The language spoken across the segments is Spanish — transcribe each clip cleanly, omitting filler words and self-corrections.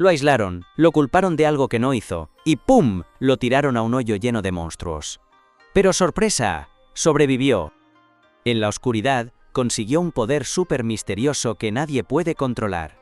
Lo aislaron, lo culparon de algo que no hizo, y ¡pum!, lo tiraron a un hoyo lleno de monstruos. Pero ¡sorpresa!, sobrevivió. En la oscuridad, consiguió un poder súper misterioso que nadie puede controlar.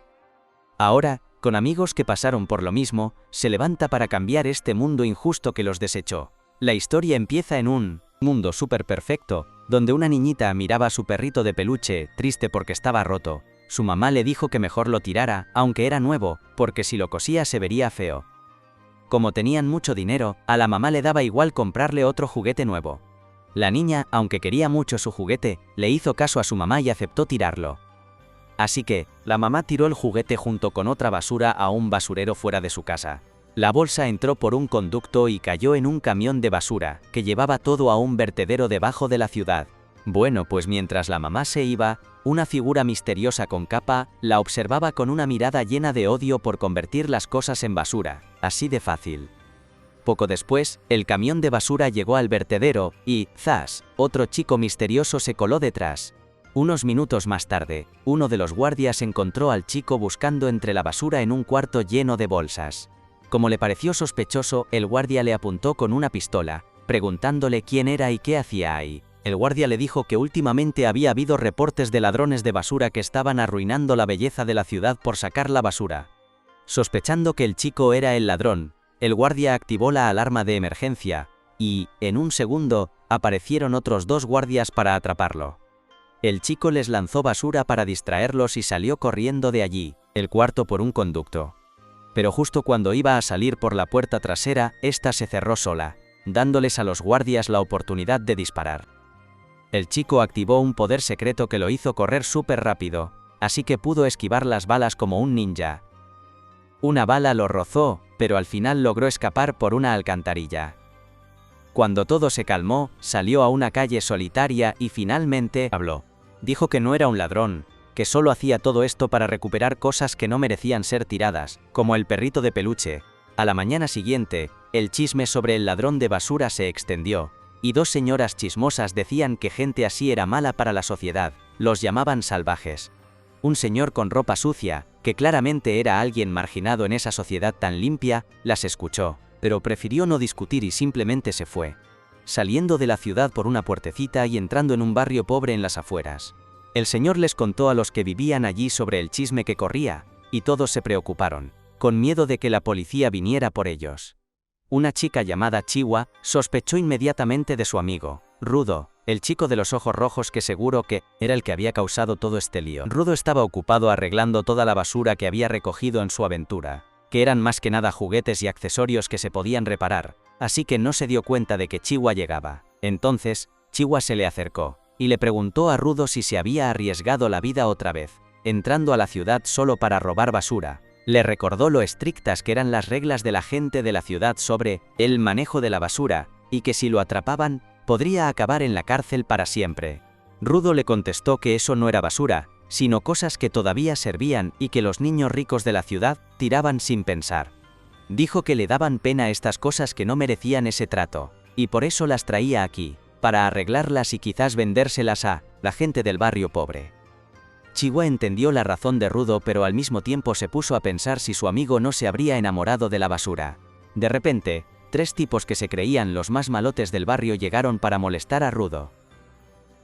Ahora, con amigos que pasaron por lo mismo, se levanta para cambiar este mundo injusto que los desechó. La historia empieza en un mundo súper perfecto, donde una niñita miraba a su perrito de peluche, triste porque estaba roto. Su mamá le dijo que mejor lo tirara, aunque era nuevo, porque si lo cosía se vería feo. Como tenían mucho dinero, a la mamá le daba igual comprarle otro juguete nuevo. La niña, aunque quería mucho su juguete, le hizo caso a su mamá y aceptó tirarlo. Así que, la mamá tiró el juguete junto con otra basura a un basurero fuera de su casa. La bolsa entró por un conducto y cayó en un camión de basura, que llevaba todo a un vertedero debajo de la ciudad. Bueno, pues mientras la mamá se iba, una figura misteriosa con capa la observaba con una mirada llena de odio por convertir las cosas en basura, así de fácil. Poco después, el camión de basura llegó al vertedero y, ¡zas!, otro chico misterioso se coló detrás. Unos minutos más tarde, uno de los guardias encontró al chico buscando entre la basura en un cuarto lleno de bolsas. Como le pareció sospechoso, el guardia le apuntó con una pistola, preguntándole quién era y qué hacía ahí. El guardia le dijo que últimamente había habido reportes de ladrones de basura que estaban arruinando la belleza de la ciudad por sacar la basura. Sospechando que el chico era el ladrón, el guardia activó la alarma de emergencia, y, en un segundo, aparecieron otros dos guardias para atraparlo. El chico les lanzó basura para distraerlos y salió corriendo de allí, el cuarto por un conducto. Pero justo cuando iba a salir por la puerta trasera, esta se cerró sola, dándoles a los guardias la oportunidad de disparar. El chico activó un poder secreto que lo hizo correr súper rápido, así que pudo esquivar las balas como un ninja. Una bala lo rozó, pero al final logró escapar por una alcantarilla. Cuando todo se calmó, salió a una calle solitaria y finalmente habló. Dijo que no era un ladrón, que solo hacía todo esto para recuperar cosas que no merecían ser tiradas, como el perrito de peluche. A la mañana siguiente, el chisme sobre el ladrón de basura se extendió, y dos señoras chismosas decían que gente así era mala para la sociedad, los llamaban salvajes. Un señor con ropa sucia, que claramente era alguien marginado en esa sociedad tan limpia, las escuchó, pero prefirió no discutir y simplemente se fue, saliendo de la ciudad por una puertecita y entrando en un barrio pobre en las afueras. El señor les contó a los que vivían allí sobre el chisme que corría, y todos se preocuparon, con miedo de que la policía viniera por ellos. Una chica llamada Chiwa sospechó inmediatamente de su amigo, Rudo, el chico de los ojos rojos que seguro que era el que había causado todo este lío. Rudo estaba ocupado arreglando toda la basura que había recogido en su aventura, que eran más que nada juguetes y accesorios que se podían reparar, así que no se dio cuenta de que Chiwa llegaba. Entonces, Chiwa se le acercó, y le preguntó a Rudo si se había arriesgado la vida otra vez, entrando a la ciudad solo para robar basura. Le recordó lo estrictas que eran las reglas de la gente de la ciudad sobre el manejo de la basura, y que si lo atrapaban, podría acabar en la cárcel para siempre. Rudo le contestó que eso no era basura, sino cosas que todavía servían y que los niños ricos de la ciudad tiraban sin pensar. Dijo que le daban pena estas cosas que no merecían ese trato, y por eso las traía aquí, para arreglarlas y quizás vendérselas a la gente del barrio pobre. Chiwa entendió la razón de Rudo, pero al mismo tiempo se puso a pensar si su amigo no se habría enamorado de la basura. De repente, tres tipos que se creían los más malotes del barrio llegaron para molestar a Rudo.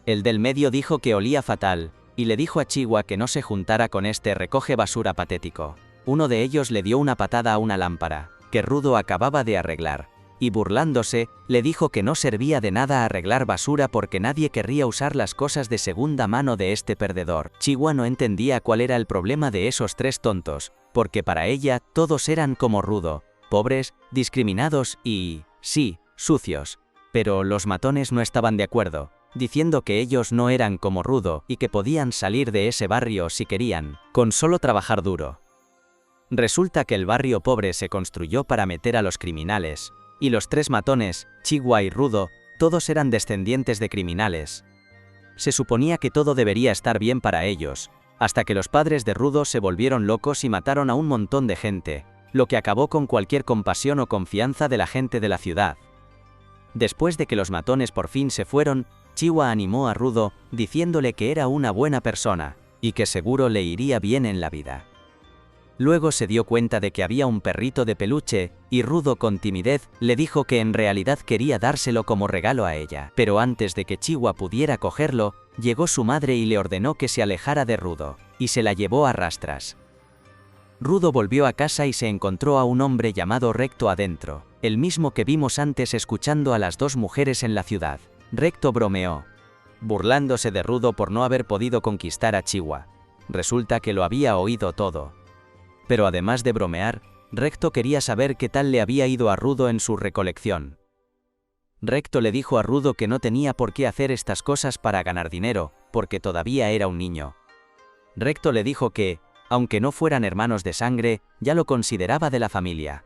El del medio dijo que olía fatal, y le dijo a Chiwa que no se juntara con este recoge basura patético. Uno de ellos le dio una patada a una lámpara, que Rudo acababa de arreglar, y burlándose, le dijo que no servía de nada arreglar basura porque nadie querría usar las cosas de segunda mano de este perdedor. Chiwa no entendía cuál era el problema de esos tres tontos, porque para ella todos eran como Rudo, pobres, discriminados y, sí, sucios. Pero los matones no estaban de acuerdo, diciendo que ellos no eran como Rudo y que podían salir de ese barrio si querían, con solo trabajar duro. Resulta que el barrio pobre se construyó para meter a los criminales, y los tres matones, Chiwa y Rudo, todos eran descendientes de criminales. Se suponía que todo debería estar bien para ellos, hasta que los padres de Rudo se volvieron locos y mataron a un montón de gente, lo que acabó con cualquier compasión o confianza de la gente de la ciudad. Después de que los matones por fin se fueron, Chiwa animó a Rudo, diciéndole que era una buena persona, y que seguro le iría bien en la vida. Luego se dio cuenta de que había un perrito de peluche, y Rudo con timidez le dijo que en realidad quería dárselo como regalo a ella. Pero antes de que Chihuahua pudiera cogerlo, llegó su madre y le ordenó que se alejara de Rudo, y se la llevó a rastras. Rudo volvió a casa y se encontró a un hombre llamado Recto adentro, el mismo que vimos antes escuchando a las dos mujeres en la ciudad. Recto bromeó, burlándose de Rudo por no haber podido conquistar a Chihuahua. Resulta que lo había oído todo. Pero además de bromear, Recto quería saber qué tal le había ido a Rudo en su recolección. Recto le dijo a Rudo que no tenía por qué hacer estas cosas para ganar dinero, porque todavía era un niño. Recto le dijo que, aunque no fueran hermanos de sangre, ya lo consideraba de la familia.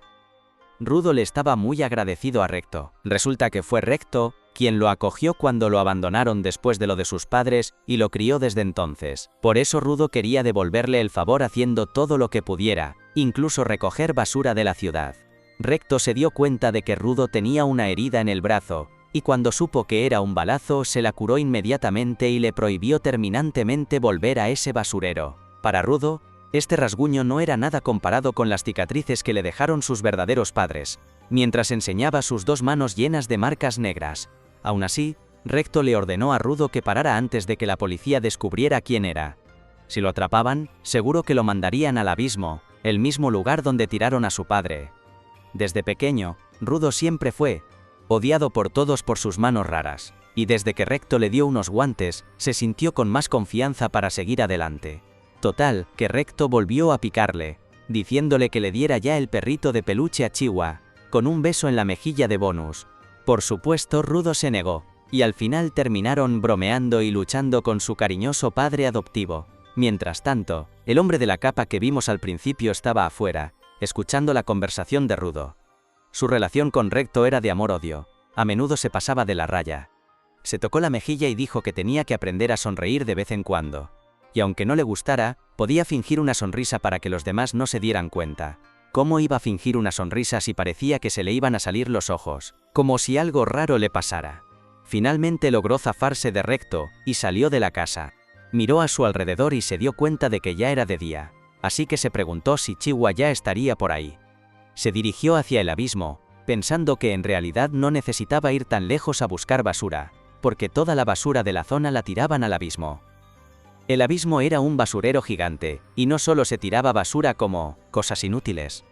Rudo le estaba muy agradecido a Recto. Resulta que fue Recto quien lo acogió cuando lo abandonaron después de lo de sus padres y lo crió desde entonces. Por eso Rudo quería devolverle el favor haciendo todo lo que pudiera, incluso recoger basura de la ciudad. Recto se dio cuenta de que Rudo tenía una herida en el brazo, y cuando supo que era un balazo se la curó inmediatamente y le prohibió terminantemente volver a ese basurero. Para Rudo, este rasguño no era nada comparado con las cicatrices que le dejaron sus verdaderos padres, mientras enseñaba sus dos manos llenas de marcas negras. Aún así, Recto le ordenó a Rudo que parara antes de que la policía descubriera quién era. Si lo atrapaban, seguro que lo mandarían al abismo, el mismo lugar donde tiraron a su padre. Desde pequeño, Rudo siempre fue odiado por todos por sus manos raras, y desde que Recto le dio unos guantes, se sintió con más confianza para seguir adelante. Total, que Recto volvió a picarle, diciéndole que le diera ya el perrito de peluche a Chihuahua, con un beso en la mejilla de Bonus. Por supuesto, Rudo se negó, y al final terminaron bromeando y luchando con su cariñoso padre adoptivo. Mientras tanto, el hombre de la capa que vimos al principio estaba afuera, escuchando la conversación de Rudo. Su relación con Recto era de amor-odio, a menudo se pasaba de la raya. Se tocó la mejilla y dijo que tenía que aprender a sonreír de vez en cuando. Y aunque no le gustara, podía fingir una sonrisa para que los demás no se dieran cuenta. ¿Cómo iba a fingir una sonrisa si parecía que se le iban a salir los ojos? Como si algo raro le pasara. Finalmente logró zafarse de Recto, y salió de la casa. Miró a su alrededor y se dio cuenta de que ya era de día, así que se preguntó si Chihuahua ya estaría por ahí. Se dirigió hacia el abismo, pensando que en realidad no necesitaba ir tan lejos a buscar basura, porque toda la basura de la zona la tiraban al abismo. El abismo era un basurero gigante, y no solo se tiraba basura como cosas inútiles.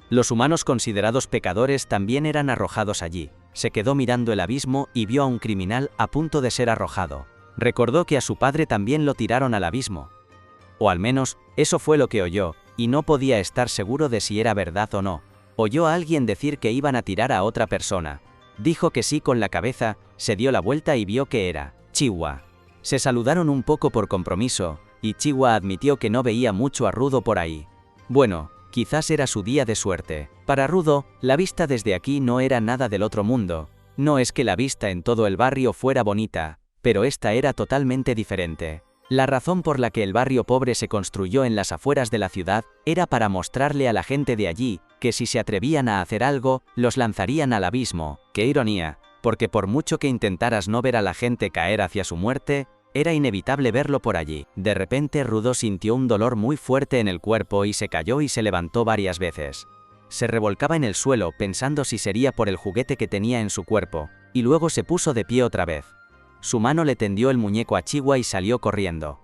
Los humanos considerados pecadores también eran arrojados allí. Se quedó mirando el abismo y vio a un criminal a punto de ser arrojado. Recordó que a su padre también lo tiraron al abismo. O al menos, eso fue lo que oyó, y no podía estar seguro de si era verdad o no. Oyó a alguien decir que iban a tirar a otra persona. Dijo que sí con la cabeza, se dio la vuelta y vio que era Chihuahua. Se saludaron un poco por compromiso, y Chihuahua admitió que no veía mucho a Rudo por ahí. Bueno, quizás era su día de suerte. Para Rudo, la vista desde aquí no era nada del otro mundo. No es que la vista en todo el barrio fuera bonita, pero esta era totalmente diferente. La razón por la que el barrio pobre se construyó en las afueras de la ciudad era para mostrarle a la gente de allí que si se atrevían a hacer algo, los lanzarían al abismo. ¡Qué ironía! Porque por mucho que intentaras no ver a la gente caer hacia su muerte, era inevitable verlo por allí. De repente Rudo sintió un dolor muy fuerte en el cuerpo y se cayó y se levantó varias veces. Se revolcaba en el suelo pensando si sería por el juguete que tenía en su cuerpo, y luego se puso de pie otra vez. Su mano le tendió el muñeco a Chihuahua y salió corriendo.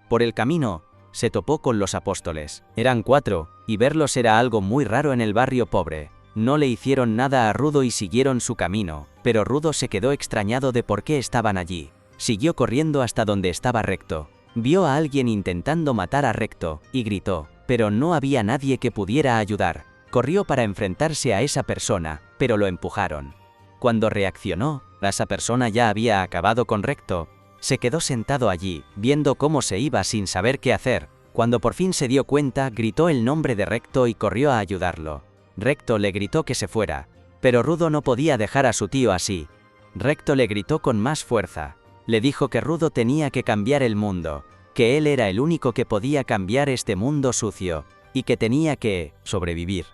Por el camino, se topó con los apóstoles. Eran 4, y verlos era algo muy raro en el barrio pobre. No le hicieron nada a Rudo y siguieron su camino, pero Rudo se quedó extrañado de por qué estaban allí. Siguió corriendo hasta donde estaba Recto. Vio a alguien intentando matar a Recto, y gritó, pero no había nadie que pudiera ayudar. Corrió para enfrentarse a esa persona, pero lo empujaron. Cuando reaccionó, esa persona ya había acabado con Recto. Se quedó sentado allí, viendo cómo se iba sin saber qué hacer. Cuando por fin se dio cuenta, gritó el nombre de Recto y corrió a ayudarlo. Recto le gritó que se fuera, pero Rudo no podía dejar a su tío así. Recto le gritó con más fuerza. Le dijo que Rudo tenía que cambiar el mundo, que él era el único que podía cambiar este mundo sucio, y que tenía que sobrevivir.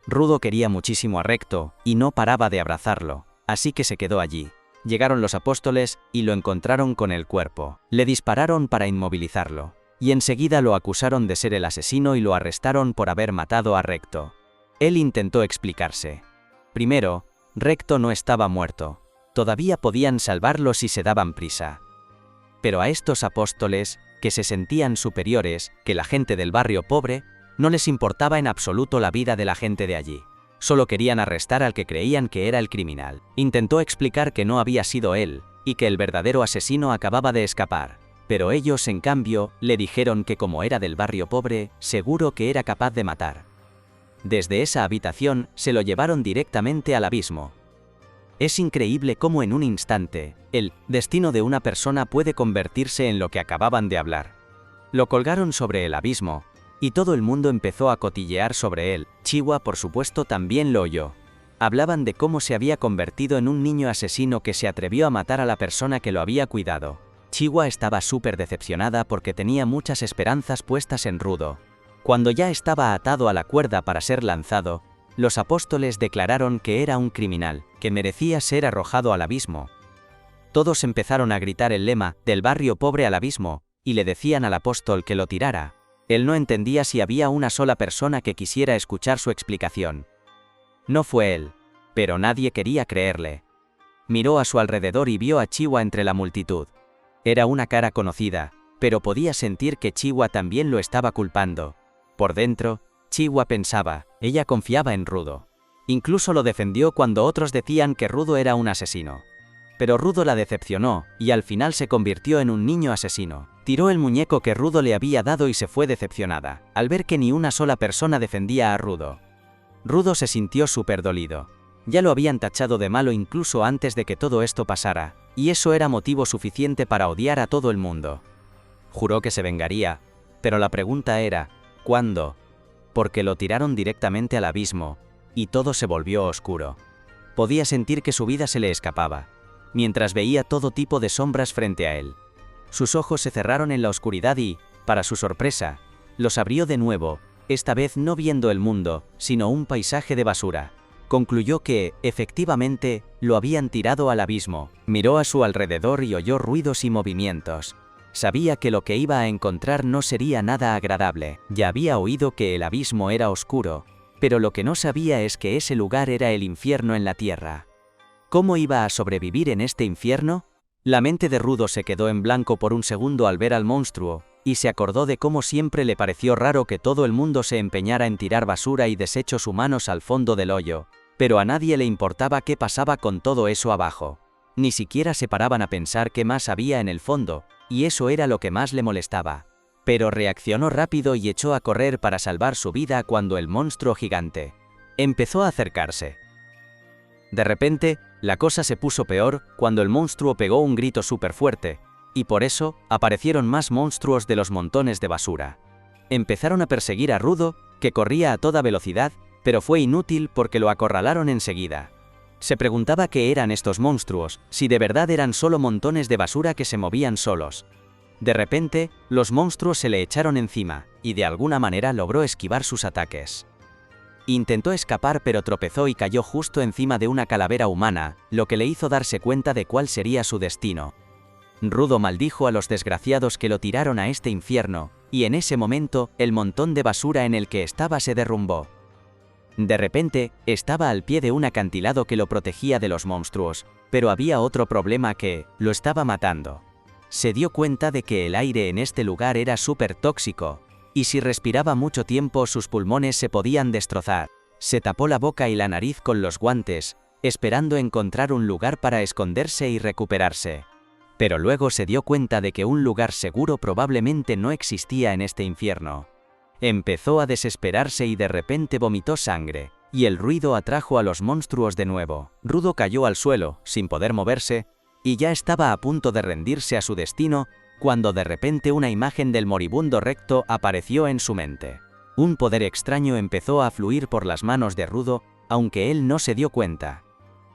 Rudo quería muchísimo a Recto, y no paraba de abrazarlo, así que se quedó allí. Llegaron los apóstoles, y lo encontraron con el cuerpo. Le dispararon para inmovilizarlo. y enseguida lo acusaron de ser el asesino y lo arrestaron por haber matado a Recto. Él intentó explicarse. Primero, Recto no estaba muerto. Todavía podían salvarlo si se daban prisa. Pero a estos apóstoles, que se sentían superiores que la gente del barrio pobre, no les importaba en absoluto la vida de la gente de allí. Solo querían arrestar al que creían que era el criminal. Intentó explicar que no había sido él, y que el verdadero asesino acababa de escapar. Pero ellos, en cambio, le dijeron que como era del barrio pobre, seguro que era capaz de matar. Desde esa habitación, se lo llevaron directamente al abismo. Es increíble cómo en un instante, el destino de una persona puede convertirse en lo que acababan de hablar. Lo colgaron sobre el abismo, y todo el mundo empezó a cotillear sobre él. Chihuahua, por supuesto, también lo oyó. Hablaban de cómo se había convertido en un niño asesino que se atrevió a matar a la persona que lo había cuidado. Chihuahua estaba súper decepcionada porque tenía muchas esperanzas puestas en Rudo. Cuando ya estaba atado a la cuerda para ser lanzado, los apóstoles declararon que era un criminal, que merecía ser arrojado al abismo. Todos empezaron a gritar el lema, del barrio pobre al abismo, y le decían al apóstol que lo tirara. Él no entendía si había una sola persona que quisiera escuchar su explicación. No fue él, pero nadie quería creerle. Miró a su alrededor y vio a Chihuahua entre la multitud. Era una cara conocida, pero podía sentir que Chihuahua también lo estaba culpando. Por dentro, Chihuahua pensaba, ella confiaba en Rudo. Incluso lo defendió cuando otros decían que Rudo era un asesino. Pero Rudo la decepcionó, y al final se convirtió en un niño asesino. Tiró el muñeco que Rudo le había dado y se fue decepcionada, al ver que ni una sola persona defendía a Rudo. Rudo se sintió súper dolido. Ya lo habían tachado de malo incluso antes de que todo esto pasara, y eso era motivo suficiente para odiar a todo el mundo. Juró que se vengaría, pero la pregunta era, ¿cuándo? Porque lo tiraron directamente al abismo, y todo se volvió oscuro. Podía sentir que su vida se le escapaba, mientras veía todo tipo de sombras frente a él. Sus ojos se cerraron en la oscuridad y, para su sorpresa, los abrió de nuevo, esta vez no viendo el mundo, sino un paisaje de basura. Concluyó que, efectivamente, lo habían tirado al abismo. Miró a su alrededor y oyó ruidos y movimientos. Sabía que lo que iba a encontrar no sería nada agradable. Ya había oído que el abismo era oscuro, pero lo que no sabía es que ese lugar era el infierno en la tierra. ¿Cómo iba a sobrevivir en este infierno? La mente de Rudo se quedó en blanco por un segundo al ver al monstruo, y se acordó de cómo siempre le pareció raro que todo el mundo se empeñara en tirar basura y desechos humanos al fondo del hoyo, pero a nadie le importaba qué pasaba con todo eso abajo. Ni siquiera se paraban a pensar qué más había en el fondo, y eso era lo que más le molestaba. Pero reaccionó rápido y echó a correr para salvar su vida cuando el monstruo gigante empezó a acercarse. De repente, la cosa se puso peor cuando el monstruo pegó un grito súper fuerte, y por eso, aparecieron más monstruos de los montones de basura. Empezaron a perseguir a Rudo, que corría a toda velocidad, pero fue inútil porque lo acorralaron enseguida. Se preguntaba qué eran estos monstruos, si de verdad eran solo montones de basura que se movían solos. De repente, los monstruos se le echaron encima, y de alguna manera logró esquivar sus ataques. Intentó escapar pero tropezó y cayó justo encima de una calavera humana, lo que le hizo darse cuenta de cuál sería su destino. Rudo maldijo a los desgraciados que lo tiraron a este infierno, y en ese momento, el montón de basura en el que estaba se derrumbó. De repente, estaba al pie de un acantilado que lo protegía de los monstruos, pero había otro problema que lo estaba matando. Se dio cuenta de que el aire en este lugar era súper tóxico, y si respiraba mucho tiempo sus pulmones se podían destrozar. Se tapó la boca y la nariz con los guantes, esperando encontrar un lugar para esconderse y recuperarse. Pero luego se dio cuenta de que un lugar seguro probablemente no existía en este infierno. Empezó a desesperarse y de repente vomitó sangre, y el ruido atrajo a los monstruos de nuevo. Rudo cayó al suelo, sin poder moverse, y ya estaba a punto de rendirse a su destino, cuando de repente una imagen del moribundo Recto apareció en su mente. Un poder extraño empezó a fluir por las manos de Rudo, aunque él no se dio cuenta.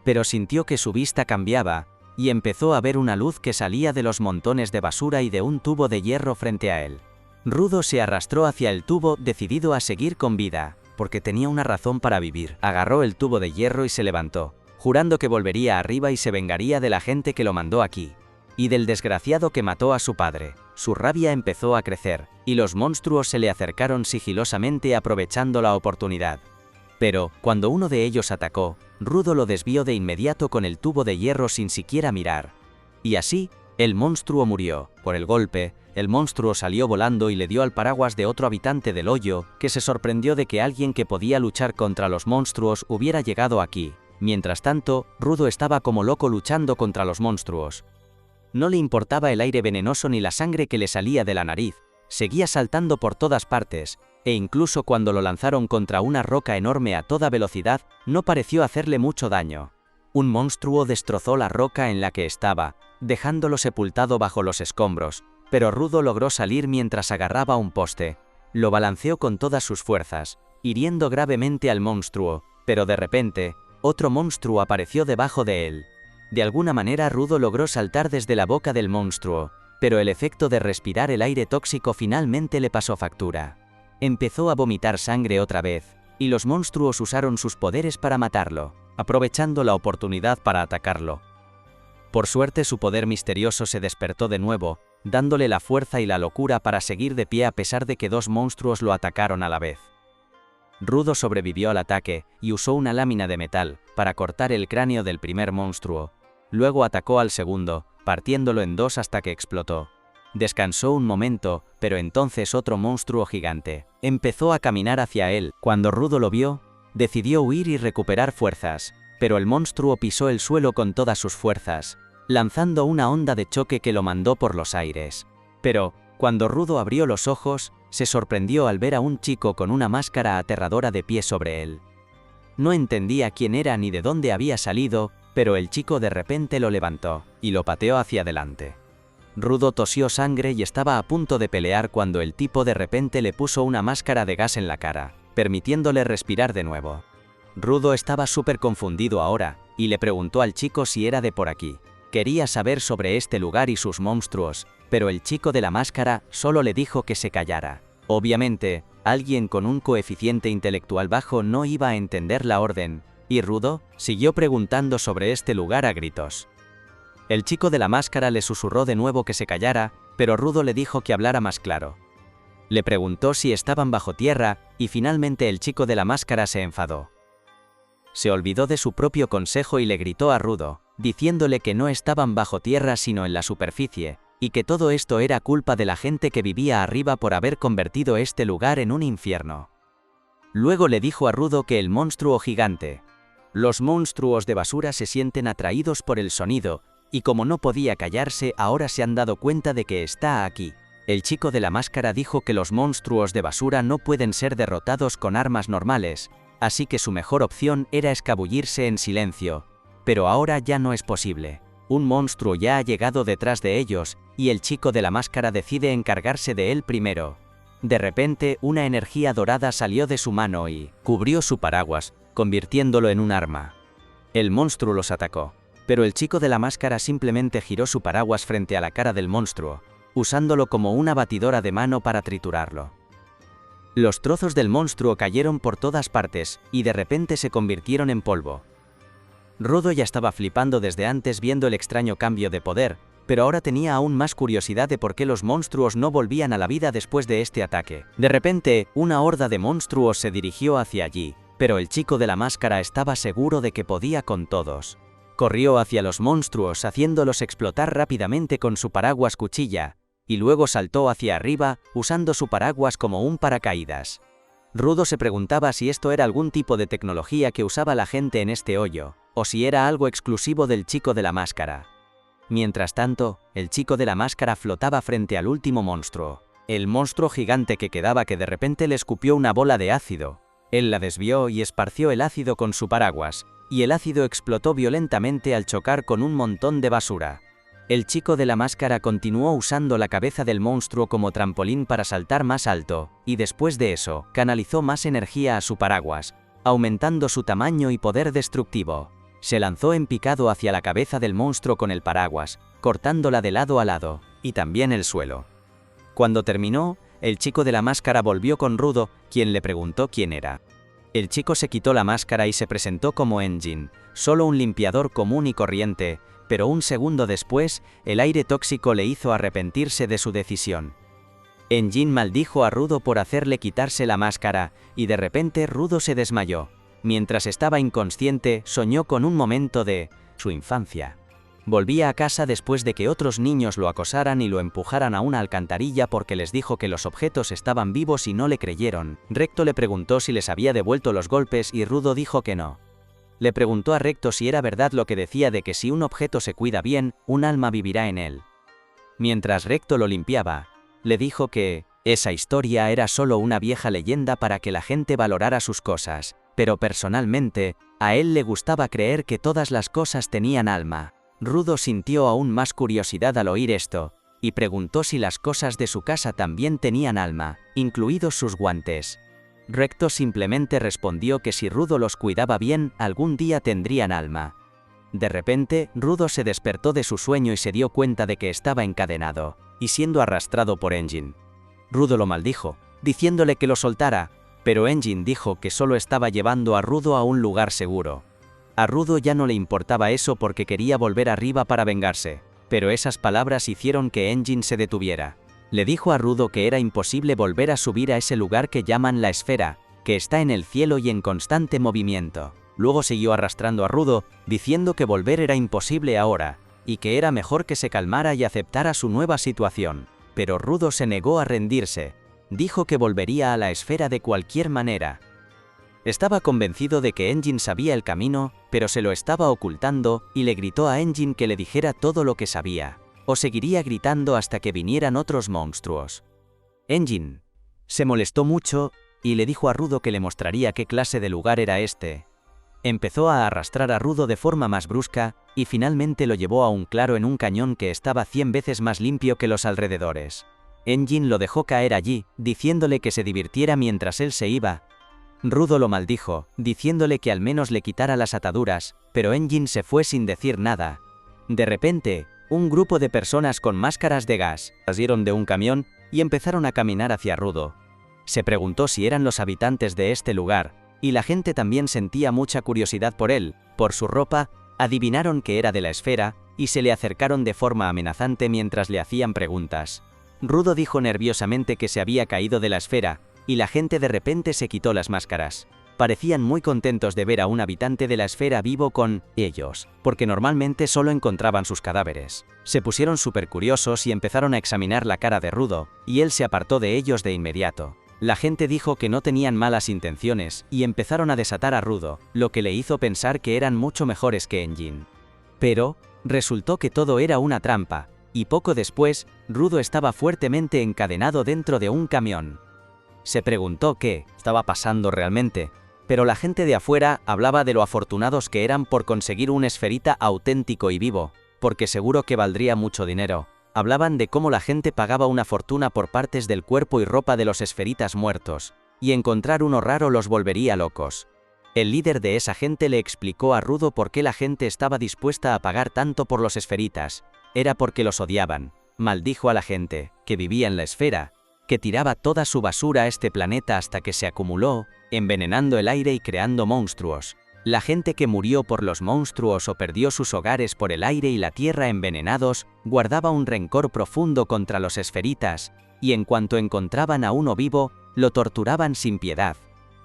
Pero sintió que su vista cambiaba, y empezó a ver una luz que salía de los montones de basura y de un tubo de hierro frente a él. Rudo se arrastró hacia el tubo, decidido a seguir con vida, porque tenía una razón para vivir. Agarró el tubo de hierro y se levantó, jurando que volvería arriba y se vengaría de la gente que lo mandó aquí, y del desgraciado que mató a su padre. su rabia empezó a crecer, y los monstruos se le acercaron sigilosamente aprovechando la oportunidad. Pero, cuando uno de ellos atacó, Rudo lo desvió de inmediato con el tubo de hierro sin siquiera mirar. Y así, el monstruo murió. Por el golpe, el monstruo salió volando y le dio al paraguas de otro habitante del hoyo, que se sorprendió de que alguien que podía luchar contra los monstruos hubiera llegado aquí. Mientras tanto, Rudo estaba como loco luchando contra los monstruos. No le importaba el aire venenoso ni la sangre que le salía de la nariz, seguía saltando por todas partes, e incluso cuando lo lanzaron contra una roca enorme a toda velocidad, no pareció hacerle mucho daño. Un monstruo destrozó la roca en la que estaba, dejándolo sepultado bajo los escombros, pero Rudo logró salir mientras agarraba un poste. Lo balanceó con todas sus fuerzas, hiriendo gravemente al monstruo, pero de repente, otro monstruo apareció debajo de él. De alguna manera Rudo logró saltar desde la boca del monstruo, pero el efecto de respirar el aire tóxico finalmente le pasó factura. Empezó a vomitar sangre otra vez, y los monstruos usaron sus poderes para matarlo, aprovechando la oportunidad para atacarlo. Por suerte su poder misterioso se despertó de nuevo, dándole la fuerza y la locura para seguir de pie a pesar de que dos monstruos lo atacaron a la vez. Rudo sobrevivió al ataque y usó una lámina de metal para cortar el cráneo del primer monstruo. Luego atacó al segundo, partiéndolo en dos hasta que explotó. Descansó un momento, pero entonces otro monstruo gigante empezó a caminar hacia él. Cuando Rudo lo vio, decidió huir y recuperar fuerzas, pero el monstruo pisó el suelo con todas sus fuerzas, lanzando una onda de choque que lo mandó por los aires. Pero, cuando Rudo abrió los ojos, se sorprendió al ver a un chico con una máscara aterradora de pie sobre él. No entendía quién era ni de dónde había salido, pero el chico de repente lo levantó y lo pateó hacia adelante. Rudo tosió sangre y estaba a punto de pelear cuando el tipo de repente le puso una máscara de gas en la cara, permitiéndole respirar de nuevo. Rudo estaba súper confundido ahora, y le preguntó al chico si era de por aquí. Quería saber sobre este lugar y sus monstruos, pero el chico de la máscara solo le dijo que se callara. Obviamente, alguien con un coeficiente intelectual bajo no iba a entender la orden, y Rudo siguió preguntando sobre este lugar a gritos. El chico de la máscara le susurró de nuevo que se callara, pero Rudo le dijo que hablara más claro. Le preguntó si estaban bajo tierra, y finalmente el chico de la máscara se enfadó. Se olvidó de su propio consejo y le gritó a Rudo, diciéndole que no estaban bajo tierra sino en la superficie, y que todo esto era culpa de la gente que vivía arriba por haber convertido este lugar en un infierno. Luego le dijo a Rudo que el monstruo gigante. Los monstruos de basura se sienten atraídos por el sonido, y como no podía callarse ahora se han dado cuenta de que está aquí. El chico de la máscara dijo que los monstruos de basura no pueden ser derrotados con armas normales, así que su mejor opción era escabullirse en silencio. Pero ahora ya no es posible. Un monstruo ya ha llegado detrás de ellos, y el chico de la máscara decide encargarse de él primero. De repente, una energía dorada salió de su mano y cubrió su paraguas, convirtiéndolo en un arma. El monstruo los atacó, pero el chico de la máscara simplemente giró su paraguas frente a la cara del monstruo, usándolo como una batidora de mano para triturarlo. Los trozos del monstruo cayeron por todas partes, y de repente se convirtieron en polvo. Rudo ya estaba flipando desde antes viendo el extraño cambio de poder, pero ahora tenía aún más curiosidad de por qué los monstruos no volvían a la vida después de este ataque. De repente, una horda de monstruos se dirigió hacia allí, pero el chico de la máscara estaba seguro de que podía con todos. Corrió hacia los monstruos haciéndolos explotar rápidamente con su paraguas cuchilla, y luego saltó hacia arriba usando su paraguas como un paracaídas. Rudo se preguntaba si esto era algún tipo de tecnología que usaba la gente en este hoyo, o si era algo exclusivo del chico de la máscara. Mientras tanto, el chico de la máscara flotaba frente al último monstruo. El monstruo gigante que quedaba que de repente le escupió una bola de ácido. Él la desvió y esparció el ácido con su paraguas, y el ácido explotó violentamente al chocar con un montón de basura. El chico de la máscara continuó usando la cabeza del monstruo como trampolín para saltar más alto, y después de eso, canalizó más energía a su paraguas, aumentando su tamaño y poder destructivo. Se lanzó en picado hacia la cabeza del monstruo con el paraguas, cortándola de lado a lado, y también el suelo. Cuando terminó, el chico de la máscara volvió con Rudo, quien le preguntó quién era. El chico se quitó la máscara y se presentó como Engine, solo un limpiador común y corriente, pero un segundo después, el aire tóxico le hizo arrepentirse de su decisión. Engin maldijo a Rudo por hacerle quitarse la máscara, y de repente Rudo se desmayó. Mientras estaba inconsciente, soñó con un momento de su infancia. Volvía a casa después de que otros niños lo acosaran y lo empujaran a una alcantarilla porque les dijo que los objetos estaban vivos y no le creyeron. Recto le preguntó si les había devuelto los golpes y Rudo dijo que no. Le preguntó a Recto si era verdad lo que decía de que si un objeto se cuida bien, un alma vivirá en él. Mientras Recto lo limpiaba, le dijo que esa historia era solo una vieja leyenda para que la gente valorara sus cosas, pero personalmente, a él le gustaba creer que todas las cosas tenían alma. Rudo sintió aún más curiosidad al oír esto, y preguntó si las cosas de su casa también tenían alma, incluidos sus guantes. Recto simplemente respondió que si Rudo los cuidaba bien, algún día tendrían alma. De repente, Rudo se despertó de su sueño y se dio cuenta de que estaba encadenado, y siendo arrastrado por Engin. Rudo lo maldijo, diciéndole que lo soltara, pero Engin dijo que solo estaba llevando a Rudo a un lugar seguro. A Rudo ya no le importaba eso porque quería volver arriba para vengarse, pero esas palabras hicieron que Engin se detuviera. Le dijo a Rudo que era imposible volver a subir a ese lugar que llaman la esfera, que está en el cielo y en constante movimiento. Luego siguió arrastrando a Rudo, diciendo que volver era imposible ahora, y que era mejor que se calmara y aceptara su nueva situación. Pero Rudo se negó a rendirse. Dijo que volvería a la esfera de cualquier manera. Estaba convencido de que Engin sabía el camino, pero se lo estaba ocultando y le gritó a Engin que le dijera todo lo que sabía, o seguiría gritando hasta que vinieran otros monstruos. Engin se molestó mucho y le dijo a Rudo que le mostraría qué clase de lugar era este. Empezó a arrastrar a Rudo de forma más brusca y finalmente lo llevó a un claro en un cañón que estaba 100 veces más limpio que los alrededores. Engin lo dejó caer allí, diciéndole que se divirtiera mientras él se iba. Rudo lo maldijo, diciéndole que al menos le quitara las ataduras, pero Engin se fue sin decir nada. De repente, un grupo de personas con máscaras de gas salieron de un camión y empezaron a caminar hacia Rudo. Se preguntó si eran los habitantes de este lugar, y la gente también sentía mucha curiosidad por él, por su ropa, adivinaron que era de la esfera, y se le acercaron de forma amenazante mientras le hacían preguntas. Rudo dijo nerviosamente que se había caído de la esfera, y la gente de repente se quitó las máscaras. Parecían muy contentos de ver a un habitante de la esfera vivo con ellos, porque normalmente solo encontraban sus cadáveres. Se pusieron súper curiosos y empezaron a examinar la cara de Rudo, y él se apartó de ellos de inmediato. La gente dijo que no tenían malas intenciones, y empezaron a desatar a Rudo, lo que le hizo pensar que eran mucho mejores que Engin. Pero, resultó que todo era una trampa, y poco después, Rudo estaba fuertemente encadenado dentro de un camión. Se preguntó qué estaba pasando realmente, pero la gente de afuera hablaba de lo afortunados que eran por conseguir un esferita auténtico y vivo, porque seguro que valdría mucho dinero. Hablaban de cómo la gente pagaba una fortuna por partes del cuerpo y ropa de los esferitas muertos, y encontrar uno raro los volvería locos. El líder de esa gente le explicó a Rudo por qué la gente estaba dispuesta a pagar tanto por los esferitas. Era porque los odiaban. Maldijo a la gente que vivía en la esfera, que tiraba toda su basura a este planeta hasta que se acumuló, envenenando el aire y creando monstruos. La gente que murió por los monstruos o perdió sus hogares por el aire y la tierra envenenados, guardaba un rencor profundo contra los esferitas, y en cuanto encontraban a uno vivo, lo torturaban sin piedad.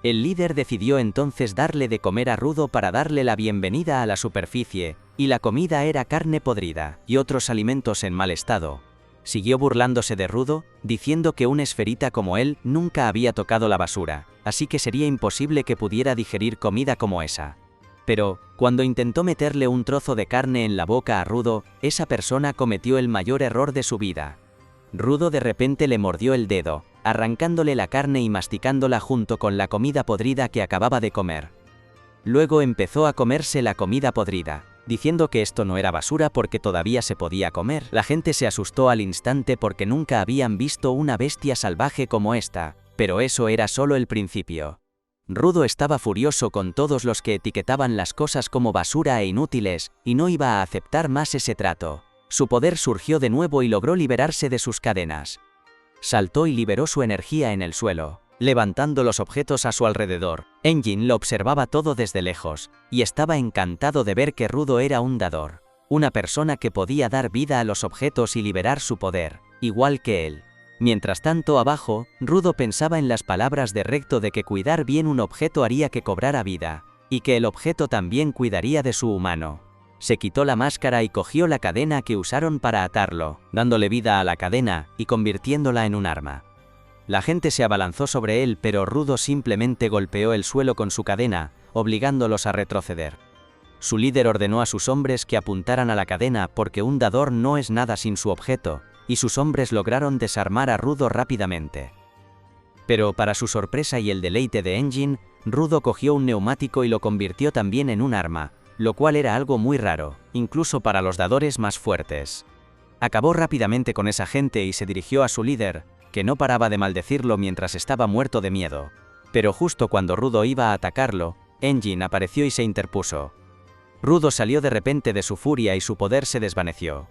El líder decidió entonces darle de comer a Rudo para darle la bienvenida a la superficie, y la comida era carne podrida y otros alimentos en mal estado. Siguió burlándose de Rudo, diciendo que un esferita como él nunca había tocado la basura, así que sería imposible que pudiera digerir comida como esa. Pero, cuando intentó meterle un trozo de carne en la boca a Rudo, esa persona cometió el mayor error de su vida. Rudo de repente le mordió el dedo, arrancándole la carne y masticándola junto con la comida podrida que acababa de comer. Luego empezó a comerse la comida podrida, diciendo que esto no era basura porque todavía se podía comer. La gente se asustó al instante porque nunca habían visto una bestia salvaje como esta, pero eso era solo el principio. Rudo estaba furioso con todos los que etiquetaban las cosas como basura e inútiles, y no iba a aceptar más ese trato. Su poder surgió de nuevo y logró liberarse de sus cadenas. Saltó y liberó su energía en el suelo, levantando los objetos a su alrededor. Engin lo observaba todo desde lejos, y estaba encantado de ver que Rudo era un dador. una persona que podía dar vida a los objetos y liberar su poder, igual que él. Mientras tanto abajo, Rudo pensaba en las palabras de Recto de que cuidar bien un objeto haría que cobrara vida, y que el objeto también cuidaría de su humano. Se quitó la máscara y cogió la cadena que usaron para atarlo, dándole vida a la cadena y convirtiéndola en un arma. La gente se abalanzó sobre él, pero Rudo simplemente golpeó el suelo con su cadena, obligándolos a retroceder. Su líder ordenó a sus hombres que apuntaran a la cadena porque un dador no es nada sin su objeto, y sus hombres lograron desarmar a Rudo rápidamente. Pero para su sorpresa y el deleite de Engine, Rudo cogió un neumático y lo convirtió también en un arma, lo cual era algo muy raro, incluso para los dadores más fuertes. Acabó rápidamente con esa gente y se dirigió a su líder, que no paraba de maldecirlo mientras estaba muerto de miedo. Pero justo cuando Rudo iba a atacarlo, Engine apareció y se interpuso. Rudo salió de repente de su furia y su poder se desvaneció.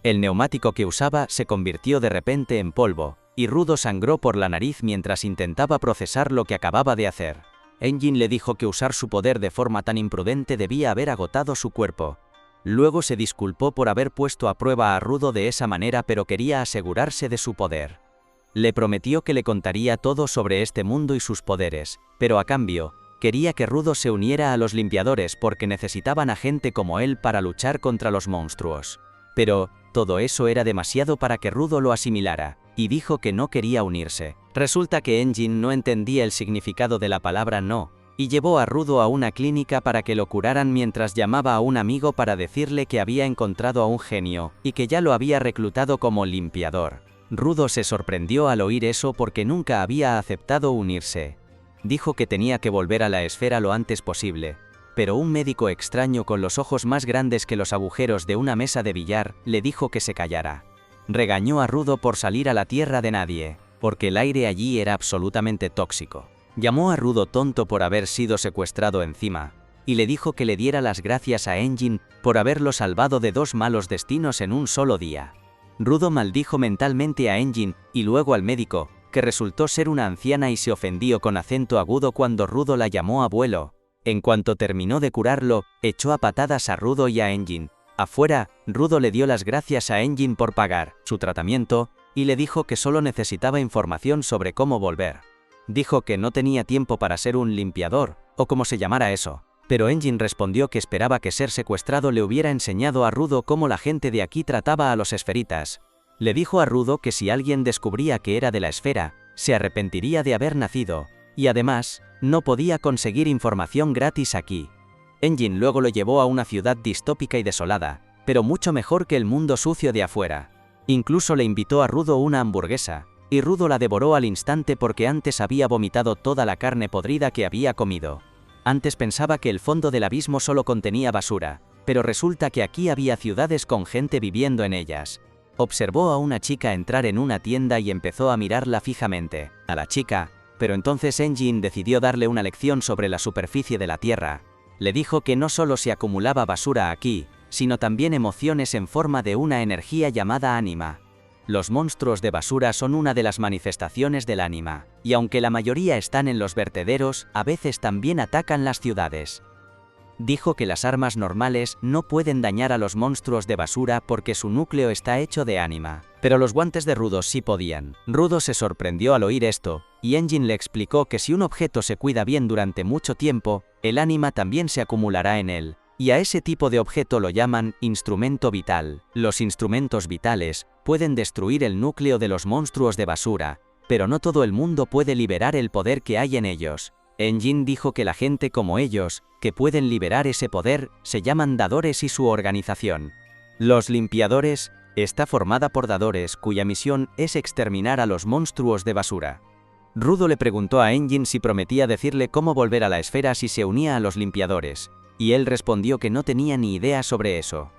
El neumático que usaba se convirtió de repente en polvo, y Rudo sangró por la nariz mientras intentaba procesar lo que acababa de hacer. Engine le dijo que usar su poder de forma tan imprudente debía haber agotado su cuerpo. Luego se disculpó por haber puesto a prueba a Rudo de esa manera, pero quería asegurarse de su poder. Le prometió que le contaría todo sobre este mundo y sus poderes, pero a cambio, quería que Rudo se uniera a los limpiadores porque necesitaban a gente como él para luchar contra los monstruos. Pero todo eso era demasiado para que Rudo lo asimilara, y dijo que no quería unirse. Resulta que Engine no entendía el significado de la palabra no, y llevó a Rudo a una clínica para que lo curaran mientras llamaba a un amigo para decirle que había encontrado a un genio, y que ya lo había reclutado como limpiador. Rudo se sorprendió al oír eso porque nunca había aceptado unirse. Dijo que tenía que volver a la esfera lo antes posible, pero un médico extraño con los ojos más grandes que los agujeros de una mesa de billar le dijo que se callara. Regañó a Rudo por salir a la tierra de nadie, porque el aire allí era absolutamente tóxico. Llamó a Rudo tonto por haber sido secuestrado encima, y le dijo que le diera las gracias a Engine por haberlo salvado de 2 malos destinos en un solo día. Rudo maldijo mentalmente a Engine y luego al médico, que resultó ser una anciana y se ofendió con acento agudo cuando Rudo la llamó abuelo. En cuanto terminó de curarlo, echó a patadas a Rudo y a Engine. Afuera, Rudo le dio las gracias a Engine por pagar su tratamiento, y le dijo que solo necesitaba información sobre cómo volver. Dijo que no tenía tiempo para ser un limpiador, o como se llamara eso, pero Engine respondió que esperaba que ser secuestrado le hubiera enseñado a Rudo cómo la gente de aquí trataba a los esferitas. Le dijo a Rudo que si alguien descubría que era de la esfera, se arrepentiría de haber nacido, y además, no podía conseguir información gratis aquí. Engine luego lo llevó a una ciudad distópica y desolada, pero mucho mejor que el mundo sucio de afuera. Incluso le invitó a Rudo una hamburguesa, y Rudo la devoró al instante porque antes había vomitado toda la carne podrida que había comido. Antes pensaba que el fondo del abismo solo contenía basura, pero resulta que aquí había ciudades con gente viviendo en ellas. Observó a una chica entrar en una tienda y empezó a mirarla fijamente, a la chica, pero entonces Engine decidió darle una lección sobre la superficie de la Tierra. Le dijo que no solo se acumulaba basura aquí, sino también emociones en forma de una energía llamada ánima. Los monstruos de basura son una de las manifestaciones del ánima, y aunque la mayoría están en los vertederos, a veces también atacan las ciudades. Dijo que las armas normales no pueden dañar a los monstruos de basura porque su núcleo está hecho de ánima, pero los guantes de Rudo sí podían. Rudo se sorprendió al oír esto, y Engine le explicó que si un objeto se cuida bien durante mucho tiempo, el ánima también se acumulará en él, y a ese tipo de objeto lo llaman instrumento vital. Los instrumentos vitales pueden destruir el núcleo de los monstruos de basura, pero no todo el mundo puede liberar el poder que hay en ellos. Engine dijo que la gente como ellos, que pueden liberar ese poder, se llaman dadores y su organización. Los limpiadores está formada por dadores cuya misión es exterminar a los monstruos de basura. Rudo le preguntó a Engine si prometía decirle cómo volver a la esfera si se unía a los limpiadores, y él respondió que no tenía ni idea sobre eso.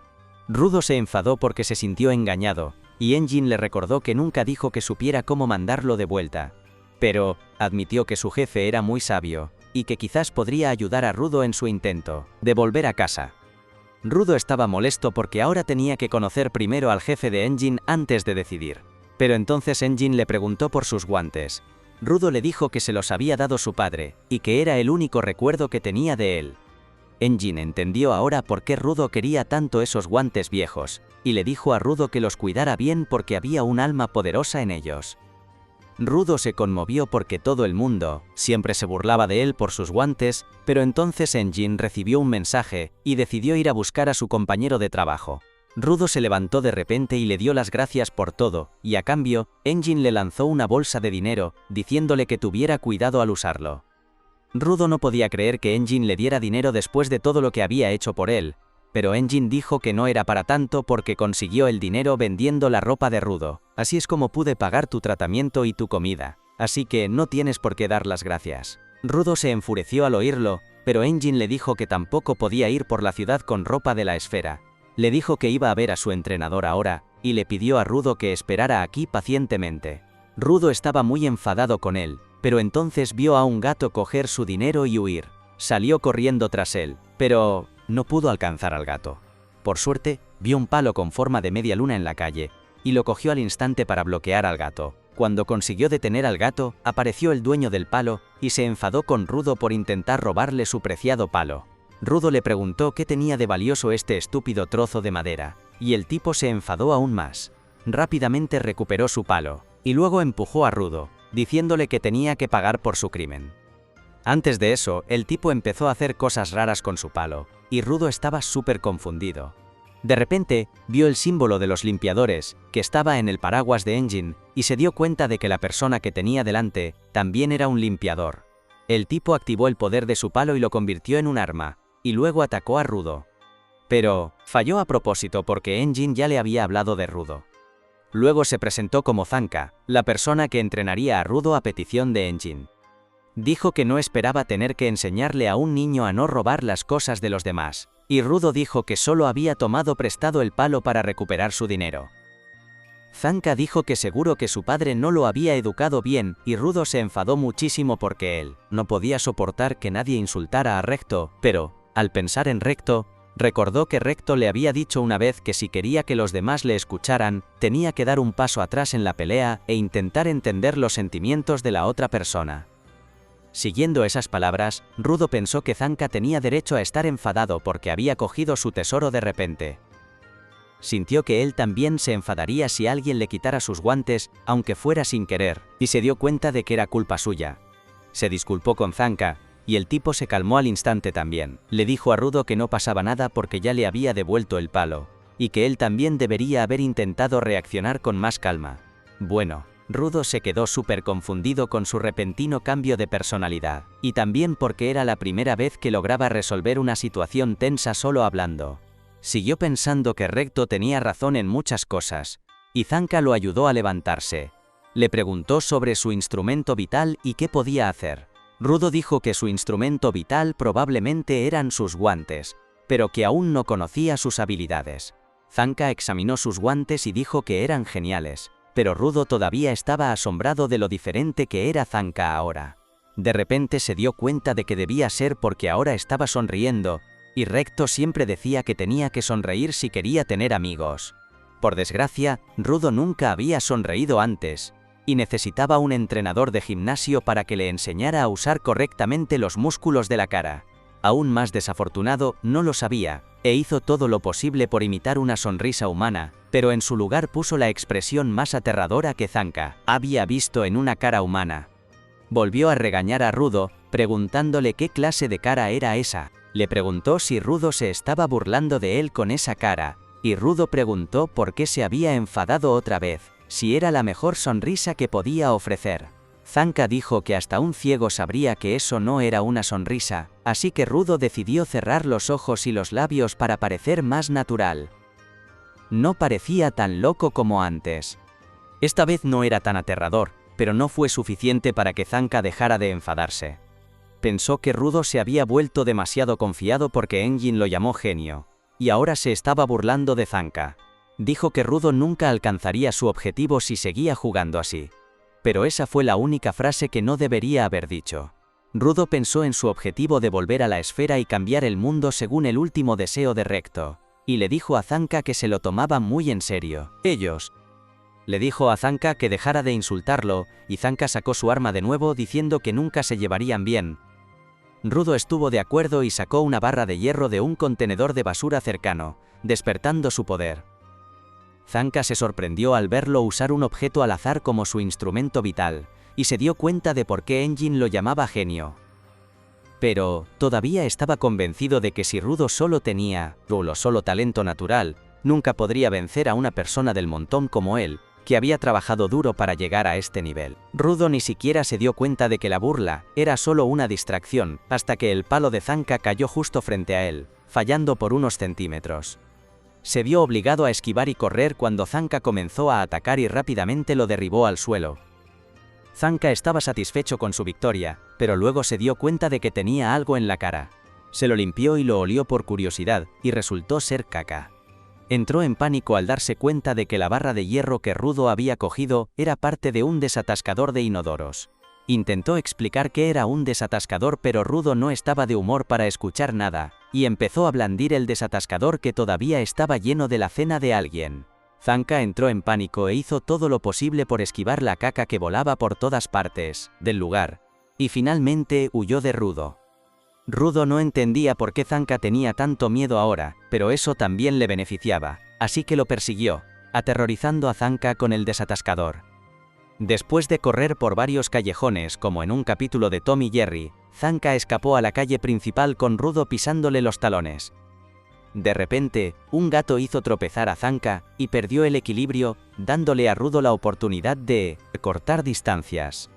Rudo se enfadó porque se sintió engañado, y Engine le recordó que nunca dijo que supiera cómo mandarlo de vuelta. Pero admitió que su jefe era muy sabio, y que quizás podría ayudar a Rudo en su intento de volver a casa. Rudo estaba molesto porque ahora tenía que conocer primero al jefe de Engine antes de decidir. Pero entonces Engine le preguntó por sus guantes. Rudo le dijo que se los había dado su padre, y que era el único recuerdo que tenía de él. Engin entendió ahora por qué Rudo quería tanto esos guantes viejos, y le dijo a Rudo que los cuidara bien porque había un alma poderosa en ellos. Rudo se conmovió porque todo el mundo siempre se burlaba de él por sus guantes, pero entonces Engin recibió un mensaje y decidió ir a buscar a su compañero de trabajo. Rudo se levantó de repente y le dio las gracias por todo, y a cambio, Engin le lanzó una bolsa de dinero, diciéndole que tuviera cuidado al usarlo. Rudo no podía creer que Engin le diera dinero después de todo lo que había hecho por él, pero Engin dijo que no era para tanto porque consiguió el dinero vendiendo la ropa de Rudo. Así es como pude pagar tu tratamiento y tu comida, así que no tienes por qué dar las gracias. Rudo se enfureció al oírlo, pero Engin le dijo que tampoco podía ir por la ciudad con ropa de la esfera. Le dijo que iba a ver a su entrenador ahora, y le pidió a Rudo que esperara aquí pacientemente. Rudo estaba muy enfadado con él, pero entonces vio a un gato coger su dinero y huir. Salió corriendo tras él, pero no pudo alcanzar al gato. Por suerte, vio un palo con forma de media luna en la calle, y lo cogió al instante para bloquear al gato. Cuando consiguió detener al gato, apareció el dueño del palo, y se enfadó con Rudo por intentar robarle su preciado palo. Rudo le preguntó qué tenía de valioso este estúpido trozo de madera, y el tipo se enfadó aún más. Rápidamente recuperó su palo, y luego empujó a Rudo, diciéndole que tenía que pagar por su crimen. Antes de eso, el tipo empezó a hacer cosas raras con su palo, y Rudo estaba súper confundido. De repente, vio el símbolo de los limpiadores, que estaba en el paraguas de Engin, y se dio cuenta de que la persona que tenía delante también era un limpiador. El tipo activó el poder de su palo y lo convirtió en un arma, y luego atacó a Rudo. Pero falló a propósito porque Engin ya le había hablado de Rudo. Luego se presentó como Zanka, la persona que entrenaría a Rudo a petición de Engin. Dijo que no esperaba tener que enseñarle a un niño a no robar las cosas de los demás, y Rudo dijo que solo había tomado prestado el palo para recuperar su dinero. Zanka dijo que seguro que su padre no lo había educado bien, y Rudo se enfadó muchísimo porque él no podía soportar que nadie insultara a Recto, pero, al pensar en Recto, recordó que Recto le había dicho una vez que si quería que los demás le escucharan, tenía que dar un paso atrás en la pelea e intentar entender los sentimientos de la otra persona. Siguiendo esas palabras, Rudo pensó que Zanka tenía derecho a estar enfadado porque había cogido su tesoro de repente. Sintió que él también se enfadaría si alguien le quitara sus guantes, aunque fuera sin querer, y se dio cuenta de que era culpa suya. Se disculpó con Zanka, y el tipo se calmó al instante también. Le dijo a Rudo que no pasaba nada porque ya le había devuelto el palo, y que él también debería haber intentado reaccionar con más calma. Bueno, Rudo se quedó súper confundido con su repentino cambio de personalidad, y también porque era la primera vez que lograba resolver una situación tensa solo hablando. Siguió pensando que Recto tenía razón en muchas cosas, y Zanka lo ayudó a levantarse. Le preguntó sobre su instrumento vital y qué podía hacer. Rudo dijo que su instrumento vital probablemente eran sus guantes, pero que aún no conocía sus habilidades. Zanka examinó sus guantes y dijo que eran geniales, pero Rudo todavía estaba asombrado de lo diferente que era Zanka ahora. De repente se dio cuenta de que debía ser porque ahora estaba sonriendo, y Recto siempre decía que tenía que sonreír si quería tener amigos. Por desgracia, Rudo nunca había sonreído antes, y necesitaba un entrenador de gimnasio para que le enseñara a usar correctamente los músculos de la cara. Aún más desafortunado, no lo sabía, e hizo todo lo posible por imitar una sonrisa humana, pero en su lugar puso la expresión más aterradora que Zanka había visto en una cara humana. Volvió a regañar a Rudo, preguntándole qué clase de cara era esa. Le preguntó si Rudo se estaba burlando de él con esa cara, y Rudo preguntó por qué se había enfadado otra vez, si era la mejor sonrisa que podía ofrecer. Zanka dijo que hasta un ciego sabría que eso no era una sonrisa, así que Rudo decidió cerrar los ojos y los labios para parecer más natural. No parecía tan loco como antes. Esta vez no era tan aterrador, pero no fue suficiente para que Zanka dejara de enfadarse. Pensó que Rudo se había vuelto demasiado confiado porque Engin lo llamó genio, y ahora se estaba burlando de Zanka. Dijo que Rudo nunca alcanzaría su objetivo si seguía jugando así. Pero esa fue la única frase que no debería haber dicho. Rudo pensó en su objetivo de volver a la esfera y cambiar el mundo según el último deseo de Recto, y le dijo a Zanka que se lo tomaba muy en serio. Ellos. Le dijo a Zanka que dejara de insultarlo, y Zanka sacó su arma de nuevo diciendo que nunca se llevarían bien. Rudo estuvo de acuerdo y sacó una barra de hierro de un contenedor de basura cercano, despertando su poder. Zanka se sorprendió al verlo usar un objeto al azar como su instrumento vital, y se dio cuenta de por qué Engin lo llamaba genio. Pero, todavía estaba convencido de que si Rudo solo tenía, solo talento natural, nunca podría vencer a una persona del montón como él, que había trabajado duro para llegar a este nivel. Rudo ni siquiera se dio cuenta de que la burla era solo una distracción, hasta que el palo de Zanka cayó justo frente a él, fallando por unos centímetros. Se vio obligado a esquivar y correr cuando Zanka comenzó a atacar y rápidamente lo derribó al suelo. Zanka estaba satisfecho con su victoria, pero luego se dio cuenta de que tenía algo en la cara. Se lo limpió y lo olió por curiosidad, y resultó ser caca. Entró en pánico al darse cuenta de que la barra de hierro que Rudo había cogido era parte de un desatascador de inodoros. Intentó explicar qué era un desatascador, pero Rudo no estaba de humor para escuchar nada, y empezó a blandir el desatascador que todavía estaba lleno de la cena de alguien. Zanka entró en pánico e hizo todo lo posible por esquivar la caca que volaba por todas partes del lugar, y finalmente huyó de Rudo. Rudo no entendía por qué Zanka tenía tanto miedo ahora, pero eso también le beneficiaba, así que lo persiguió, aterrorizando a Zanka con el desatascador. Después de correr por varios callejones como en un capítulo de Tom y Jerry, Zanka escapó a la calle principal con Rudo pisándole los talones. De repente, un gato hizo tropezar a Zanka y perdió el equilibrio, dándole a Rudo la oportunidad de cortar distancias.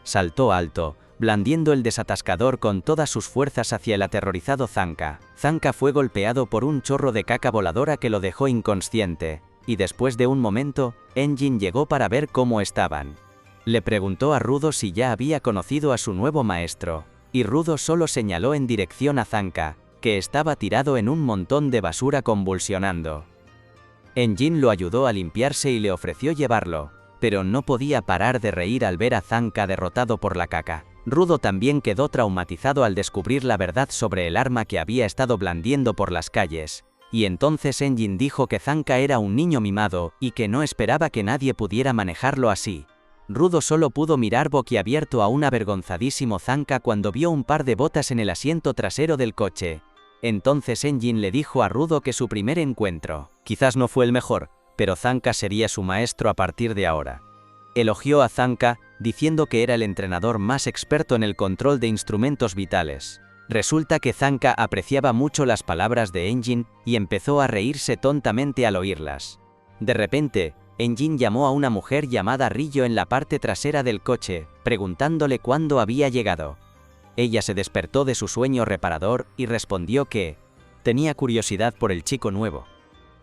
Saltó alto, blandiendo el desatascador con todas sus fuerzas hacia el aterrorizado Zanka. Zanka fue golpeado por un chorro de caca voladora que lo dejó inconsciente, y después de un momento, Engin llegó para ver cómo estaban. Le preguntó a Rudo si ya había conocido a su nuevo maestro, y Rudo solo señaló en dirección a Zanka, que estaba tirado en un montón de basura convulsionando. Engin lo ayudó a limpiarse y le ofreció llevarlo, pero no podía parar de reír al ver a Zanka derrotado por la caca. Rudo también quedó traumatizado al descubrir la verdad sobre el arma que había estado blandiendo por las calles, y entonces Engin dijo que Zanka era un niño mimado y que no esperaba que nadie pudiera manejarlo así. Rudo solo pudo mirar boquiabierto a un avergonzadísimo Zanka cuando vio un par de botas en el asiento trasero del coche. Entonces Engin le dijo a Rudo que su primer encuentro quizás no fue el mejor, pero Zanka sería su maestro a partir de ahora. Elogió a Zanka, diciendo que era el entrenador más experto en el control de instrumentos vitales. Resulta que Zanka apreciaba mucho las palabras de Engin y empezó a reírse tontamente al oírlas. De repente, Engin llamó a una mujer llamada Rillo en la parte trasera del coche, preguntándole cuándo había llegado. Ella se despertó de su sueño reparador y respondió que tenía curiosidad por el chico nuevo.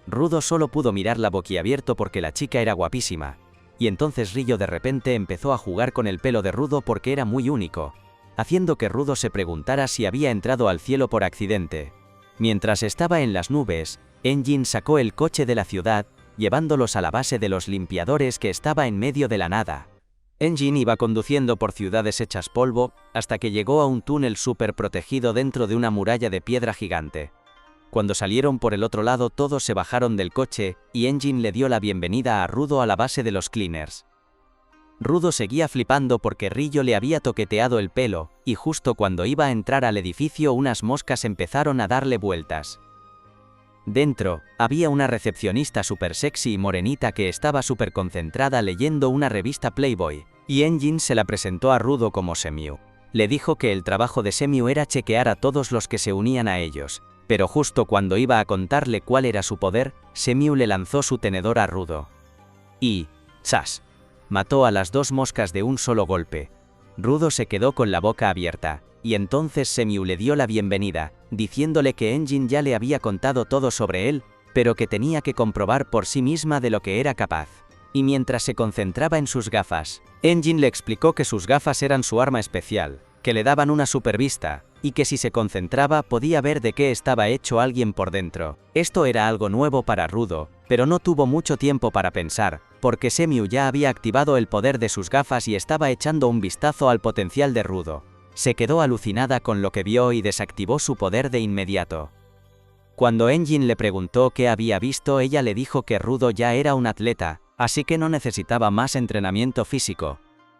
Rudo solo pudo mirarla boquiabierto porque la chica era guapísima, y entonces Rillo de repente empezó a jugar con el pelo de Rudo porque era muy único, haciendo que Rudo se preguntara si había entrado al cielo por accidente. Mientras estaba en las nubes, Engin sacó el coche de la ciudad, llevándolos a la base de los limpiadores que estaba en medio de la nada. Engin iba conduciendo por ciudades hechas polvo, hasta que llegó a un túnel súper protegido dentro de una muralla de piedra gigante. Cuando salieron por el otro lado todos se bajaron del coche, y Engin le dio la bienvenida a Rudo a la base de los cleaners. Rudo seguía flipando porque Rillo le había toqueteado el pelo, y justo cuando iba a entrar al edificio unas moscas empezaron a darle vueltas. Dentro, había una recepcionista súper sexy y morenita que estaba súper concentrada leyendo una revista Playboy, y Engin se la presentó a Rudo como Semiu. Le dijo que el trabajo de Semiu era chequear a todos los que se unían a ellos, pero justo cuando iba a contarle cuál era su poder, Semiu le lanzó su tenedor a Rudo. Y, ¡zas!, mató a las dos moscas de un solo golpe. Rudo se quedó con la boca abierta, y entonces Semiu le dio la bienvenida, diciéndole que Engin ya le había contado todo sobre él, pero que tenía que comprobar por sí misma de lo que era capaz. Y mientras se concentraba en sus gafas, Engin le explicó que sus gafas eran su arma especial, que le daban una supervista, y que si se concentraba podía ver de qué estaba hecho alguien por dentro. Esto era algo nuevo para Rudo, pero no tuvo mucho tiempo para pensar, porque Semiu ya había activado el poder de sus gafas y estaba echando un vistazo al potencial de Rudo. Se quedó alucinada con lo que vio y desactivó su poder de inmediato. Cuando Engin le preguntó qué había visto, ella le dijo que Rudo ya era un atleta, así que no necesitaba más entrenamiento físico,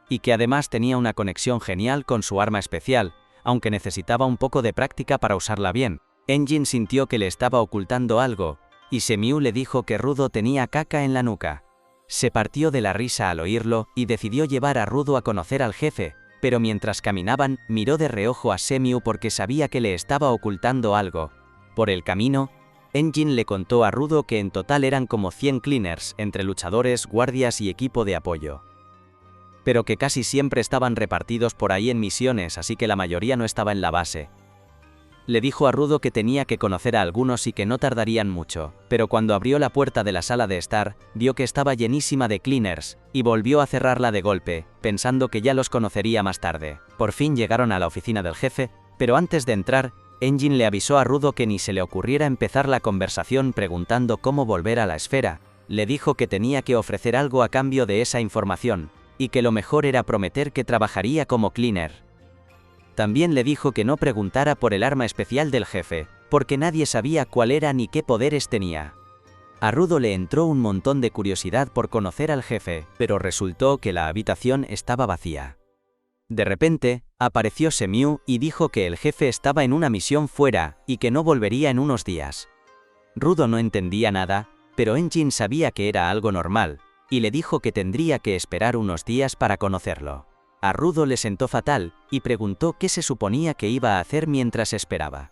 y que además tenía una conexión genial con su arma especial, aunque necesitaba un poco de práctica para usarla bien. Engine sintió que le estaba ocultando algo, y Semiu le dijo que Rudo tenía caca en la nuca. Se partió de la risa al oírlo, y decidió llevar a Rudo a conocer al jefe, pero mientras caminaban, miró de reojo a Semiu porque sabía que le estaba ocultando algo. Por el camino, Engine le contó a Rudo que en total eran como 100 cleaners, entre luchadores, guardias y equipo de apoyo. Pero que casi siempre estaban repartidos por ahí en misiones, así que la mayoría no estaba en la base. Le dijo a Rudo que tenía que conocer a algunos y que no tardarían mucho, pero cuando abrió la puerta de la sala de estar, vio que estaba llenísima de cleaners, y volvió a cerrarla de golpe, pensando que ya los conocería más tarde. Por fin llegaron a la oficina del jefe, pero antes de entrar, Engine le avisó a Rudo que ni se le ocurriera empezar la conversación preguntando cómo volver a la esfera. Le dijo que tenía que ofrecer algo a cambio de esa información, y que lo mejor era prometer que trabajaría como cleaner. También le dijo que no preguntara por el arma especial del jefe, porque nadie sabía cuál era ni qué poderes tenía. A Rudo le entró un montón de curiosidad por conocer al jefe, pero resultó que la habitación estaba vacía. De repente, apareció Semiu y dijo que el jefe estaba en una misión fuera y que no volvería en unos días. Rudo no entendía nada, pero Engine sabía que era algo normal, y le dijo que tendría que esperar unos días para conocerlo. A Rudo le sentó fatal, y preguntó qué se suponía que iba a hacer mientras esperaba.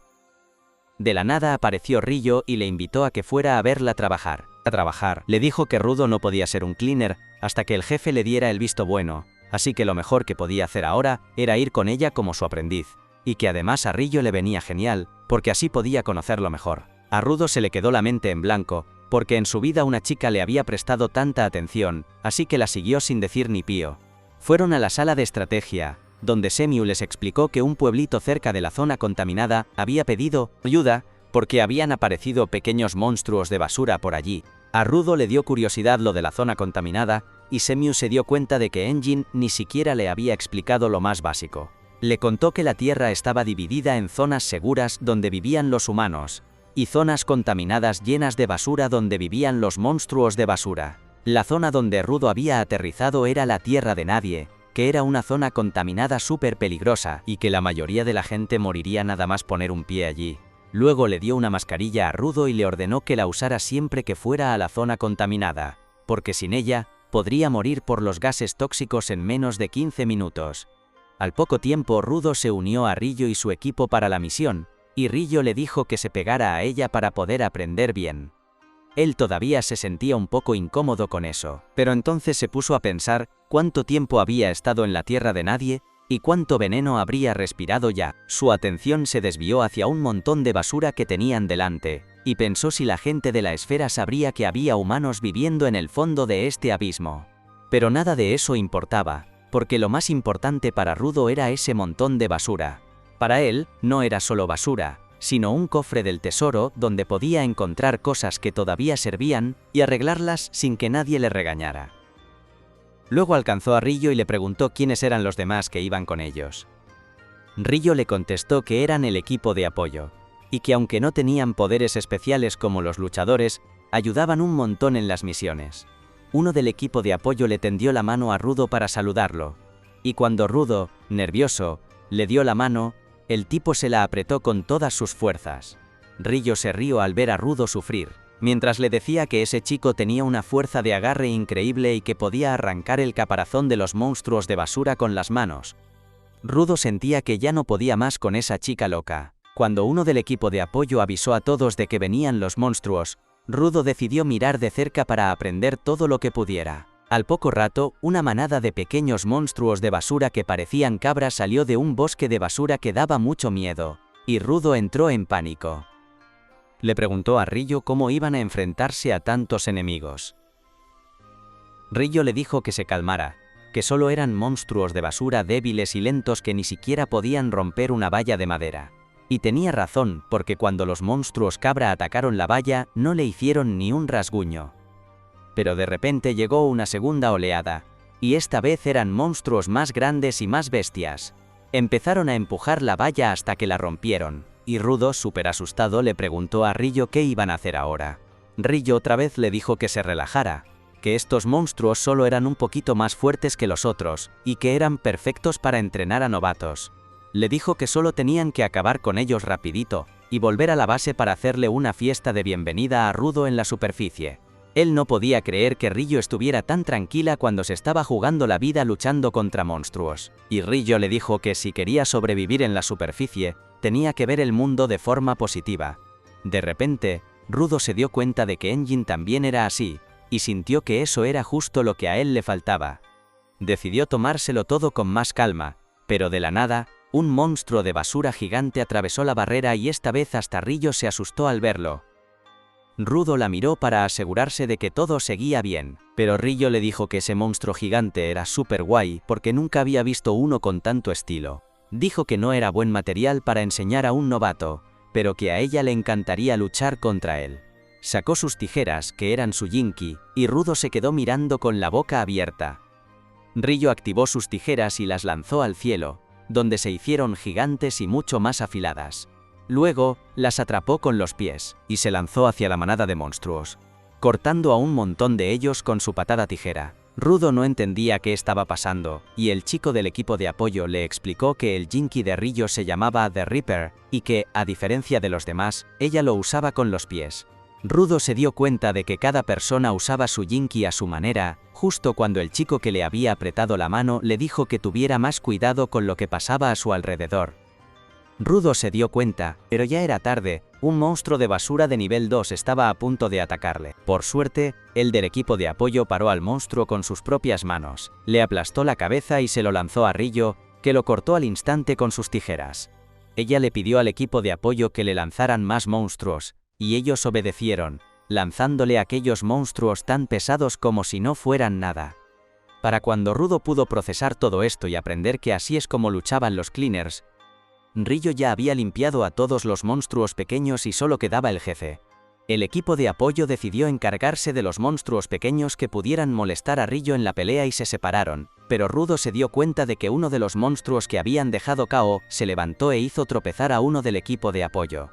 De la nada apareció Rillo y le invitó a que fuera a verla trabajar. Le dijo que Rudo no podía ser un cleaner hasta que el jefe le diera el visto bueno, así que lo mejor que podía hacer ahora era ir con ella como su aprendiz, y que además a Rillo le venía genial, porque así podía conocerlo mejor. A Rudo se le quedó la mente en blanco, porque en su vida una chica le había prestado tanta atención, así que la siguió sin decir ni pío. Fueron a la sala de estrategia, donde Semiu les explicó que un pueblito cerca de la zona contaminada había pedido ayuda porque habían aparecido pequeños monstruos de basura por allí. A Rudo le dio curiosidad lo de la zona contaminada, y Semiu se dio cuenta de que Engine ni siquiera le había explicado lo más básico. Le contó que la Tierra estaba dividida en zonas seguras donde vivían los humanos, y zonas contaminadas llenas de basura donde vivían los monstruos de basura. La zona donde Rudo había aterrizado era la Tierra de Nadie, que era una zona contaminada súper peligrosa, y que la mayoría de la gente moriría nada más poner un pie allí. Luego le dio una mascarilla a Rudo y le ordenó que la usara siempre que fuera a la zona contaminada, porque sin ella, podría morir por los gases tóxicos en menos de 15 minutos. Al poco tiempo Rudo se unió a Rillo y su equipo para la misión, y Rillo le dijo que se pegara a ella para poder aprender bien. Él todavía se sentía un poco incómodo con eso, pero entonces se puso a pensar cuánto tiempo había estado en la Tierra de Nadie y cuánto veneno habría respirado ya. Su atención se desvió hacia un montón de basura que tenían delante, y pensó si la gente de la esfera sabría que había humanos viviendo en el fondo de este abismo. Pero nada de eso importaba, porque lo más importante para Rudo era ese montón de basura. Para él, no era solo basura, sino un cofre del tesoro donde podía encontrar cosas que todavía servían y arreglarlas sin que nadie le regañara. Luego alcanzó a Rillo y le preguntó quiénes eran los demás que iban con ellos. Rillo le contestó que eran el equipo de apoyo, y que aunque no tenían poderes especiales como los luchadores, ayudaban un montón en las misiones. Uno del equipo de apoyo le tendió la mano a Rudo para saludarlo, y cuando Rudo, nervioso, le dio la mano, el tipo se la apretó con todas sus fuerzas. Rillo se rió al ver a Rudo sufrir, mientras le decía que ese chico tenía una fuerza de agarre increíble y que podía arrancar el caparazón de los monstruos de basura con las manos. Rudo sentía que ya no podía más con esa chica loca. Cuando uno del equipo de apoyo avisó a todos de que venían los monstruos, Rudo decidió mirar de cerca para aprender todo lo que pudiera. Al poco rato, una manada de pequeños monstruos de basura que parecían cabras salió de un bosque de basura que daba mucho miedo, y Rudo entró en pánico. Le preguntó a Rillo cómo iban a enfrentarse a tantos enemigos. Rillo le dijo que se calmara, que solo eran monstruos de basura débiles y lentos que ni siquiera podían romper una valla de madera. Y tenía razón, porque cuando los monstruos cabra atacaron la valla, no le hicieron ni un rasguño. Pero de repente llegó una segunda oleada, y esta vez eran monstruos más grandes y más bestias. Empezaron a empujar la valla hasta que la rompieron, y Rudo, súper asustado, le preguntó a Rillo qué iban a hacer ahora. Rillo otra vez le dijo que se relajara, que estos monstruos solo eran un poquito más fuertes que los otros, y que eran perfectos para entrenar a novatos. Le dijo que solo tenían que acabar con ellos rapidito, y volver a la base para hacerle una fiesta de bienvenida a Rudo en la superficie. Él no podía creer que Rillo estuviera tan tranquila cuando se estaba jugando la vida luchando contra monstruos, y Rillo le dijo que si quería sobrevivir en la superficie, tenía que ver el mundo de forma positiva. De repente, Rudo se dio cuenta de que Engine también era así, y sintió que eso era justo lo que a él le faltaba. Decidió tomárselo todo con más calma, pero de la nada, un monstruo de basura gigante atravesó la barrera y esta vez hasta Rillo se asustó al verlo. Rudo la miró para asegurarse de que todo seguía bien, pero Rillo le dijo que ese monstruo gigante era súper guay porque nunca había visto uno con tanto estilo. Dijo que no era buen material para enseñar a un novato, pero que a ella le encantaría luchar contra él. Sacó sus tijeras, que eran su Jinky, y Rudo se quedó mirando con la boca abierta. Rillo activó sus tijeras y las lanzó al cielo, donde se hicieron gigantes y mucho más afiladas. Luego, las atrapó con los pies, y se lanzó hacia la manada de monstruos, cortando a un montón de ellos con su patada tijera. Rudo no entendía qué estaba pasando, y el chico del equipo de apoyo le explicó que el Jinky de Rillo se llamaba The Reaper, y que, a diferencia de los demás, ella lo usaba con los pies. Rudo se dio cuenta de que cada persona usaba su Jinky a su manera, justo cuando el chico que le había apretado la mano le dijo que tuviera más cuidado con lo que pasaba a su alrededor. Rudo se dio cuenta, pero ya era tarde, un monstruo de basura de nivel 2 estaba a punto de atacarle. Por suerte, el del equipo de apoyo paró al monstruo con sus propias manos, le aplastó la cabeza y se lo lanzó a Rillo, que lo cortó al instante con sus tijeras. Ella le pidió al equipo de apoyo que le lanzaran más monstruos, y ellos obedecieron, lanzándole aquellos monstruos tan pesados como si no fueran nada. Para cuando Rudo pudo procesar todo esto y aprender que así es como luchaban los Cleaners, Rillo ya había limpiado a todos los monstruos pequeños y solo quedaba el jefe. El equipo de apoyo decidió encargarse de los monstruos pequeños que pudieran molestar a Rillo en la pelea y se separaron, pero Rudo se dio cuenta de que uno de los monstruos que habían dejado KO se levantó e hizo tropezar a uno del equipo de apoyo.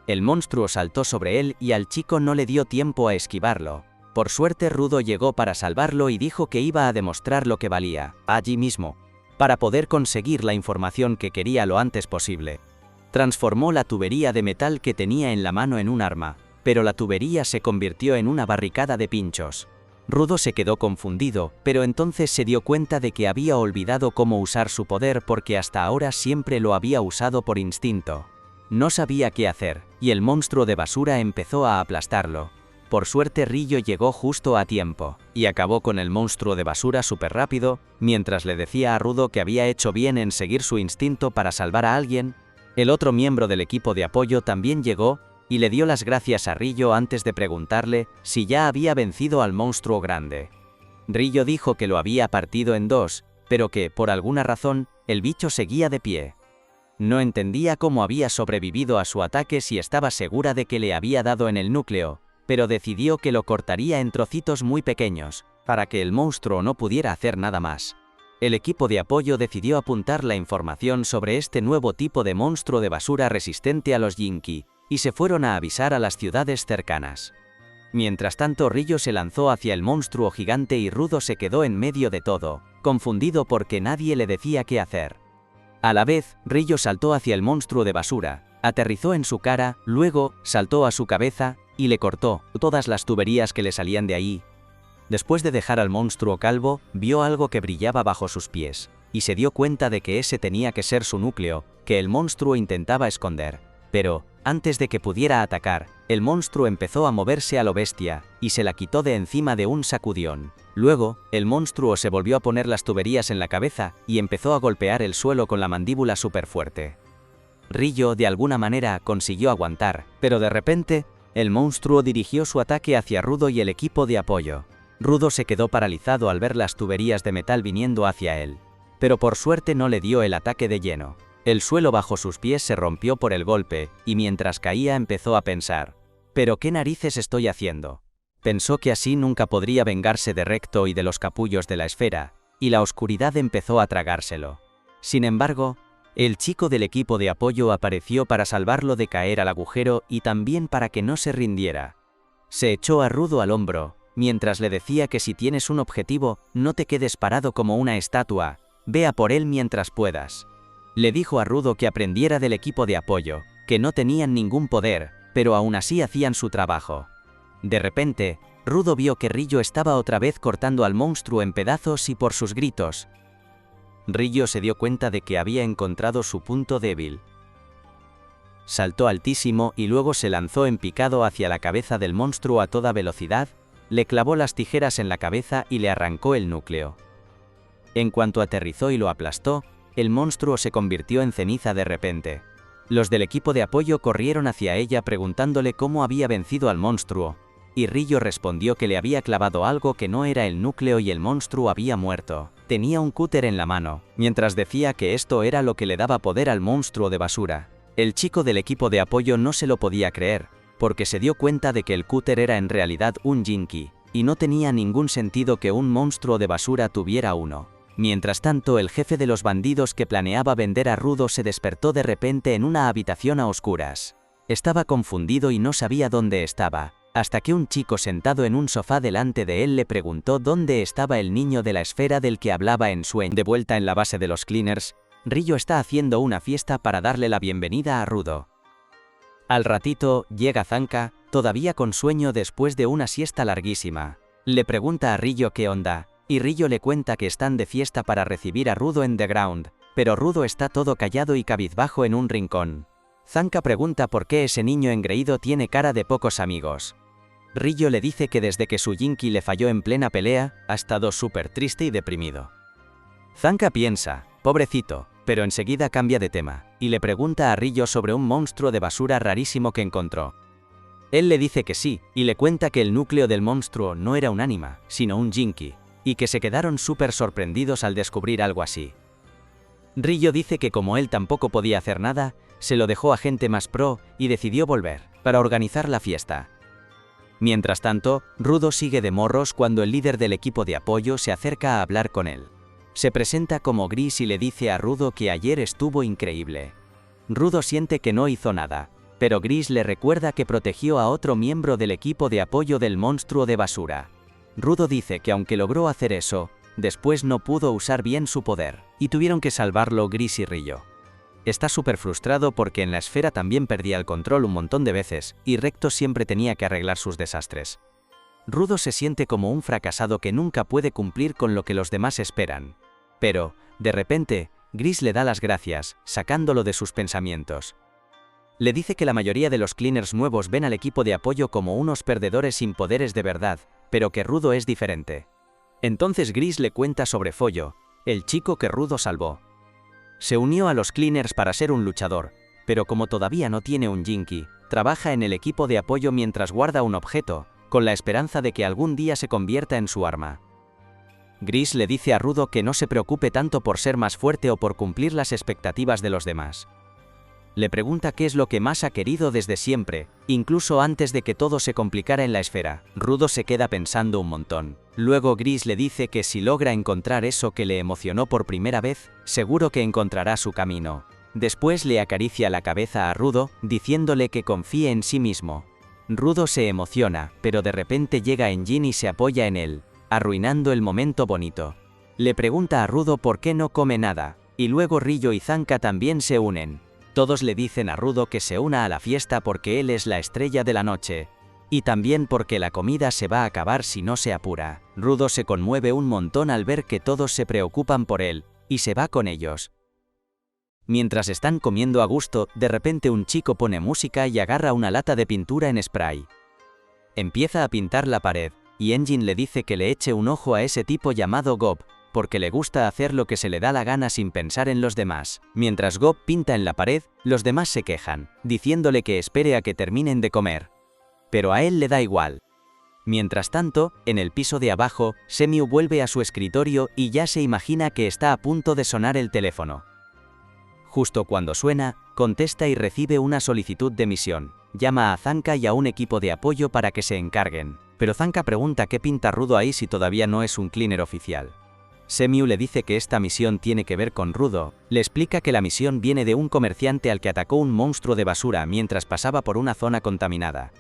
El monstruo saltó sobre él y al chico no le dio tiempo a esquivarlo. Por suerte Rudo llegó para salvarlo y dijo que iba a demostrar lo que valía, allí mismo, para poder conseguir la información que quería lo antes posible. Transformó la tubería de metal que tenía en la mano en un arma, pero la tubería se convirtió en una barricada de pinchos. Rudo se quedó confundido, pero entonces se dio cuenta de que había olvidado cómo usar su poder porque hasta ahora siempre lo había usado por instinto. No sabía qué hacer, y el monstruo de basura empezó a aplastarlo. Por suerte Rillo llegó justo a tiempo, y acabó con el monstruo de basura súper rápido, mientras le decía a Rudo que había hecho bien en seguir su instinto para salvar a alguien. El otro miembro del equipo de apoyo también llegó, y le dio las gracias a Rillo antes de preguntarle si ya había vencido al monstruo grande. Rillo dijo que lo había partido en dos, pero que, por alguna razón, el bicho seguía de pie. No entendía cómo había sobrevivido a su ataque si estaba segura de que le había dado en el núcleo, pero decidió que lo cortaría en trocitos muy pequeños, para que el monstruo no pudiera hacer nada más. El equipo de apoyo decidió apuntar la información sobre este nuevo tipo de monstruo de basura resistente a los Jinky, y se fueron a avisar a las ciudades cercanas. Mientras tanto Rillo se lanzó hacia el monstruo gigante y Rudo se quedó en medio de todo, confundido porque nadie le decía qué hacer. A la vez, Rillo saltó hacia el monstruo de basura, aterrizó en su cara, luego saltó a su cabeza, y le cortó todas las tuberías que le salían de ahí. Después de dejar al monstruo calvo, vio algo que brillaba bajo sus pies, y se dio cuenta de que ese tenía que ser su núcleo, que el monstruo intentaba esconder. Pero, antes de que pudiera atacar, el monstruo empezó a moverse a lo bestia, y se la quitó de encima de un sacudión. Luego, el monstruo se volvió a poner las tuberías en la cabeza, y empezó a golpear el suelo con la mandíbula súper fuerte. Rillo, de alguna manera, consiguió aguantar, pero de repente, el monstruo dirigió su ataque hacia Rudo y el equipo de apoyo. Rudo se quedó paralizado al ver las tuberías de metal viniendo hacia él, pero por suerte no le dio el ataque de lleno. El suelo bajo sus pies se rompió por el golpe, y mientras caía empezó a pensar, ¿pero qué narices estoy haciendo? Pensó que así nunca podría vengarse de Recto y de los capullos de la esfera, y la oscuridad empezó a tragárselo. Sin embargo, el chico del equipo de apoyo apareció para salvarlo de caer al agujero y también para que no se rindiera. Se echó a Rudo al hombro, mientras le decía que si tienes un objetivo, no te quedes parado como una estatua, ve a por él mientras puedas. Le dijo a Rudo que aprendiera del equipo de apoyo, que no tenían ningún poder, pero aún así hacían su trabajo. De repente, Rudo vio que Ryo estaba otra vez cortando al monstruo en pedazos y por sus gritos, Ryo se dio cuenta de que había encontrado su punto débil. Saltó altísimo y luego se lanzó en picado hacia la cabeza del monstruo a toda velocidad, le clavó las tijeras en la cabeza y le arrancó el núcleo. En cuanto aterrizó y lo aplastó, el monstruo se convirtió en ceniza de repente. Los del equipo de apoyo corrieron hacia ella preguntándole cómo había vencido al monstruo, y Ryo respondió que le había clavado algo que no era el núcleo y el monstruo había muerto. Tenía un cúter en la mano, mientras decía que esto era lo que le daba poder al monstruo de basura. El chico del equipo de apoyo no se lo podía creer, porque se dio cuenta de que el cúter era en realidad un Jinky, y no tenía ningún sentido que un monstruo de basura tuviera uno. Mientras tanto, el jefe de los bandidos que planeaba vender a Rudo se despertó de repente en una habitación a oscuras. Estaba confundido y no sabía dónde estaba, hasta que un chico sentado en un sofá delante de él le preguntó dónde estaba el niño de la esfera del que hablaba en sueño. De vuelta en la base de los Cleaners, Ryo está haciendo una fiesta para darle la bienvenida a Rudo. Al ratito, llega Zanka, todavía con sueño después de una siesta larguísima. Le pregunta a Ryo qué onda, y Ryo le cuenta que están de fiesta para recibir a Rudo en The Ground, pero Rudo está todo callado y cabizbajo en un rincón. Zanka pregunta por qué ese niño engreído tiene cara de pocos amigos. Ryo le dice que desde que su Jinky le falló en plena pelea, ha estado súper triste y deprimido. Zanka piensa, pobrecito, pero enseguida cambia de tema, y le pregunta a Ryo sobre un monstruo de basura rarísimo que encontró. Él le dice que sí, y le cuenta que el núcleo del monstruo no era un ánima, sino un Jinky, y que se quedaron súper sorprendidos al descubrir algo así. Ryo dice que como él tampoco podía hacer nada, se lo dejó a gente más pro y decidió volver, para organizar la fiesta. Mientras tanto, Rudo sigue de morros cuando el líder del equipo de apoyo se acerca a hablar con él. Se presenta como Gris y le dice a Rudo que ayer estuvo increíble. Rudo siente que no hizo nada, pero Gris le recuerda que protegió a otro miembro del equipo de apoyo del monstruo de basura. Rudo dice que aunque logró hacer eso, después no pudo usar bien su poder, y tuvieron que salvarlo Gris y Ryo. Está súper frustrado porque en la esfera también perdía el control un montón de veces, y Recto siempre tenía que arreglar sus desastres. Rudo se siente como un fracasado que nunca puede cumplir con lo que los demás esperan. Pero, de repente, Gris le da las gracias, sacándolo de sus pensamientos. Le dice que la mayoría de los Cleaners nuevos ven al equipo de apoyo como unos perdedores sin poderes de verdad, pero que Rudo es diferente. Entonces Gris le cuenta sobre Follo, el chico que Rudo salvó. Se unió a los Cleaners para ser un luchador, pero como todavía no tiene un Jinky, trabaja en el equipo de apoyo mientras guarda un objeto, con la esperanza de que algún día se convierta en su arma. Gris le dice a Rudo que no se preocupe tanto por ser más fuerte o por cumplir las expectativas de los demás. Le pregunta qué es lo que más ha querido desde siempre, incluso antes de que todo se complicara en la esfera. Rudo se queda pensando un montón. Luego Gris le dice que si logra encontrar eso que le emocionó por primera vez, seguro que encontrará su camino. Después le acaricia la cabeza a Rudo, diciéndole que confíe en sí mismo. Rudo se emociona, pero de repente llega Engine y se apoya en él, arruinando el momento bonito. Le pregunta a Rudo por qué no come nada, y luego Ryo y Zanka también se unen. Todos le dicen a Rudo que se una a la fiesta porque él es la estrella de la noche, y también porque la comida se va a acabar si no se apura. Rudo se conmueve un montón al ver que todos se preocupan por él, y se va con ellos. Mientras están comiendo a gusto, de repente un chico pone música y agarra una lata de pintura en spray. Empieza a pintar la pared, y Engine le dice que le eche un ojo a ese tipo llamado Gob, porque le gusta hacer lo que se le da la gana sin pensar en los demás. Mientras Gob pinta en la pared, los demás se quejan, diciéndole que espere a que terminen de comer. Pero a él le da igual. Mientras tanto, en el piso de abajo, Semiu vuelve a su escritorio y ya se imagina que está a punto de sonar el teléfono. Justo cuando suena, contesta y recibe una solicitud de misión. Llama a Zanka y a un equipo de apoyo para que se encarguen. Pero Zanka pregunta qué pinta Rudo ahí si todavía no es un Cleaner oficial. Semiu le dice que esta misión tiene que ver con Rudo, le explica que la misión viene de un comerciante al que atacó un monstruo de basura mientras pasaba por una zona contaminada.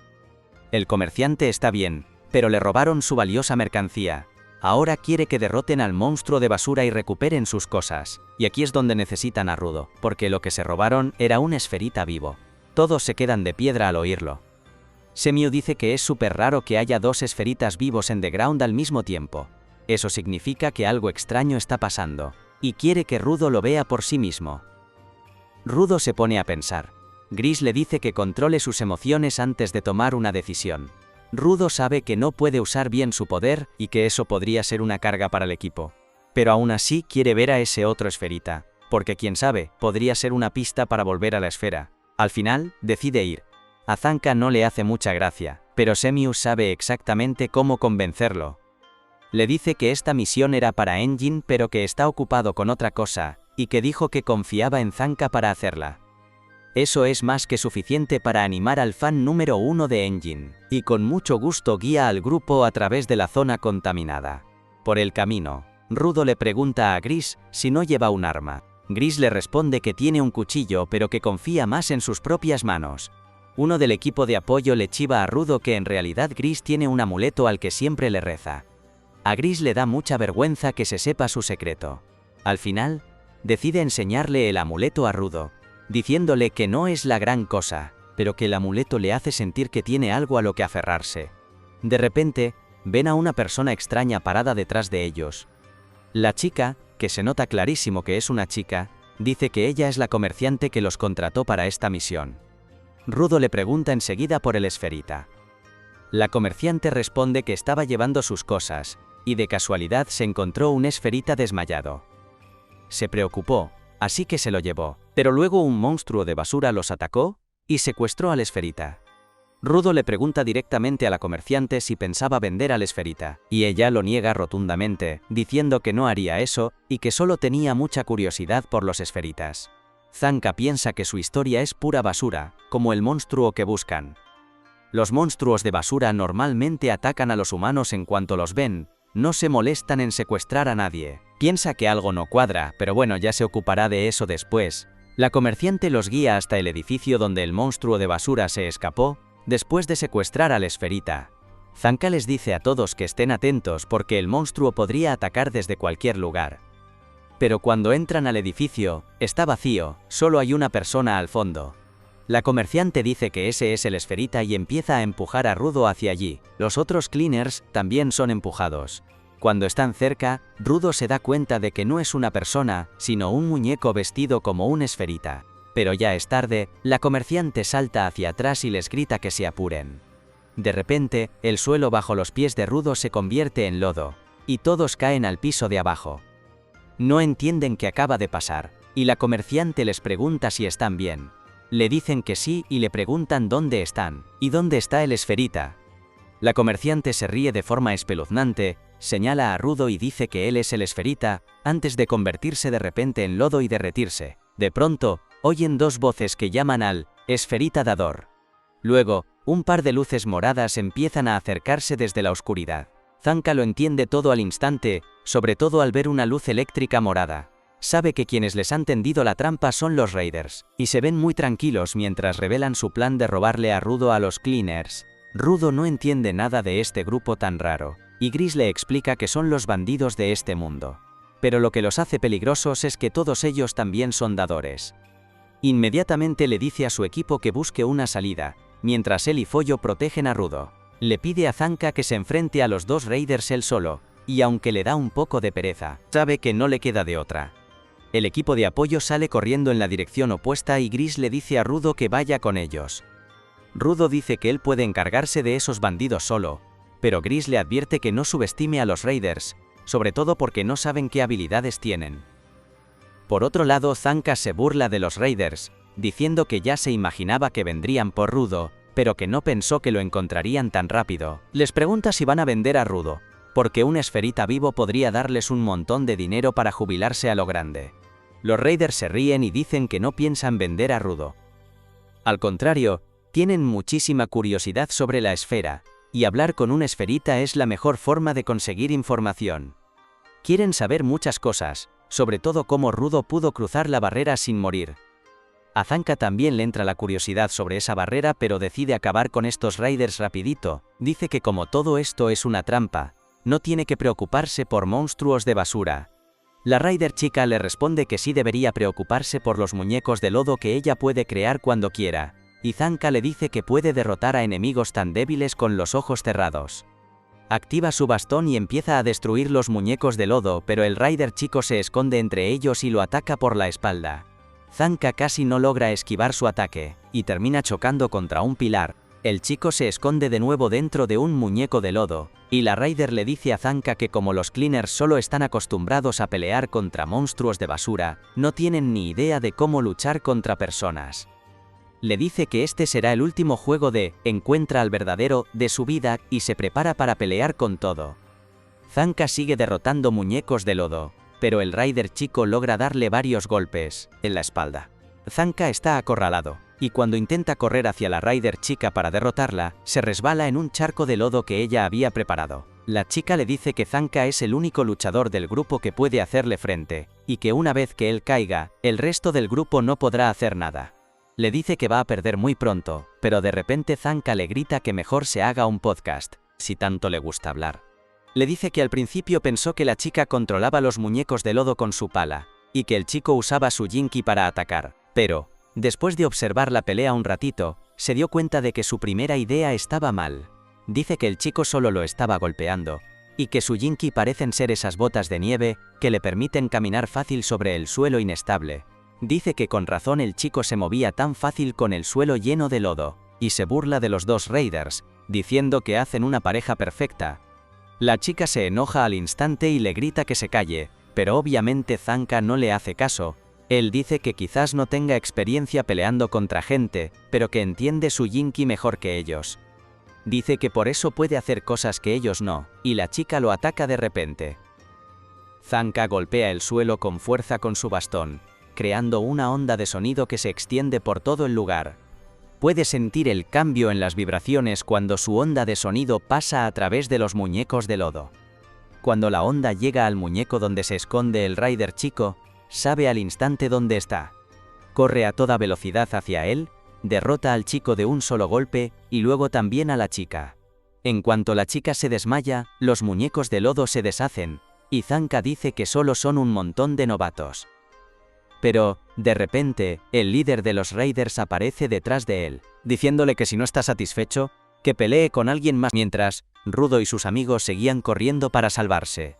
El comerciante está bien, pero le robaron su valiosa mercancía. Ahora quiere que derroten al monstruo de basura y recuperen sus cosas. Y aquí es donde necesitan a Rudo, porque lo que se robaron era un esferita vivo. Todos se quedan de piedra al oírlo. Semiu dice que es súper raro que haya dos esferitas vivos en The Ground al mismo tiempo. Eso significa que algo extraño está pasando, y quiere que Rudo lo vea por sí mismo. Rudo se pone a pensar. Gris le dice que controle sus emociones antes de tomar una decisión. Rudo sabe que no puede usar bien su poder y que eso podría ser una carga para el equipo. Pero aún así quiere ver a ese otro esferita, porque quién sabe, podría ser una pista para volver a la esfera. Al final, decide ir. A Zanka no le hace mucha gracia, pero Semiu sabe exactamente cómo convencerlo. Le dice que esta misión era para Engine pero que está ocupado con otra cosa, y que dijo que confiaba en Zanka para hacerla. Eso es más que suficiente para animar al fan número 1 de Engine, y con mucho gusto guía al grupo a través de la zona contaminada. Por el camino, Rudo le pregunta a Gris si no lleva un arma. Gris le responde que tiene un cuchillo pero que confía más en sus propias manos. Uno del equipo de apoyo le chiva a Rudo que en realidad Gris tiene un amuleto al que siempre le reza. A Gris le da mucha vergüenza que se sepa su secreto. Al final, decide enseñarle el amuleto a Rudo, diciéndole que no es la gran cosa, pero que el amuleto le hace sentir que tiene algo a lo que aferrarse. De repente, ven a una persona extraña parada detrás de ellos. La chica, que se nota clarísimo que es una chica, dice que ella es la comerciante que los contrató para esta misión. Rudo le pregunta enseguida por el esferita. La comerciante responde que estaba llevando sus cosas, y de casualidad se encontró un esferita desmayado. Se preocupó, así que se lo llevó, pero luego un monstruo de basura los atacó y secuestró al esferita. Rudo le pregunta directamente a la comerciante si pensaba vender al esferita, y ella lo niega rotundamente, diciendo que no haría eso y que solo tenía mucha curiosidad por los esferitas. Zanka piensa que su historia es pura basura, como el monstruo que buscan. Los monstruos de basura normalmente atacan a los humanos en cuanto los ven, no se molestan en secuestrar a nadie. Piensa que algo no cuadra, pero bueno, ya se ocupará de eso después. La comerciante los guía hasta el edificio donde el monstruo de basura se escapó, después de secuestrar al esferita. Zanka les dice a todos que estén atentos porque el monstruo podría atacar desde cualquier lugar. Pero cuando entran al edificio, está vacío, solo hay una persona al fondo. La comerciante dice que ese es el esferita y empieza a empujar a Rudo hacia allí. Los otros cleaners también son empujados. Cuando están cerca, Rudo se da cuenta de que no es una persona, sino un muñeco vestido como un esferita. Pero ya es tarde, la comerciante salta hacia atrás y les grita que se apuren. De repente, el suelo bajo los pies de Rudo se convierte en lodo, y todos caen al piso de abajo. No entienden qué acaba de pasar, y la comerciante les pregunta si están bien. Le dicen que sí y le preguntan dónde están, y dónde está el esferita. La comerciante se ríe de forma espeluznante, señala a Rudo y dice que él es el esferita, antes de convertirse de repente en lodo y derretirse. De pronto, oyen dos voces que llaman al esferita dador. Luego, un par de luces moradas empiezan a acercarse desde la oscuridad. Zanka lo entiende todo al instante, sobre todo al ver una luz eléctrica morada. Sabe que quienes les han tendido la trampa son los Raiders, y se ven muy tranquilos mientras revelan su plan de robarle a Rudo a los Cleaners. Rudo no entiende nada de este grupo tan raro, y Gris le explica que son los bandidos de este mundo. Pero lo que los hace peligrosos es que todos ellos también son dadores. Inmediatamente le dice a su equipo que busque una salida, mientras él y Follo protegen a Rudo. Le pide a Zanka que se enfrente a los dos Raiders él solo, y aunque le da un poco de pereza, sabe que no le queda de otra. El equipo de apoyo sale corriendo en la dirección opuesta y Gris le dice a Rudo que vaya con ellos. Rudo dice que él puede encargarse de esos bandidos solo, pero Gris le advierte que no subestime a los Raiders, sobre todo porque no saben qué habilidades tienen. Por otro lado, Zanka se burla de los Raiders, diciendo que ya se imaginaba que vendrían por Rudo, pero que no pensó que lo encontrarían tan rápido. Les pregunta si van a vender a Rudo, porque un esferita vivo podría darles un montón de dinero para jubilarse a lo grande. Los Raiders se ríen y dicen que no piensan vender a Rudo. Al contrario, tienen muchísima curiosidad sobre la esfera, y hablar con un esferita es la mejor forma de conseguir información. Quieren saber muchas cosas, sobre todo cómo Rudo pudo cruzar la barrera sin morir. A Zanka también le entra la curiosidad sobre esa barrera, pero decide acabar con estos Raiders rapidito. Dice que como todo esto es una trampa, no tiene que preocuparse por monstruos de basura. La Rider chica le responde que sí debería preocuparse por los muñecos de lodo que ella puede crear cuando quiera, y Zanka le dice que puede derrotar a enemigos tan débiles con los ojos cerrados. Activa su bastón y empieza a destruir los muñecos de lodo, pero el Rider chico se esconde entre ellos y lo ataca por la espalda. Zanka casi no logra esquivar su ataque, y termina chocando contra un pilar. El chico se esconde de nuevo dentro de un muñeco de lodo, y la Rider le dice a Zanka que como los Cleaners solo están acostumbrados a pelear contra monstruos de basura, no tienen ni idea de cómo luchar contra personas. Le dice que este será el último juego de Encuentra al verdadero de su vida y se prepara para pelear con todo. Zanka sigue derrotando muñecos de lodo, pero el Rider chico logra darle varios golpes en la espalda. Zanka está acorralado, y cuando intenta correr hacia la Rider chica para derrotarla, se resbala en un charco de lodo que ella había preparado. La chica le dice que Zanka es el único luchador del grupo que puede hacerle frente, y que una vez que él caiga, el resto del grupo no podrá hacer nada. Le dice que va a perder muy pronto, pero de repente Zanka le grita que mejor se haga un podcast, si tanto le gusta hablar. Le dice que al principio pensó que la chica controlaba los muñecos de lodo con su pala, y que el chico usaba su Jinky para atacar, pero, después de observar la pelea un ratito, se dio cuenta de que su primera idea estaba mal. Dice que el chico solo lo estaba golpeando, y que su Jinky parecen ser esas botas de nieve que le permiten caminar fácil sobre el suelo inestable. Dice que con razón el chico se movía tan fácil con el suelo lleno de lodo, y se burla de los dos Raiders, diciendo que hacen una pareja perfecta. La chica se enoja al instante y le grita que se calle, pero obviamente Zanka no le hace caso. Él dice que quizás no tenga experiencia peleando contra gente, pero que entiende su Jinky mejor que ellos. Dice que por eso puede hacer cosas que ellos no, y la chica lo ataca de repente. Zanka golpea el suelo con fuerza con su bastón, creando una onda de sonido que se extiende por todo el lugar. Puede sentir el cambio en las vibraciones cuando su onda de sonido pasa a través de los muñecos de lodo. Cuando la onda llega al muñeco donde se esconde el Rider chico, sabe al instante dónde está. Corre a toda velocidad hacia él, derrota al chico de un solo golpe, y luego también a la chica. En cuanto la chica se desmaya, los muñecos de lodo se deshacen, y Zanka dice que solo son un montón de novatos. Pero, de repente, el líder de los Raiders aparece detrás de él, diciéndole que si no está satisfecho, que pelee con alguien más, mientras Rudo y sus amigos seguían corriendo para salvarse.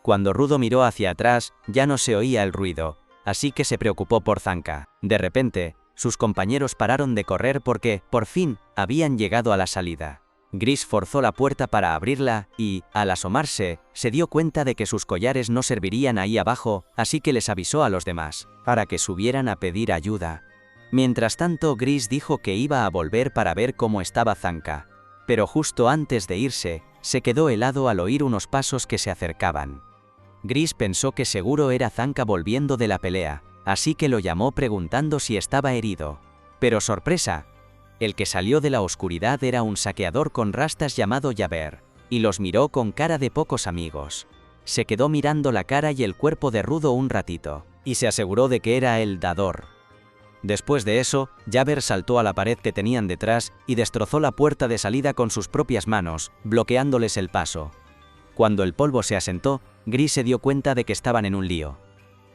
Cuando Rudo miró hacia atrás, ya no se oía el ruido, así que se preocupó por Zanka. De repente, sus compañeros pararon de correr porque, por fin, habían llegado a la salida. Gris forzó la puerta para abrirla y, al asomarse, se dio cuenta de que sus collares no servirían ahí abajo, así que les avisó a los demás, para que subieran a pedir ayuda. Mientras tanto, Gris dijo que iba a volver para ver cómo estaba Zanka, pero justo antes de irse, se quedó helado al oír unos pasos que se acercaban. Gris pensó que seguro era Zanka volviendo de la pelea, así que lo llamó preguntando si estaba herido. Pero sorpresa, el que salió de la oscuridad era un saqueador con rastas llamado Javert, y los miró con cara de pocos amigos. Se quedó mirando la cara y el cuerpo de Rudo un ratito, y se aseguró de que era el dador. Después de eso, Javert saltó a la pared que tenían detrás y destrozó la puerta de salida con sus propias manos, bloqueándoles el paso. Cuando el polvo se asentó, Gris se dio cuenta de que estaban en un lío.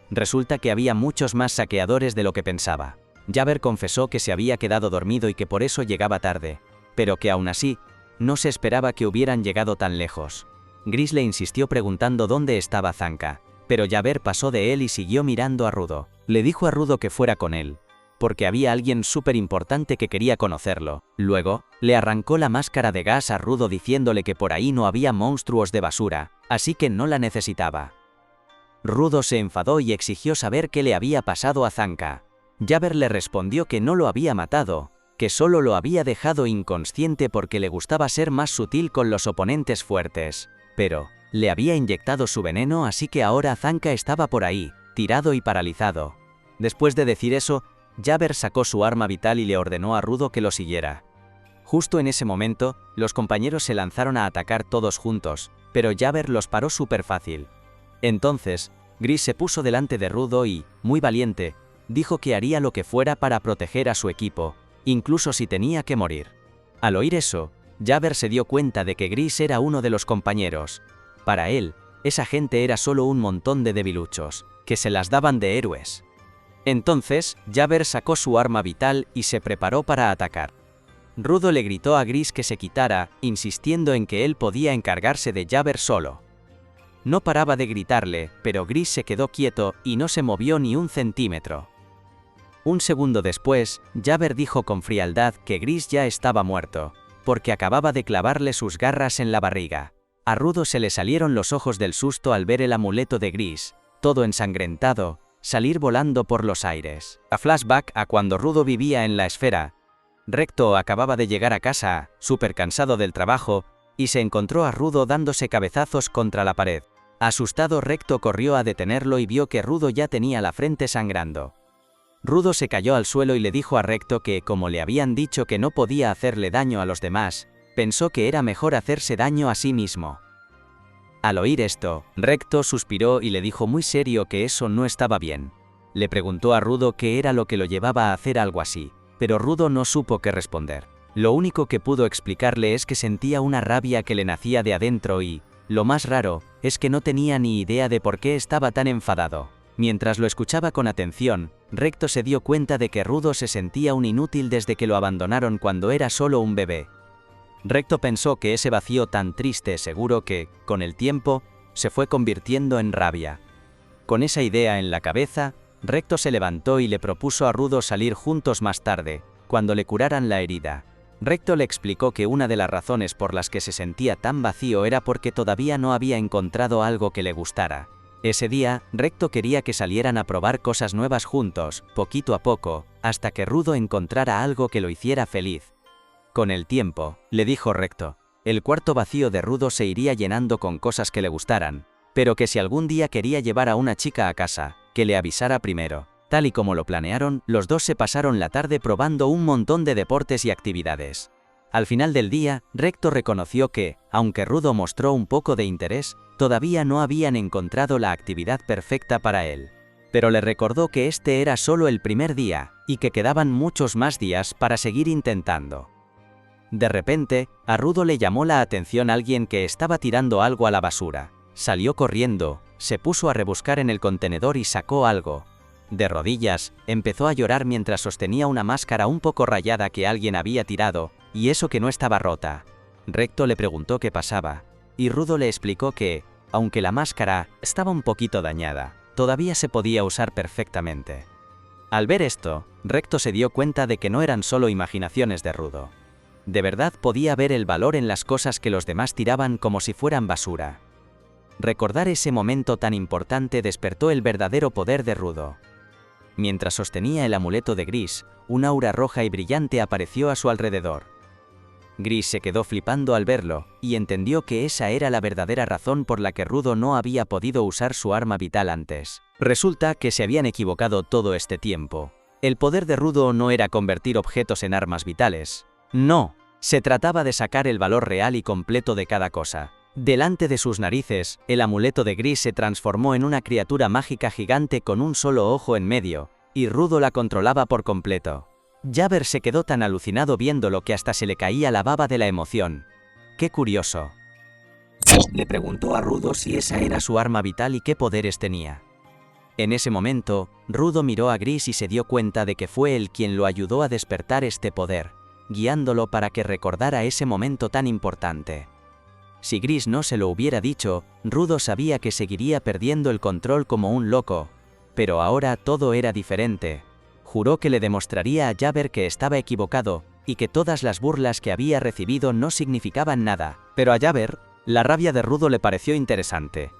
Resulta que había muchos más saqueadores de lo que pensaba. Javert confesó que se había quedado dormido y que por eso llegaba tarde, pero que aún así, no se esperaba que hubieran llegado tan lejos. Gris le insistió preguntando dónde estaba Zanka, pero Javert pasó de él y siguió mirando a Rudo. Le dijo a Rudo que fuera con él, porque había alguien súper importante que quería conocerlo. Luego, le arrancó la máscara de gas a Rudo diciéndole que por ahí no había monstruos de basura, así que no la necesitaba. Rudo se enfadó y exigió saber qué le había pasado a Zanka. Javert le respondió que no lo había matado, que solo lo había dejado inconsciente porque le gustaba ser más sutil con los oponentes fuertes, pero le había inyectado su veneno, así que ahora Zanka estaba por ahí, tirado y paralizado. Después de decir eso, Javert sacó su arma vital y le ordenó a Rudo que lo siguiera. Justo en ese momento, los compañeros se lanzaron a atacar todos juntos, pero Javert los paró súper fácil. Entonces, Gris se puso delante de Rudo y, muy valiente, dijo que haría lo que fuera para proteger a su equipo, incluso si tenía que morir. Al oír eso, Javert se dio cuenta de que Gris era uno de los compañeros, Para él, esa gente era solo un montón de debiluchos, que se las daban de héroes. Entonces, Jabber sacó su arma vital y se preparó para atacar. Rudo le gritó a Gris que se quitara, insistiendo en que él podía encargarse de Jabber solo. No paraba de gritarle, pero Gris se quedó quieto y no se movió ni un centímetro. Un segundo después, Jabber dijo con frialdad que Gris ya estaba muerto, porque acababa de clavarle sus garras en la barriga. A Rudo se le salieron los ojos del susto al ver el amuleto de Gris, todo ensangrentado, salir volando por los aires. A flashback a cuando Rudo vivía en la esfera. Recto acababa de llegar a casa, súper cansado del trabajo, y se encontró a Rudo dándose cabezazos contra la pared. Asustado, Recto corrió a detenerlo y vio que Rudo ya tenía la frente sangrando. Rudo se cayó al suelo y le dijo a Recto que, como le habían dicho que no podía hacerle daño a los demás, pensó que era mejor hacerse daño a sí mismo. Al oír esto, Recto suspiró y le dijo muy serio que eso no estaba bien. Le preguntó a Rudo qué era lo que lo llevaba a hacer algo así, pero Rudo no supo qué responder. Lo único que pudo explicarle es que sentía una rabia que le nacía de adentro y, lo más raro, es que no tenía ni idea de por qué estaba tan enfadado. Mientras lo escuchaba con atención, Recto se dio cuenta de que Rudo se sentía un inútil desde que lo abandonaron cuando era solo un bebé. Recto pensó que ese vacío tan triste seguro que, con el tiempo, se fue convirtiendo en rabia. Con esa idea en la cabeza, Recto se levantó y le propuso a Rudo salir juntos más tarde, cuando le curaran la herida. Recto le explicó que una de las razones por las que se sentía tan vacío era porque todavía no había encontrado algo que le gustara. Ese día, Recto quería que salieran a probar cosas nuevas juntos, poquito a poco, hasta que Rudo encontrara algo que lo hiciera feliz. Con el tiempo, le dijo Recto, el cuarto vacío de Rudo se iría llenando con cosas que le gustaran, pero que si algún día quería llevar a una chica a casa, que le avisara primero. Tal y como lo planearon, los dos se pasaron la tarde probando un montón de deportes y actividades. Al final del día, Recto reconoció que, aunque Rudo mostró un poco de interés, todavía no habían encontrado la actividad perfecta para él. Pero le recordó que este era solo el primer día, y que quedaban muchos más días para seguir intentando. De repente, a Rudo le llamó la atención alguien que estaba tirando algo a la basura. Salió corriendo, se puso a rebuscar en el contenedor y sacó algo. De rodillas, empezó a llorar mientras sostenía una máscara un poco rayada que alguien había tirado, y eso que no estaba rota. Recto le preguntó qué pasaba, y Rudo le explicó que, aunque la máscara estaba un poquito dañada, todavía se podía usar perfectamente. Al ver esto, Recto se dio cuenta de que no eran solo imaginaciones de Rudo. De verdad podía ver el valor en las cosas que los demás tiraban como si fueran basura. Recordar ese momento tan importante despertó el verdadero poder de Rudo. Mientras sostenía el amuleto de Gris, un aura roja y brillante apareció a su alrededor. Gris se quedó flipando al verlo, y entendió que esa era la verdadera razón por la que Rudo no había podido usar su arma vital antes. Resulta que se habían equivocado todo este tiempo. El poder de Rudo no era convertir objetos en armas vitales. No, se trataba de sacar el valor real y completo de cada cosa. Delante de sus narices, el amuleto de Gris se transformó en una criatura mágica gigante con un solo ojo en medio, y Rudo la controlaba por completo. Jabber se quedó tan alucinado viéndolo que hasta se le caía la baba de la emoción. ¡Qué curioso! Le preguntó a Rudo si esa era su arma vital y qué poderes tenía. En ese momento, Rudo miró a Gris y se dio cuenta de que fue él quien lo ayudó a despertar este poder, guiándolo para que recordara ese momento tan importante. Si Gris no se lo hubiera dicho, Rudo sabía que seguiría perdiendo el control como un loco. Pero ahora todo era diferente. Juró que le demostraría a Jabber que estaba equivocado, y que todas las burlas que había recibido no significaban nada. Pero a Jabber, la rabia de Rudo le pareció interesante.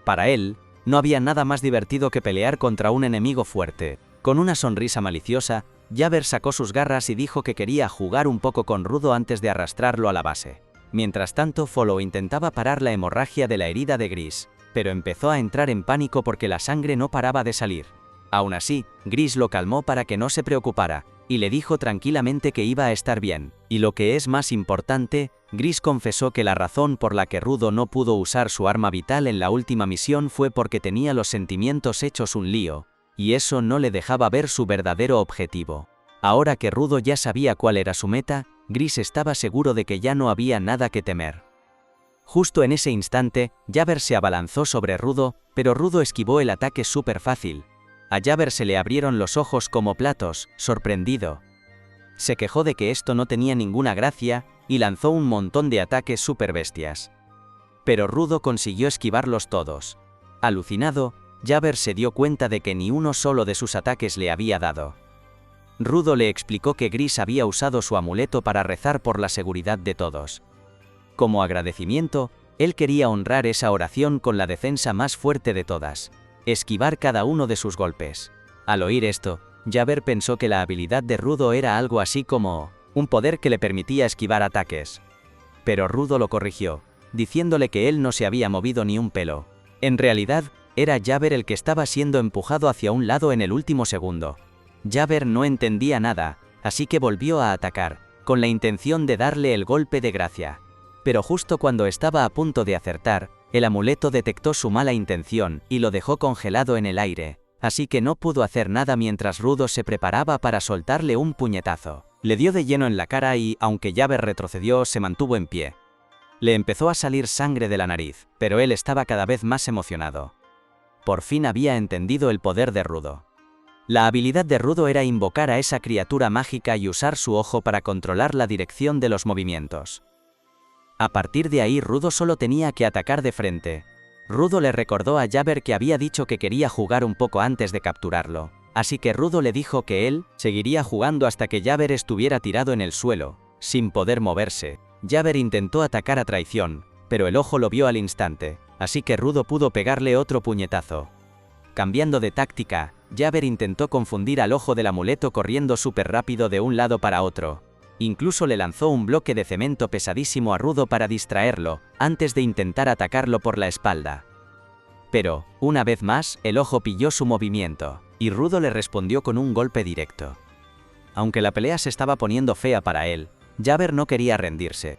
Para él, no había nada más divertido que pelear contra un enemigo fuerte. Con una sonrisa maliciosa, Jabber sacó sus garras y dijo que quería jugar un poco con Rudo antes de arrastrarlo a la base. Mientras tanto, Follow intentaba parar la hemorragia de la herida de Gris, pero empezó a entrar en pánico porque la sangre no paraba de salir. Aún así, Gris lo calmó para que no se preocupara, y le dijo tranquilamente que iba a estar bien. Y lo que es más importante, Gris confesó que la razón por la que Rudo no pudo usar su arma vital en la última misión fue porque tenía los sentimientos hechos un lío, y eso no le dejaba ver su verdadero objetivo. Ahora que Rudo ya sabía cuál era su meta, Gris estaba seguro de que ya no había nada que temer. Justo en ese instante, Jabber se abalanzó sobre Rudo, pero Rudo esquivó el ataque súper fácil. A Jabber se le abrieron los ojos como platos, sorprendido. Se quejó de que esto no tenía ninguna gracia, y lanzó un montón de ataques súper bestias. Pero Rudo consiguió esquivarlos todos. Alucinado, Jabber se dio cuenta de que ni uno solo de sus ataques le había dado. Rudo le explicó que Gris había usado su amuleto para rezar por la seguridad de todos. Como agradecimiento, él quería honrar esa oración con la defensa más fuerte de todas: esquivar cada uno de sus golpes. Al oír esto, Jabber pensó que la habilidad de Rudo era algo así como un poder que le permitía esquivar ataques. Pero Rudo lo corrigió, diciéndole que él no se había movido ni un pelo. En realidad, era Jabber el que estaba siendo empujado hacia un lado en el último segundo. Jabber no entendía nada, así que volvió a atacar, con la intención de darle el golpe de gracia. Pero justo cuando estaba a punto de acertar, el amuleto detectó su mala intención y lo dejó congelado en el aire, así que no pudo hacer nada mientras Rudo se preparaba para soltarle un puñetazo. Le dio de lleno en la cara y, aunque Jabber retrocedió, se mantuvo en pie. Le empezó a salir sangre de la nariz, pero él estaba cada vez más emocionado. Por fin había entendido el poder de Rudo. La habilidad de Rudo era invocar a esa criatura mágica y usar su ojo para controlar la dirección de los movimientos. A partir de ahí Rudo solo tenía que atacar de frente. Rudo le recordó a Jabber que había dicho que quería jugar un poco antes de capturarlo, así que Rudo le dijo que él seguiría jugando hasta que Jabber estuviera tirado en el suelo, sin poder moverse. Jabber intentó atacar a traición, pero el ojo lo vio al instante, así que Rudo pudo pegarle otro puñetazo. Cambiando de táctica, Jabber intentó confundir al ojo del amuleto corriendo súper rápido de un lado para otro. Incluso le lanzó un bloque de cemento pesadísimo a Rudo para distraerlo, antes de intentar atacarlo por la espalda. Pero, una vez más, el ojo pilló su movimiento, y Rudo le respondió con un golpe directo. Aunque la pelea se estaba poniendo fea para él, Jabber no quería rendirse.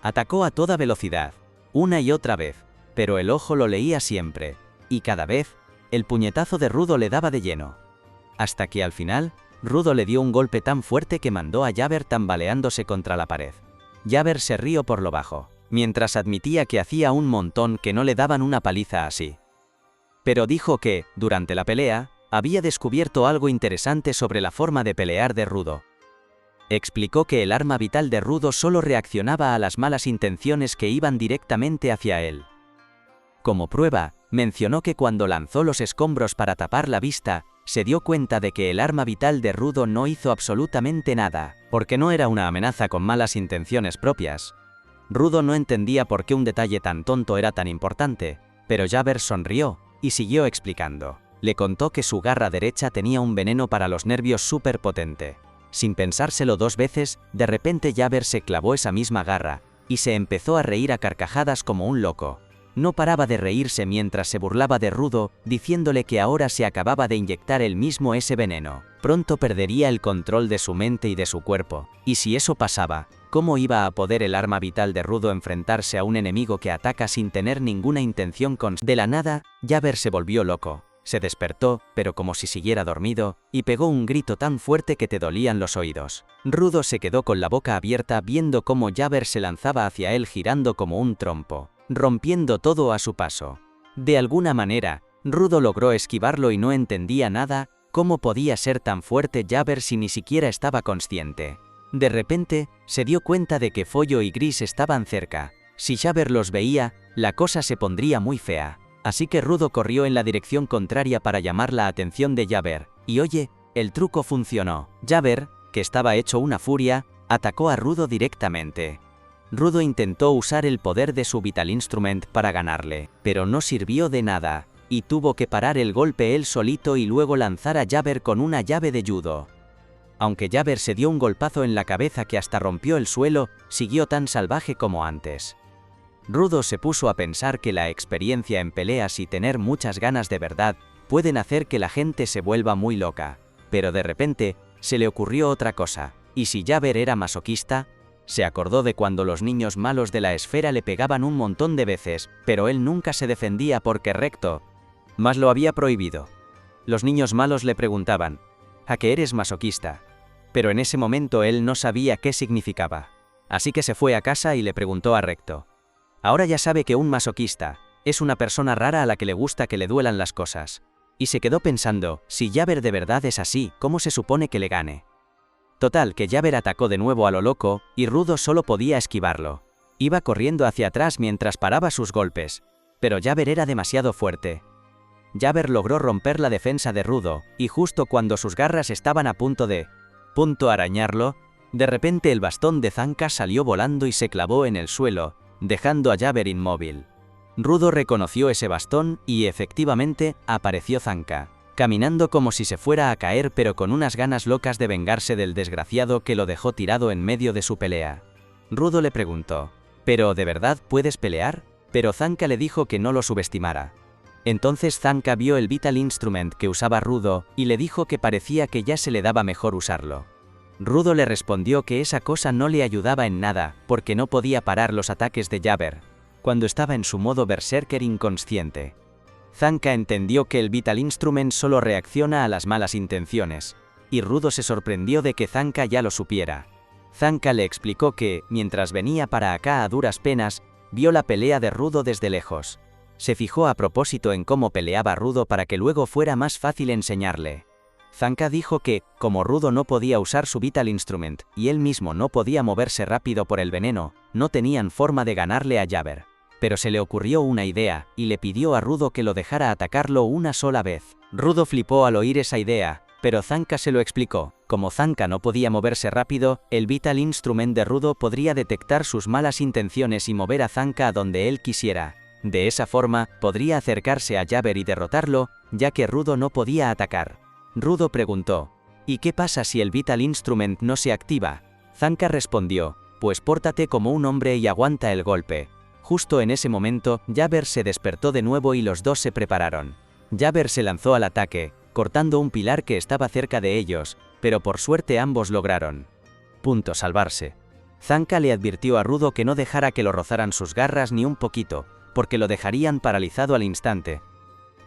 Atacó a toda velocidad, una y otra vez, pero el ojo lo leía siempre, y cada vez, el puñetazo de Rudo le daba de lleno. Hasta que al final, Rudo le dio un golpe tan fuerte que mandó a Jabber tambaleándose contra la pared. Jabber se rió por lo bajo, mientras admitía que hacía un montón que no le daban una paliza así. Pero dijo que, durante la pelea, había descubierto algo interesante sobre la forma de pelear de Rudo. Explicó que el arma vital de Rudo solo reaccionaba a las malas intenciones que iban directamente hacia él. Como prueba, mencionó que cuando lanzó los escombros para tapar la vista, se dio cuenta de que el arma vital de Rudo no hizo absolutamente nada, porque no era una amenaza con malas intenciones propias. Rudo no entendía por qué un detalle tan tonto era tan importante, pero Jabber sonrió, y siguió explicando. Le contó que su garra derecha tenía un veneno para los nervios súper potente. Sin pensárselo dos veces, de repente Jabber se clavó esa misma garra, y se empezó a reír a carcajadas como un loco. No paraba de reírse mientras se burlaba de Rudo, diciéndole que ahora se acababa de inyectar él mismo ese veneno. Pronto perdería el control de su mente y de su cuerpo, y si eso pasaba, ¿cómo iba a poder el arma vital de Rudo enfrentarse a un enemigo que ataca sin tener ninguna intención consciente? De la nada, Jabber se volvió loco. Se despertó, pero como si siguiera dormido, y pegó un grito tan fuerte que te dolían los oídos. Rudo se quedó con la boca abierta viendo cómo Jabber se lanzaba hacia él girando como un trompo, rompiendo todo a su paso. De alguna manera, Rudo logró esquivarlo y no entendía nada. ¿Cómo podía ser tan fuerte Jabber si ni siquiera estaba consciente? De repente, se dio cuenta de que Follo y Gris estaban cerca. Si Jabber los veía, la cosa se pondría muy fea. Así que Rudo corrió en la dirección contraria para llamar la atención de Jabber, y oye, el truco funcionó. Jabber, que estaba hecho una furia, atacó a Rudo directamente. Rudo intentó usar el poder de su Vital Instrument para ganarle, pero no sirvió de nada, y tuvo que parar el golpe él solito y luego lanzar a Jabber con una llave de judo. Aunque Jabber se dio un golpazo en la cabeza que hasta rompió el suelo, siguió tan salvaje como antes. Rudo se puso a pensar que la experiencia en peleas y tener muchas ganas de verdad pueden hacer que la gente se vuelva muy loca, pero de repente, se le ocurrió otra cosa. ¿Y si Jabber era masoquista? Se acordó de cuando los niños malos de la esfera le pegaban un montón de veces, pero él nunca se defendía porque recto más lo había prohibido. Los niños malos le preguntaban, ¿a qué eres masoquista? Pero en ese momento él no sabía qué significaba. Así que se fue a casa y le preguntó a Recto, Ahora ya sabe que un masoquista es una persona rara a la que le gusta que le duelan las cosas. Y se quedó pensando, si Jabber de verdad es así, ¿cómo se supone que le gane? Total, que Jabber atacó de nuevo a lo loco, y Rudo solo podía esquivarlo. Iba corriendo hacia atrás mientras paraba sus golpes, pero Jabber era demasiado fuerte. Jabber logró romper la defensa de Rudo, y justo cuando sus garras estaban a punto de arañarlo, de repente el bastón de Zanka salió volando y se clavó en el suelo, dejando a Jabber inmóvil. Rudo reconoció ese bastón y efectivamente apareció Zanka, caminando como si se fuera a caer pero con unas ganas locas de vengarse del desgraciado que lo dejó tirado en medio de su pelea. Rudo le preguntó, ¿pero de verdad puedes pelear? Pero Zanka le dijo que no lo subestimara. Entonces Zanka vio el Vital Instrument que usaba Rudo y le dijo que parecía que ya se le daba mejor usarlo. Rudo le respondió que esa cosa no le ayudaba en nada porque no podía parar los ataques de Jabber cuando estaba en su modo berserker inconsciente. Zanka entendió que el Vital Instrument solo reacciona a las malas intenciones, y Rudo se sorprendió de que Zanka ya lo supiera. Zanka le explicó que, mientras venía para acá a duras penas, vio la pelea de Rudo desde lejos. Se fijó a propósito en cómo peleaba Rudo para que luego fuera más fácil enseñarle. Zanka dijo que, como Rudo no podía usar su Vital Instrument, y él mismo no podía moverse rápido por el veneno, no tenían forma de ganarle a Jabber. Pero se le ocurrió una idea, y le pidió a Rudo que lo dejara atacarlo una sola vez. Rudo flipó al oír esa idea, pero Zanka se lo explicó. Como Zanka no podía moverse rápido, el Vital Instrument de Rudo podría detectar sus malas intenciones y mover a Zanka a donde él quisiera. De esa forma, podría acercarse a Jabber y derrotarlo, ya que Rudo no podía atacar. Rudo preguntó, ¿y qué pasa si el Vital Instrument no se activa? Zanka respondió, pues pórtate como un hombre y aguanta el golpe. Justo en ese momento, Jabber se despertó de nuevo y los dos se prepararon. Jabber se lanzó al ataque, cortando un pilar que estaba cerca de ellos, pero por suerte ambos lograron salvarse. Zanka le advirtió a Rudo que no dejara que lo rozaran sus garras ni un poquito, porque lo dejarían paralizado al instante.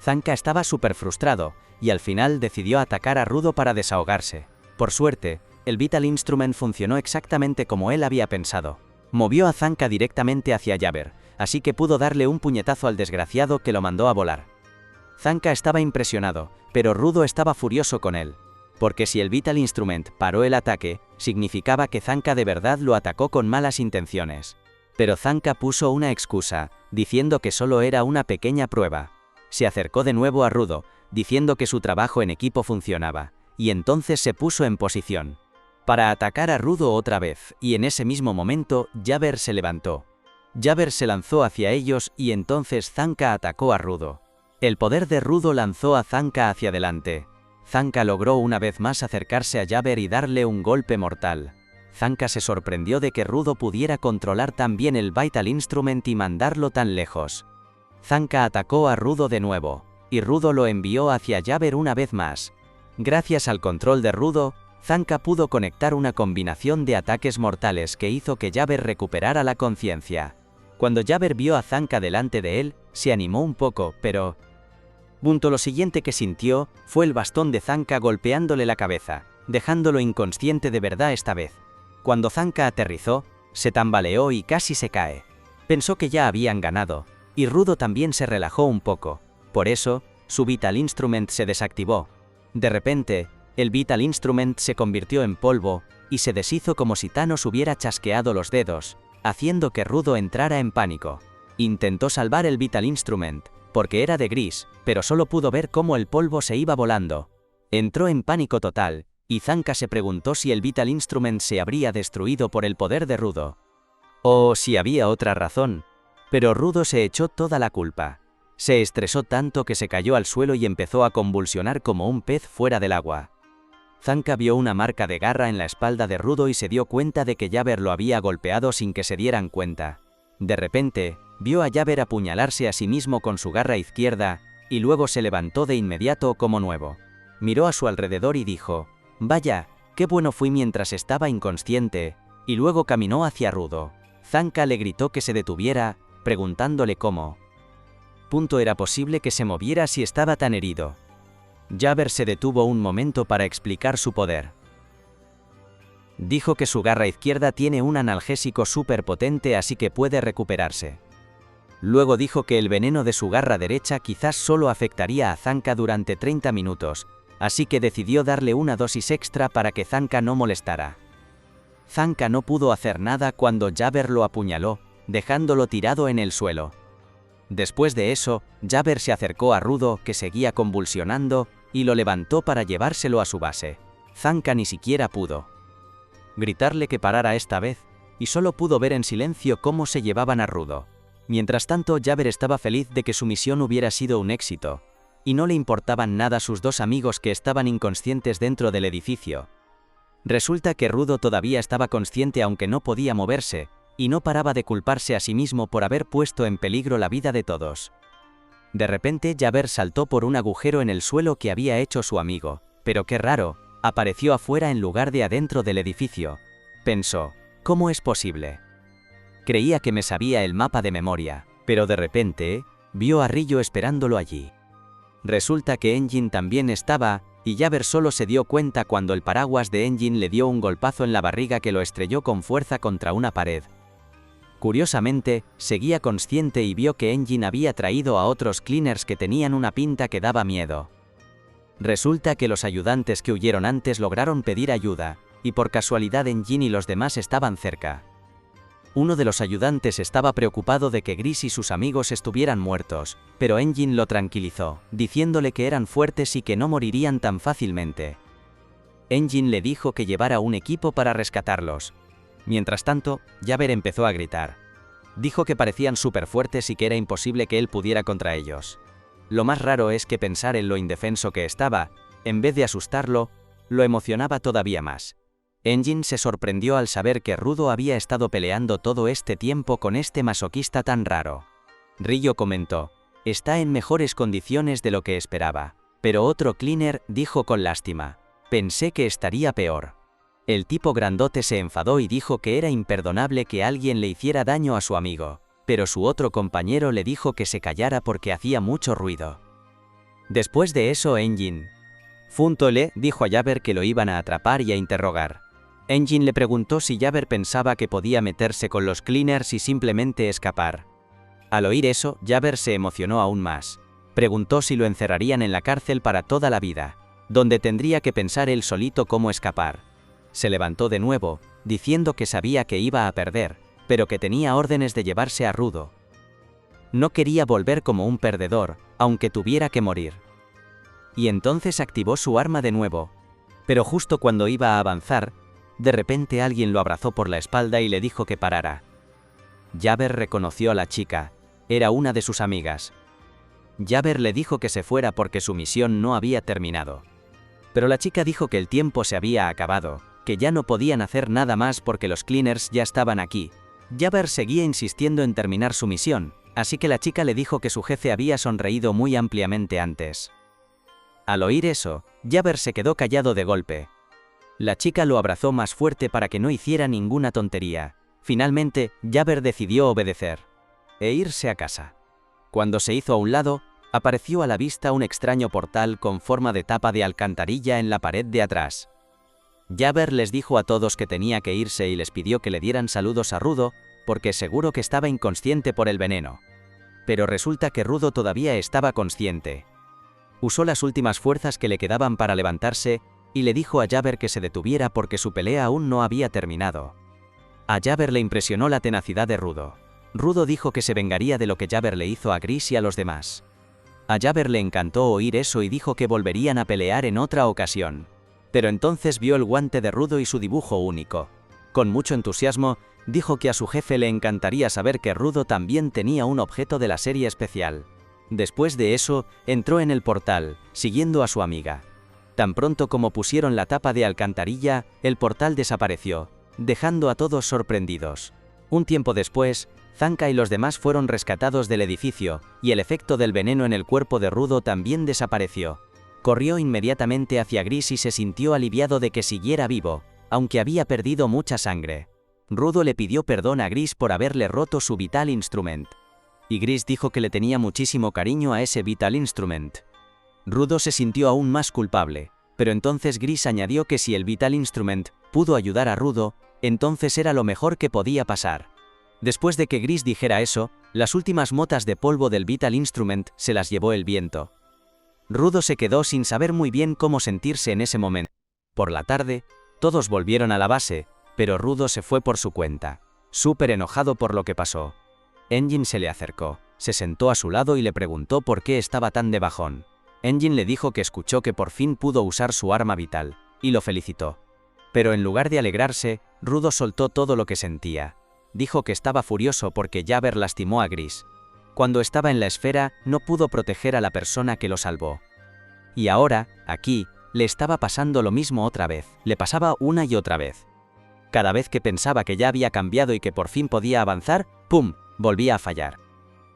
Zanka estaba súper frustrado, y al final decidió atacar a Rudo para desahogarse. Por suerte, el Vital Instrument funcionó exactamente como él había pensado. Movió a Zanka directamente hacia Jabber, así que pudo darle un puñetazo al desgraciado que lo mandó a volar. Zanka estaba impresionado, pero Rudo estaba furioso con él. Porque si el Vital Instrument paró el ataque, significaba que Zanka de verdad lo atacó con malas intenciones. Pero Zanka puso una excusa, diciendo que solo era una pequeña prueba. Se acercó de nuevo a Rudo, diciendo que su trabajo en equipo funcionaba, y entonces se puso en posición para atacar a Rudo otra vez, y en ese mismo momento, Jabber se levantó. Jabber se lanzó hacia ellos y entonces Zanka atacó a Rudo. El poder de Rudo lanzó a Zanka hacia adelante. Zanka logró una vez más acercarse a Jabber y darle un golpe mortal. Zanka se sorprendió de que Rudo pudiera controlar tan bien el Vital Instrument y mandarlo tan lejos. Zanka atacó a Rudo de nuevo, y Rudo lo envió hacia Jabber una vez más. Gracias al control de Rudo, Zanka pudo conectar una combinación de ataques mortales que hizo que Jabber recuperara la conciencia. Cuando Jabber vio a Zanka delante de él, se animó un poco, pero lo siguiente que sintió fue el bastón de Zanka golpeándole la cabeza, dejándolo inconsciente de verdad esta vez. Cuando Zanka aterrizó, se tambaleó y casi se cae. Pensó que ya habían ganado, y Rudo también se relajó un poco. Por eso, su Vital Instrument se desactivó. De repente, el Vital Instrument se convirtió en polvo, y se deshizo como si Thanos hubiera chasqueado los dedos, haciendo que Rudo entrara en pánico. Intentó salvar el Vital Instrument, porque era de gris, pero solo pudo ver cómo el polvo se iba volando. Entró en pánico total, y Zanka se preguntó si el Vital Instrument se habría destruido por el poder de Rudo. O si había otra razón. Pero Rudo se echó toda la culpa. Se estresó tanto que se cayó al suelo y empezó a convulsionar como un pez fuera del agua. Zanka vio una marca de garra en la espalda de Rudo y se dio cuenta de que Jabber lo había golpeado sin que se dieran cuenta. De repente, vio a Jabber apuñalarse a sí mismo con su garra izquierda, y luego se levantó de inmediato como nuevo. Miró a su alrededor y dijo, «Vaya, qué bueno fui mientras estaba inconsciente», y luego caminó hacia Rudo. Zanka le gritó que se detuviera, preguntándole cómo era posible que se moviera si estaba tan herido. Jabber se detuvo un momento para explicar su poder. Dijo que su garra izquierda tiene un analgésico súper potente así que puede recuperarse. Luego dijo que el veneno de su garra derecha quizás solo afectaría a Zanka durante 30 minutos, así que decidió darle una dosis extra para que Zanka no molestara. Zanka no pudo hacer nada cuando Jabber lo apuñaló, dejándolo tirado en el suelo. Después de eso, Jabber se acercó a Rudo, que seguía convulsionando, y lo levantó para llevárselo a su base. Zanka ni siquiera pudo gritarle que parara esta vez, y solo pudo ver en silencio cómo se llevaban a Rudo. Mientras tanto, Jabber estaba feliz de que su misión hubiera sido un éxito, y no le importaban nada sus dos amigos que estaban inconscientes dentro del edificio. Resulta que Rudo todavía estaba consciente aunque no podía moverse, y no paraba de culparse a sí mismo por haber puesto en peligro la vida de todos. De repente Jabber saltó por un agujero en el suelo que había hecho su amigo, pero qué raro, apareció afuera en lugar de adentro del edificio. Pensó, ¿cómo es posible? Creía que me sabía el mapa de memoria, pero de repente, vio a Ryo esperándolo allí. Resulta que Engine también estaba, y Jabber solo se dio cuenta cuando el paraguas de Engine le dio un golpazo en la barriga que lo estrelló con fuerza contra una pared. Curiosamente, seguía consciente y vio que Engine había traído a otros cleaners que tenían una pinta que daba miedo. Resulta que los ayudantes que huyeron antes lograron pedir ayuda, y por casualidad Engine y los demás estaban cerca. Uno de los ayudantes estaba preocupado de que Gris y sus amigos estuvieran muertos, pero Engine lo tranquilizó, diciéndole que eran fuertes y que no morirían tan fácilmente. Engine le dijo que llevara un equipo para rescatarlos. Mientras tanto, Jabber empezó a gritar. Dijo que parecían súper fuertes y que era imposible que él pudiera contra ellos. Lo más raro es que pensar en lo indefenso que estaba, en vez de asustarlo, lo emocionaba todavía más. Engine se sorprendió al saber que Rudo había estado peleando todo este tiempo con este masoquista tan raro. Ryo comentó, está en mejores condiciones de lo que esperaba, pero otro cleaner dijo con lástima, pensé que estaría peor. El tipo grandote se enfadó y dijo que era imperdonable que alguien le hiciera daño a su amigo, pero su otro compañero le dijo que se callara porque hacía mucho ruido. Después de eso Engine le dijo a Jabber que lo iban a atrapar y a interrogar. Engine le preguntó si Jabber pensaba que podía meterse con los cleaners y simplemente escapar. Al oír eso, Jabber se emocionó aún más. Preguntó si lo encerrarían en la cárcel para toda la vida, donde tendría que pensar él solito cómo escapar. Se levantó de nuevo, diciendo que sabía que iba a perder, pero que tenía órdenes de llevarse a Rudo. No quería volver como un perdedor, aunque tuviera que morir. Y entonces activó su arma de nuevo. Pero justo cuando iba a avanzar, de repente alguien lo abrazó por la espalda y le dijo que parara. Jabber reconoció a la chica, era una de sus amigas. Jabber le dijo que se fuera porque su misión no había terminado. Pero la chica dijo que el tiempo se había acabado, que ya no podían hacer nada más porque los cleaners ya estaban aquí. Jabber seguía insistiendo en terminar su misión, así que la chica le dijo que su jefe había sonreído muy ampliamente antes. Al oír eso, Jabber se quedó callado de golpe. La chica lo abrazó más fuerte para que no hiciera ninguna tontería. Finalmente, Jabber decidió obedecer e irse a casa. Cuando se hizo a un lado, apareció a la vista un extraño portal con forma de tapa de alcantarilla en la pared de atrás. Jabber les dijo a todos que tenía que irse y les pidió que le dieran saludos a Rudo, porque seguro que estaba inconsciente por el veneno. Pero resulta que Rudo todavía estaba consciente. Usó las últimas fuerzas que le quedaban para levantarse, y le dijo a Jabber que se detuviera porque su pelea aún no había terminado. A Jabber le impresionó la tenacidad de Rudo. Rudo dijo que se vengaría de lo que Jabber le hizo a Gris y a los demás. A Jabber le encantó oír eso y dijo que volverían a pelear en otra ocasión. Pero entonces vio el guante de Rudo y su dibujo único. Con mucho entusiasmo, dijo que a su jefe le encantaría saber que Rudo también tenía un objeto de la serie especial. Después de eso, entró en el portal, siguiendo a su amiga. Tan pronto como pusieron la tapa de alcantarilla, el portal desapareció, dejando a todos sorprendidos. Un tiempo después, Zanka y los demás fueron rescatados del edificio, y el efecto del veneno en el cuerpo de Rudo también desapareció. Corrió inmediatamente hacia Gris y se sintió aliviado de que siguiera vivo, aunque había perdido mucha sangre. Rudo le pidió perdón a Gris por haberle roto su Vital Instrument. Y Gris dijo que le tenía muchísimo cariño a ese Vital Instrument. Rudo se sintió aún más culpable, pero entonces Gris añadió que si el Vital Instrument pudo ayudar a Rudo, entonces era lo mejor que podía pasar. Después de que Gris dijera eso, las últimas motas de polvo del Vital Instrument se las llevó el viento. Rudo se quedó sin saber muy bien cómo sentirse en ese momento. Por la tarde, todos volvieron a la base, pero Rudo se fue por su cuenta, súper enojado por lo que pasó. Engine se le acercó, se sentó a su lado y le preguntó por qué estaba tan de bajón. Engine le dijo que escuchó que por fin pudo usar su arma vital, y lo felicitó. Pero en lugar de alegrarse, Rudo soltó todo lo que sentía. Dijo que estaba furioso porque Jabber lastimó a Gris. Cuando estaba en la esfera, no pudo proteger a la persona que lo salvó. Y ahora, aquí, le estaba pasando lo mismo otra vez, le pasaba una y otra vez. Cada vez que pensaba que ya había cambiado y que por fin podía avanzar, ¡pum!, volvía a fallar.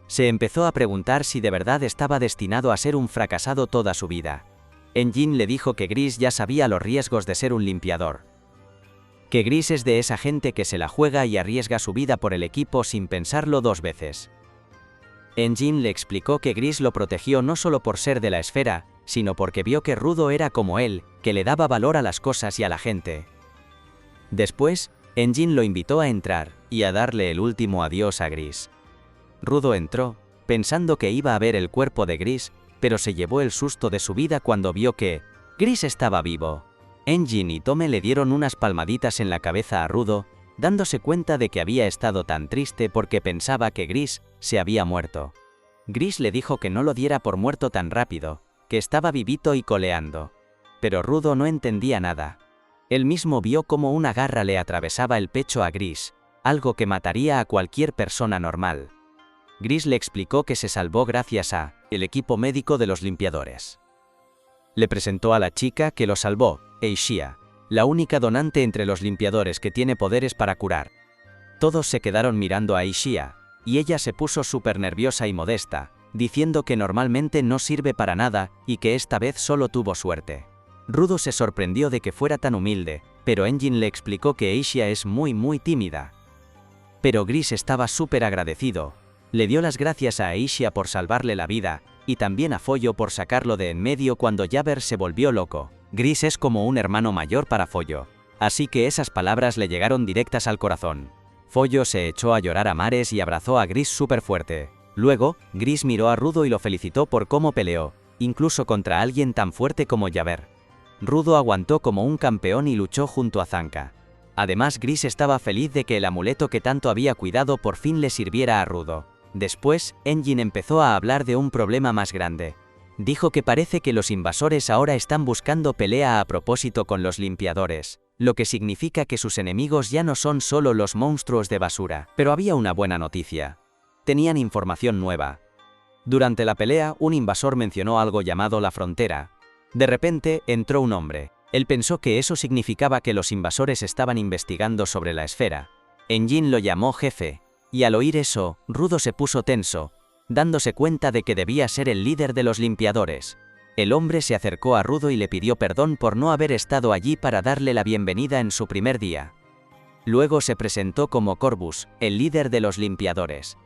Se empezó a preguntar si de verdad estaba destinado a ser un fracasado toda su vida. Engine le dijo que Gris ya sabía los riesgos de ser un limpiador. Que Gris es de esa gente que se la juega y arriesga su vida por el equipo sin pensarlo dos veces. Engine le explicó que Gris lo protegió no solo por ser de la esfera, sino porque vio que Rudo era como él, que le daba valor a las cosas y a la gente. Después, Engine lo invitó a entrar y a darle el último adiós a Gris. Rudo entró, pensando que iba a ver el cuerpo de Gris, pero se llevó el susto de su vida cuando vio que Gris estaba vivo. Engine y Tome le dieron unas palmaditas en la cabeza a Rudo, dándose cuenta de que había estado tan triste porque pensaba que Gris se había muerto. Gris le dijo que no lo diera por muerto tan rápido, que estaba vivito y coleando. Pero Rudo no entendía nada. Él mismo vio cómo una garra le atravesaba el pecho a Gris, algo que mataría a cualquier persona normal. Gris le explicó que se salvó gracias a el equipo médico de los limpiadores. Le presentó a la chica que lo salvó, Aishia, la única donante entre los limpiadores que tiene poderes para curar. Todos se quedaron mirando a Aishia, y ella se puso súper nerviosa y modesta, diciendo que normalmente no sirve para nada y que esta vez solo tuvo suerte. Rudo se sorprendió de que fuera tan humilde, pero Engine le explicó que Aishia es muy tímida. Pero Gris estaba súper agradecido. Le dio las gracias a Aishia por salvarle la vida, y también a Follo por sacarlo de en medio cuando Jabber se volvió loco. Gris es como un hermano mayor para Follo, así que esas palabras le llegaron directas al corazón. Follo se echó a llorar a mares y abrazó a Gris súper fuerte. Luego, Gris miró a Rudo y lo felicitó por cómo peleó, incluso contra alguien tan fuerte como Jabber. Rudo aguantó como un campeón y luchó junto a Zanka. Además, Gris estaba feliz de que el amuleto que tanto había cuidado por fin le sirviera a Rudo. Después, Engine empezó a hablar de un problema más grande. Dijo que parece que los invasores ahora están buscando pelea a propósito con los limpiadores, lo que significa que sus enemigos ya no son solo los monstruos de basura. Pero había una buena noticia. Tenían información nueva. Durante la pelea, un invasor mencionó algo llamado la frontera. De repente, entró un hombre. Él pensó que eso significaba que los invasores estaban investigando sobre la esfera. Engine lo llamó jefe, y al oír eso, Rudo se puso tenso, dándose cuenta de que debía ser el líder de los limpiadores. El hombre se acercó a Rudo y le pidió perdón por no haber estado allí para darle la bienvenida en su primer día. Luego se presentó como Corvus, el líder de los limpiadores.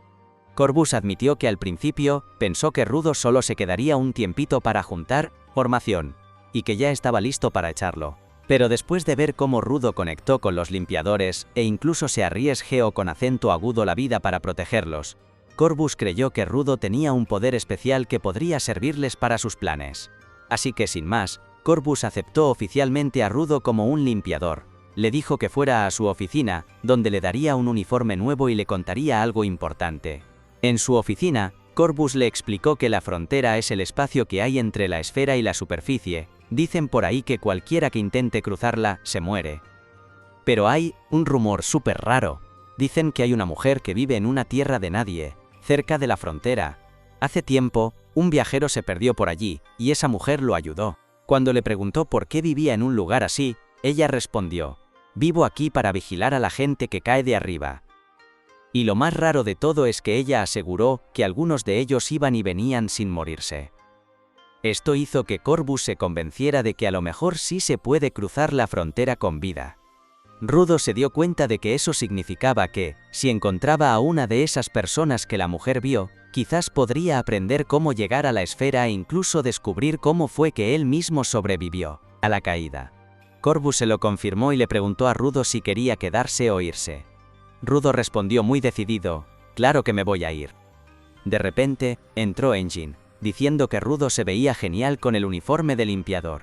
Corvus admitió que al principio pensó que Rudo solo se quedaría un tiempito para juntar formación, y que ya estaba listo para echarlo. Pero después de ver cómo Rudo conectó con los limpiadores e incluso se arriesgó con acento agudo la vida para protegerlos, Corvus creyó que Rudo tenía un poder especial que podría servirles para sus planes. Así que sin más, Corvus aceptó oficialmente a Rudo como un limpiador. Le dijo que fuera a su oficina, donde le daría un uniforme nuevo y le contaría algo importante. En su oficina, Corvus le explicó que la frontera es el espacio que hay entre la esfera y la superficie. Dicen por ahí que cualquiera que intente cruzarla, se muere. Pero hay un rumor súper raro. Dicen que hay una mujer que vive en una tierra de nadie, cerca de la frontera. Hace tiempo, un viajero se perdió por allí, y esa mujer lo ayudó. Cuando le preguntó por qué vivía en un lugar así, ella respondió: vivo aquí para vigilar a la gente que cae de arriba. Y lo más raro de todo es que ella aseguró que algunos de ellos iban y venían sin morirse. Esto hizo que Corvus se convenciera de que a lo mejor sí se puede cruzar la frontera con vida. Rudo se dio cuenta de que eso significaba que, si encontraba a una de esas personas que la mujer vio, quizás podría aprender cómo llegar a la esfera e incluso descubrir cómo fue que él mismo sobrevivió a la caída. Corvus se lo confirmó y le preguntó a Rudo si quería quedarse o irse. Rudo respondió muy decidido, «Claro que me voy a ir». De repente, entró Engin, diciendo que Rudo se veía genial con el uniforme de limpiador.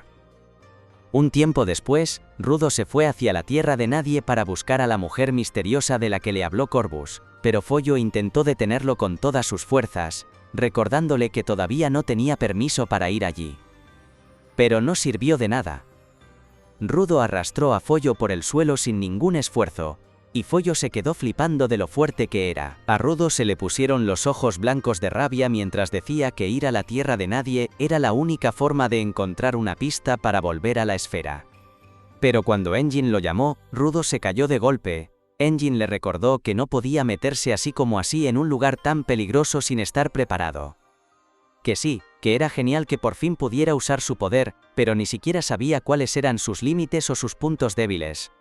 Un tiempo después, Rudo se fue hacia la Tierra de Nadie para buscar a la mujer misteriosa de la que le habló Corvus, pero Follo intentó detenerlo con todas sus fuerzas, recordándole que todavía no tenía permiso para ir allí. Pero no sirvió de nada. Rudo arrastró a Follo por el suelo sin ningún esfuerzo, y Follo se quedó flipando de lo fuerte que era. A Rudo se le pusieron los ojos blancos de rabia mientras decía que ir a la Tierra de Nadie era la única forma de encontrar una pista para volver a la esfera. Pero cuando Engin lo llamó, Rudo se cayó de golpe. Engin le recordó que no podía meterse así como así en un lugar tan peligroso sin estar preparado. Que sí, que era genial que por fin pudiera usar su poder, pero ni siquiera sabía cuáles eran sus límites o sus puntos débiles.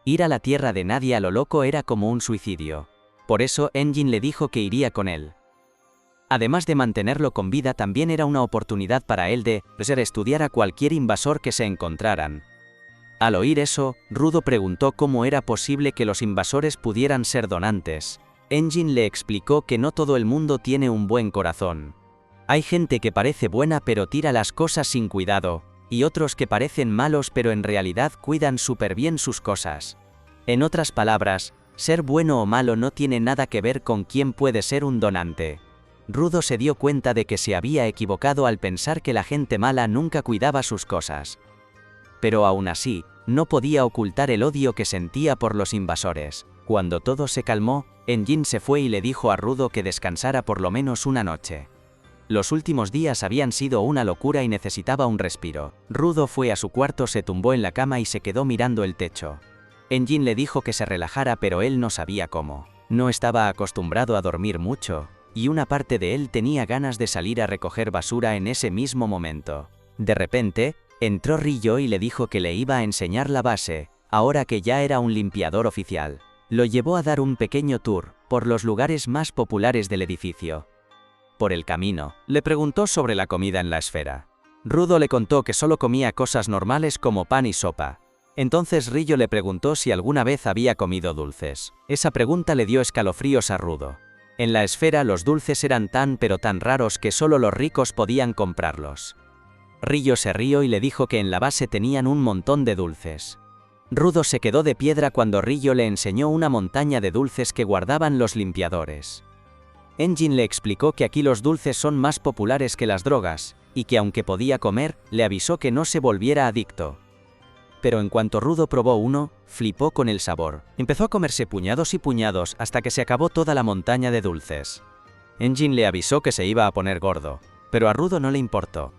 Ir a la Tierra de Nadie a lo loco era como un suicidio. Por eso Engin le dijo que iría con él. Además de mantenerlo con vida, también era una oportunidad para él de estudiar a cualquier invasor que se encontraran. Al oír eso, Rudo preguntó cómo era posible que los invasores pudieran ser donantes. Engin le explicó que no todo el mundo tiene un buen corazón. Hay gente que parece buena pero tira las cosas sin cuidado, y otros que parecen malos pero en realidad cuidan súper bien sus cosas. En otras palabras, ser bueno o malo no tiene nada que ver con quién puede ser un donante. Rudo se dio cuenta de que se había equivocado al pensar que la gente mala nunca cuidaba sus cosas. Pero aún así, no podía ocultar el odio que sentía por los invasores. Cuando todo se calmó, Engin se fue y le dijo a Rudo que descansara por lo menos una noche. Los últimos días habían sido una locura y necesitaba un respiro. Rudo fue a su cuarto, se tumbó en la cama y se quedó mirando el techo. Engin le dijo que se relajara, pero él no sabía cómo. No estaba acostumbrado a dormir mucho, y una parte de él tenía ganas de salir a recoger basura en ese mismo momento. De repente, entró Rillo y le dijo que le iba a enseñar la base, ahora que ya era un limpiador oficial. Lo llevó a dar un pequeño tour por los lugares más populares del edificio. Por el camino, le preguntó sobre la comida en la esfera. Rudo le contó que solo comía cosas normales como pan y sopa. Entonces Rillo le preguntó si alguna vez había comido dulces. Esa pregunta le dio escalofríos a Rudo. En la esfera los dulces eran tan pero tan raros que solo los ricos podían comprarlos. Rillo se rió y le dijo que en la base tenían un montón de dulces. Rudo se quedó de piedra cuando Rillo le enseñó una montaña de dulces que guardaban los limpiadores. Engin le explicó que aquí los dulces son más populares que las drogas, y que aunque podía comer, le avisó que no se volviera adicto. Pero en cuanto Rudo probó uno, flipó con el sabor. Empezó a comerse puñados y puñados hasta que se acabó toda la montaña de dulces. Engin le avisó que se iba a poner gordo, pero a Rudo no le importó.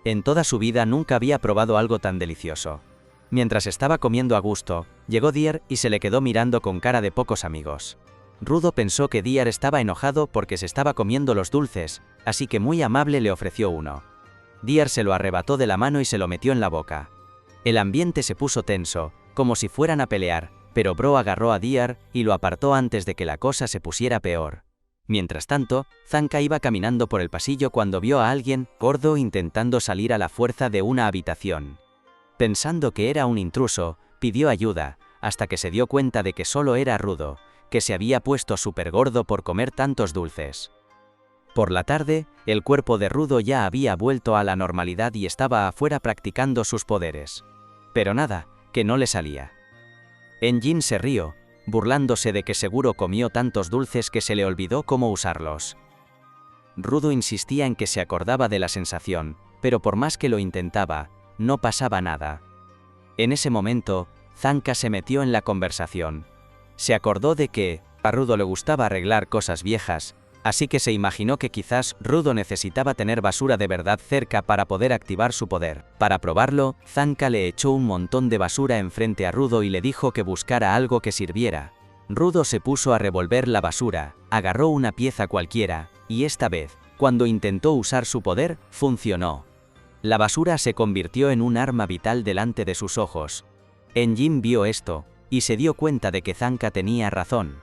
En toda su vida nunca había probado algo tan delicioso. Mientras estaba comiendo a gusto, llegó Dier y se le quedó mirando con cara de pocos amigos. Rudo pensó que Dier estaba enojado porque se estaba comiendo los dulces, así que muy amable le ofreció uno. Dier se lo arrebató de la mano y se lo metió en la boca. El ambiente se puso tenso, como si fueran a pelear, pero Bro agarró a Dier y lo apartó antes de que la cosa se pusiera peor. Mientras tanto, Zanka iba caminando por el pasillo cuando vio a alguien gordo intentando salir a la fuerza de una habitación. Pensando que era un intruso, pidió ayuda, hasta que se dio cuenta de que solo era Rudo, que se había puesto súper gordo por comer tantos dulces. Por la tarde, el cuerpo de Rudo ya había vuelto a la normalidad y estaba afuera practicando sus poderes. Pero nada, que no le salía. Engin se rió, burlándose de que seguro comió tantos dulces que se le olvidó cómo usarlos. Rudo insistía en que se acordaba de la sensación, pero por más que lo intentaba, no pasaba nada. En ese momento, Zanka se metió en la conversación. Se acordó de que a Rudo le gustaba arreglar cosas viejas, así que se imaginó que quizás Rudo necesitaba tener basura de verdad cerca para poder activar su poder. Para probarlo, Zanka le echó un montón de basura enfrente a Rudo y le dijo que buscara algo que sirviera. Rudo se puso a revolver la basura, agarró una pieza cualquiera, y esta vez, cuando intentó usar su poder, funcionó. La basura se convirtió en un arma vital delante de sus ojos. Engin vio esto, y se dio cuenta de que Zanka tenía razón.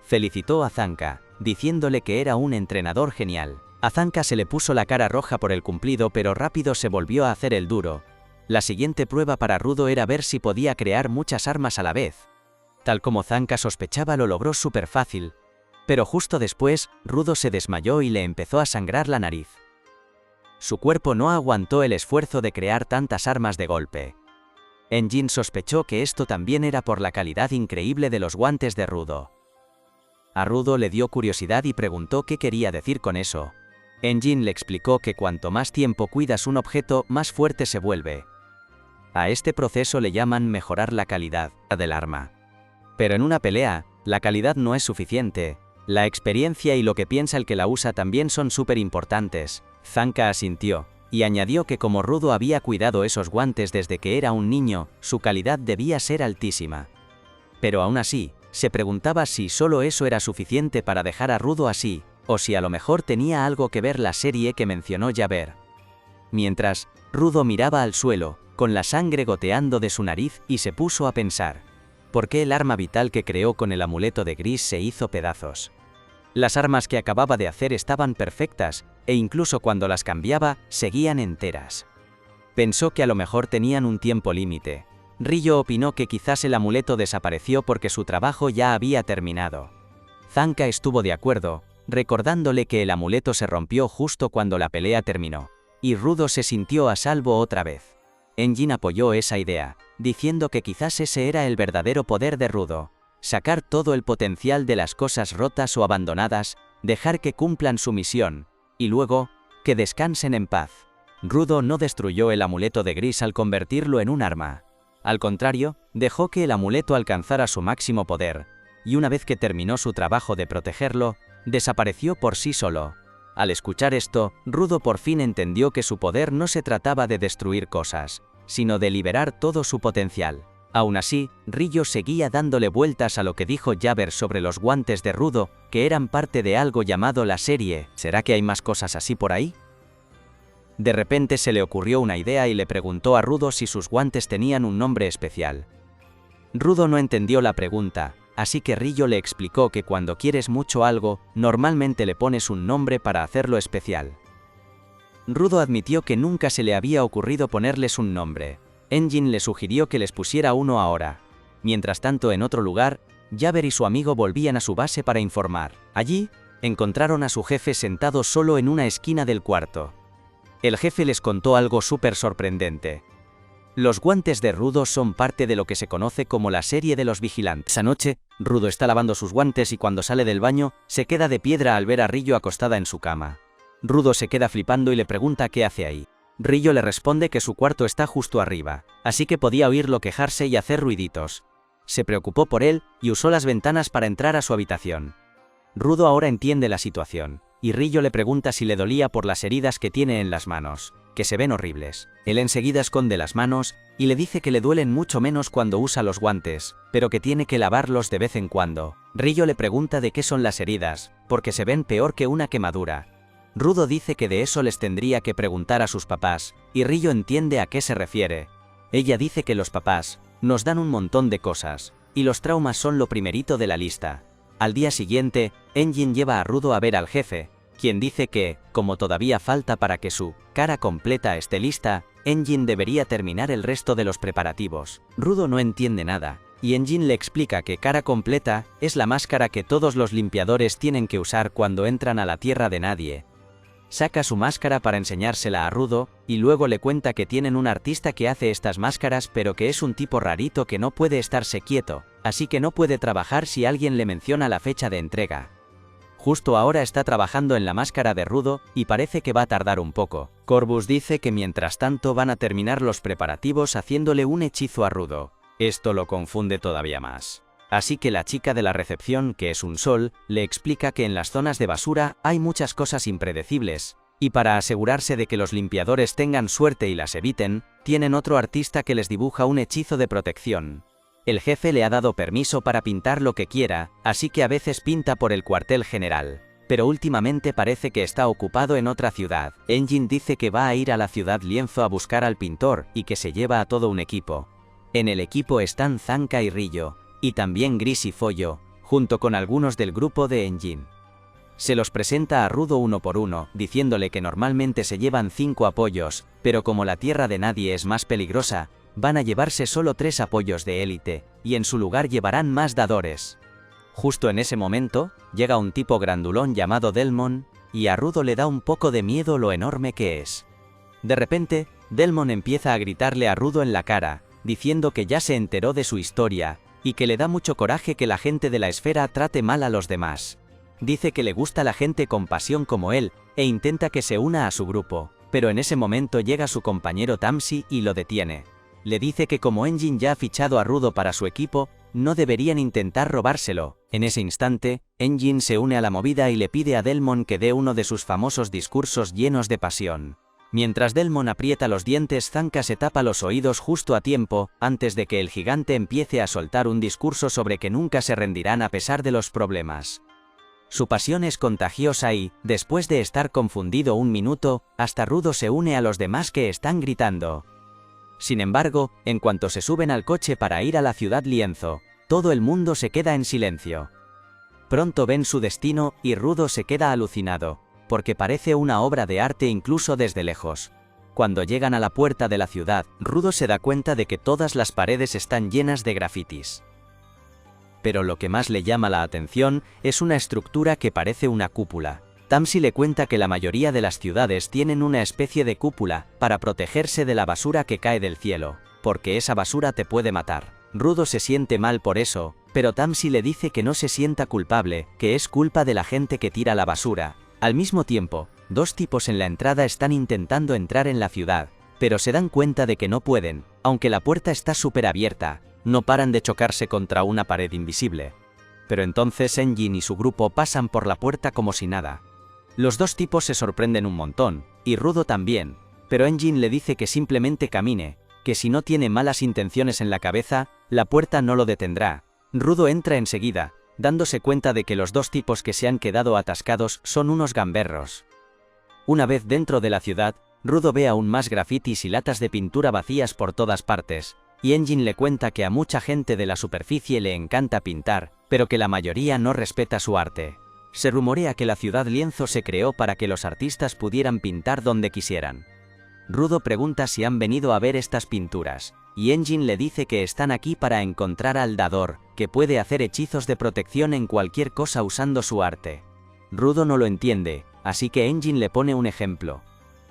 Felicitó a Zanka, diciéndole que era un entrenador genial. A Zanka se le puso la cara roja por el cumplido, pero rápido se volvió a hacer el duro. La siguiente prueba para Rudo era ver si podía crear muchas armas a la vez. Tal como Zanka sospechaba, lo logró súper fácil. Pero justo después, Rudo se desmayó y le empezó a sangrar la nariz. Su cuerpo no aguantó el esfuerzo de crear tantas armas de golpe. Enjin sospechó que esto también era por la calidad increíble de los guantes de Rudo. A Rudo le dio curiosidad y preguntó qué quería decir con eso. Enjin le explicó que cuanto más tiempo cuidas un objeto, más fuerte se vuelve. A este proceso le llaman mejorar la calidad del arma. Pero en una pelea, la calidad no es suficiente. La experiencia y lo que piensa el que la usa también son súper importantes. Zanka asintió, y añadió que como Rudo había cuidado esos guantes desde que era un niño, su calidad debía ser altísima. Pero aún así, se preguntaba si solo eso era suficiente para dejar a Rudo así, o si a lo mejor tenía algo que ver la serie que mencionó Jaber. Mientras, Rudo miraba al suelo, con la sangre goteando de su nariz, y se puso a pensar. ¿Por qué el arma vital que creó con el amuleto de Gris se hizo pedazos? Las armas que acababa de hacer estaban perfectas, e incluso cuando las cambiaba, seguían enteras. Pensó que a lo mejor tenían un tiempo límite. Ryo opinó que quizás el amuleto desapareció porque su trabajo ya había terminado. Zanka estuvo de acuerdo, recordándole que el amuleto se rompió justo cuando la pelea terminó, y Rudo se sintió a salvo otra vez. Enjin apoyó esa idea, diciendo que quizás ese era el verdadero poder de Rudo. Sacar todo el potencial de las cosas rotas o abandonadas, dejar que cumplan su misión, y luego, que descansen en paz. Rudo no destruyó el amuleto de Gris al convertirlo en un arma. Al contrario, dejó que el amuleto alcanzara su máximo poder, y una vez que terminó su trabajo de protegerlo, desapareció por sí solo. Al escuchar esto, Rudo por fin entendió que su poder no se trataba de destruir cosas, sino de liberar todo su potencial. Aún así, Ryo seguía dándole vueltas a lo que dijo Jaber sobre los guantes de Rudo, que eran parte de algo llamado la serie. ¿Será que hay más cosas así por ahí? De repente se le ocurrió una idea y le preguntó a Rudo si sus guantes tenían un nombre especial. Rudo no entendió la pregunta, así que Ryo le explicó que cuando quieres mucho algo, normalmente le pones un nombre para hacerlo especial. Rudo admitió que nunca se le había ocurrido ponerles un nombre. Enjin le sugirió que les pusiera uno ahora. Mientras tanto, en otro lugar, Jaber y su amigo volvían a su base para informar. Allí, encontraron a su jefe sentado solo en una esquina del cuarto. El jefe les contó algo súper sorprendente. Los guantes de Rudo son parte de lo que se conoce como la serie de los vigilantes. Esa noche, Rudo está lavando sus guantes y cuando sale del baño, se queda de piedra al ver a Ryo acostada en su cama. Rudo se queda flipando y le pregunta qué hace ahí. Ryo le responde que su cuarto está justo arriba, así que podía oírlo quejarse y hacer ruiditos. Se preocupó por él y usó las ventanas para entrar a su habitación. Rudo ahora entiende la situación, y Ryo le pregunta si le dolía por las heridas que tiene en las manos, que se ven horribles. Él enseguida esconde las manos y le dice que le duelen mucho menos cuando usa los guantes, pero que tiene que lavarlos de vez en cuando. Ryo le pregunta de qué son las heridas, porque se ven peor que una quemadura. Rudo dice que de eso les tendría que preguntar a sus papás, y Ryo entiende a qué se refiere. Ella dice que los papás nos dan un montón de cosas, y los traumas son lo primerito de la lista. Al día siguiente, Enjin lleva a Rudo a ver al jefe, quien dice que, como todavía falta para que su cara completa esté lista, Enjin debería terminar el resto de los preparativos. Rudo no entiende nada, y Enjin le explica que cara completa es la máscara que todos los limpiadores tienen que usar cuando entran a la tierra de nadie. Saca su máscara para enseñársela a Rudo, y luego le cuenta que tienen un artista que hace estas máscaras pero que es un tipo rarito que no puede estarse quieto, así que no puede trabajar si alguien le menciona la fecha de entrega. Justo ahora está trabajando en la máscara de Rudo, y parece que va a tardar un poco. Corvus dice que mientras tanto van a terminar los preparativos haciéndole un hechizo a Rudo. Esto lo confunde todavía más. Así que la chica de la recepción, que es un sol, le explica que en las zonas de basura hay muchas cosas impredecibles, y para asegurarse de que los limpiadores tengan suerte y las eviten, tienen otro artista que les dibuja un hechizo de protección. El jefe le ha dado permiso para pintar lo que quiera, así que a veces pinta por el cuartel general, pero últimamente parece que está ocupado en otra ciudad. Enjin dice que va a ir a la ciudad Lienzo a buscar al pintor y que se lleva a todo un equipo. En el equipo están Zanka y Ryo, y también Gris y Follo, junto con algunos del grupo de Enjin. Se los presenta a Rudo uno por uno, diciéndole que normalmente se llevan 5 apoyos, pero como la tierra de nadie es más peligrosa, van a llevarse solo 3 apoyos de élite, y en su lugar llevarán más dadores. Justo en ese momento, llega un tipo grandulón llamado Delmon, y a Rudo le da un poco de miedo lo enorme que es. De repente, Delmon empieza a gritarle a Rudo en la cara, diciendo que ya se enteró de su historia, y que le da mucho coraje que la gente de la esfera trate mal a los demás. Dice que le gusta la gente con pasión como él, e intenta que se una a su grupo, pero en ese momento llega su compañero Tamsi y lo detiene. Le dice que como Engine ya ha fichado a Rudo para su equipo, no deberían intentar robárselo. En ese instante, Engine se une a la movida y le pide a Delmon que dé uno de sus famosos discursos llenos de pasión. Mientras Delmon aprieta los dientes, Zanka se tapa los oídos justo a tiempo, antes de que el gigante empiece a soltar un discurso sobre que nunca se rendirán a pesar de los problemas. Su pasión es contagiosa y, después de estar confundido un minuto, hasta Rudo se une a los demás que están gritando. Sin embargo, en cuanto se suben al coche para ir a la ciudad Lienzo, todo el mundo se queda en silencio. Pronto ven su destino y Rudo se queda alucinado, porque parece una obra de arte incluso desde lejos. Cuando llegan a la puerta de la ciudad, Rudo se da cuenta de que todas las paredes están llenas de grafitis. Pero lo que más le llama la atención es una estructura que parece una cúpula. Tamsi le cuenta que la mayoría de las ciudades tienen una especie de cúpula para protegerse de la basura que cae del cielo, porque esa basura te puede matar. Rudo se siente mal por eso, pero Tamsi le dice que no se sienta culpable, que es culpa de la gente que tira la basura. Al mismo tiempo, 2 tipos en la entrada están intentando entrar en la ciudad, pero se dan cuenta de que no pueden, aunque la puerta está súper abierta, no paran de chocarse contra una pared invisible. Pero entonces Engine y su grupo pasan por la puerta como si nada. Los 2 tipos se sorprenden un montón, y Rudo también, pero Engine le dice que simplemente camine, que si no tiene malas intenciones en la cabeza, la puerta no lo detendrá. Rudo entra enseguida, dándose cuenta de que los 2 tipos que se han quedado atascados son unos gamberros. Una vez dentro de la ciudad, Rudo ve aún más grafitis y latas de pintura vacías por todas partes, y Engine le cuenta que a mucha gente de la superficie le encanta pintar, pero que la mayoría no respeta su arte. Se rumorea que la ciudad Lienzo se creó para que los artistas pudieran pintar donde quisieran. Rudo pregunta si han venido a ver estas pinturas, y Engine le dice que están aquí para encontrar al dador, que puede hacer hechizos de protección en cualquier cosa usando su arte. Rudo no lo entiende, así que Engine le pone un ejemplo.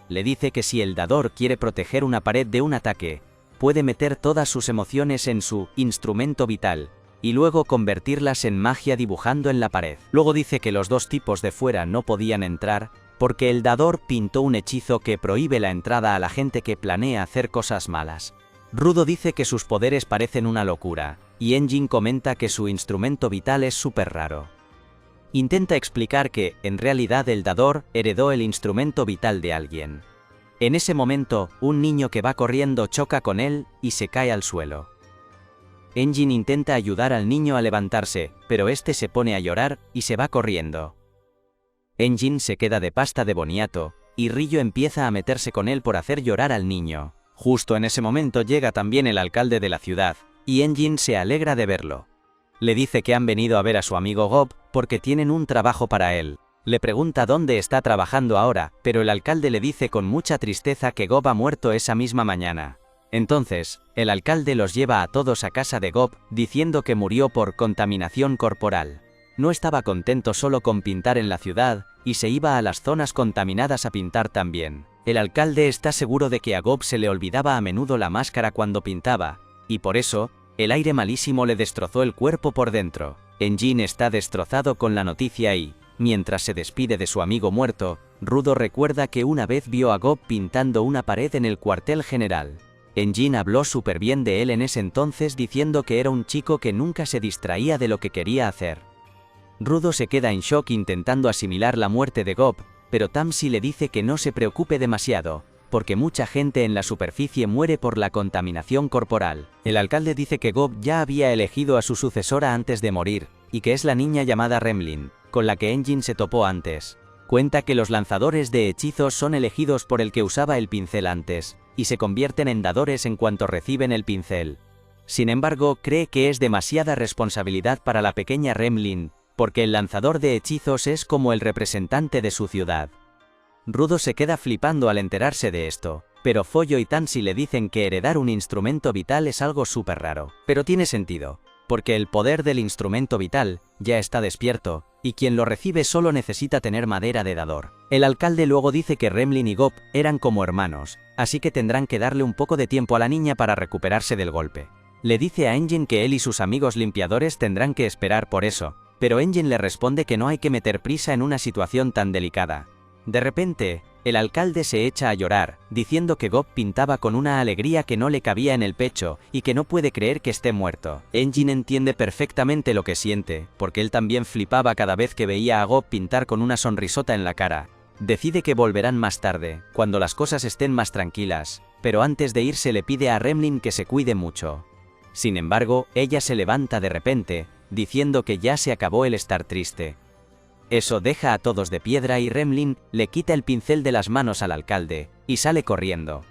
Le dice que si el dador quiere proteger una pared de un ataque, puede meter todas sus emociones en su instrumento vital, y luego convertirlas en magia dibujando en la pared. Luego dice que los 2 tipos de fuera no podían entrar, porque el dador pintó un hechizo que prohíbe la entrada a la gente que planea hacer cosas malas. Rudo dice que sus poderes parecen una locura, y Engine comenta que su instrumento vital es súper raro. Intenta explicar que, en realidad el dador heredó el instrumento vital de alguien. En ese momento, un niño que va corriendo choca con él y se cae al suelo. Engine intenta ayudar al niño a levantarse, pero este se pone a llorar y se va corriendo. Engine se queda de pasta de boniato, y Ryo empieza a meterse con él por hacer llorar al niño. Justo en ese momento llega también el alcalde de la ciudad, y Engine se alegra de verlo. Le dice que han venido a ver a su amigo Gob porque tienen un trabajo para él. Le pregunta dónde está trabajando ahora, pero el alcalde le dice con mucha tristeza que Gob ha muerto esa misma mañana. Entonces, el alcalde los lleva a todos a casa de Gob, diciendo que murió por contaminación corporal. No estaba contento solo con pintar en la ciudad, y se iba a las zonas contaminadas a pintar también. El alcalde está seguro de que a Gob se le olvidaba a menudo la máscara cuando pintaba, y por eso, el aire malísimo le destrozó el cuerpo por dentro. Engine está destrozado con la noticia y, mientras se despide de su amigo muerto, Rudo recuerda que una vez vio a Gob pintando una pared en el cuartel general. Engine habló súper bien de él en ese entonces diciendo que era un chico que nunca se distraía de lo que quería hacer. Rudo se queda en shock intentando asimilar la muerte de Gob, pero Tamsi le dice que no se preocupe demasiado, porque mucha gente en la superficie muere por la contaminación corporal. El alcalde dice que Gob ya había elegido a su sucesora antes de morir, y que es la niña llamada Remlin, con la que Engine se topó antes. Cuenta que los lanzadores de hechizos son elegidos por el que usaba el pincel antes, y se convierten en dadores en cuanto reciben el pincel. Sin embargo, cree que es demasiada responsabilidad para la pequeña Remlin, porque el lanzador de hechizos es como el representante de su ciudad. Rudo se queda flipando al enterarse de esto, Pero Follo y Tansy le dicen que heredar un instrumento vital es algo súper raro. Pero tiene sentido, porque el poder del instrumento vital ya está despierto, y quien lo recibe solo necesita tener madera de dador. El alcalde luego dice que Gremlin y Gob eran como hermanos, así que tendrán que darle un poco de tiempo a la niña para recuperarse del golpe. Le dice a Engine que él y sus amigos limpiadores tendrán que esperar por eso, pero Engine le responde que no hay que meter prisa en una situación tan delicada. De repente, el alcalde se echa a llorar, diciendo que Gob pintaba con una alegría que no le cabía en el pecho y que no puede creer que esté muerto. Engine entiende perfectamente lo que siente, porque él también flipaba cada vez que veía a Gob pintar con una sonrisota en la cara. Decide que volverán más tarde, cuando las cosas estén más tranquilas, pero antes de irse le pide a Gremlin que se cuide mucho. Sin embargo, ella se levanta de repente, diciendo que ya se acabó el estar triste. Eso deja a todos de piedra y Gremlin le quita el pincel de las manos al alcalde, y sale corriendo.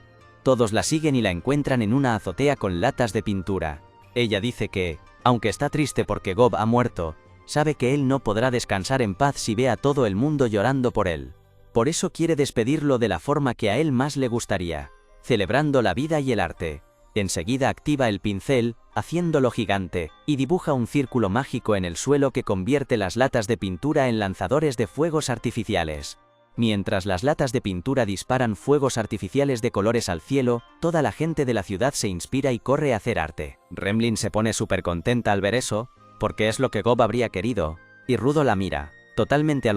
Todos la siguen y la encuentran en una azotea con latas de pintura. Ella dice que, aunque está triste porque Gob ha muerto, sabe que él no podrá descansar en paz si ve a todo el mundo llorando por él. Por eso quiere despedirlo de la forma que a él más le gustaría, celebrando la vida y el arte. Enseguida activa el pincel, haciéndolo gigante, y dibuja un círculo mágico en el suelo que convierte las latas de pintura en lanzadores de fuegos artificiales. Mientras las latas de pintura disparan fuegos artificiales de colores al cielo, toda la gente de la ciudad se inspira y corre a hacer arte. Gremlin se pone súper contenta al ver eso, porque es lo que Gob habría querido, y Rudo la mira, totalmente alucinada.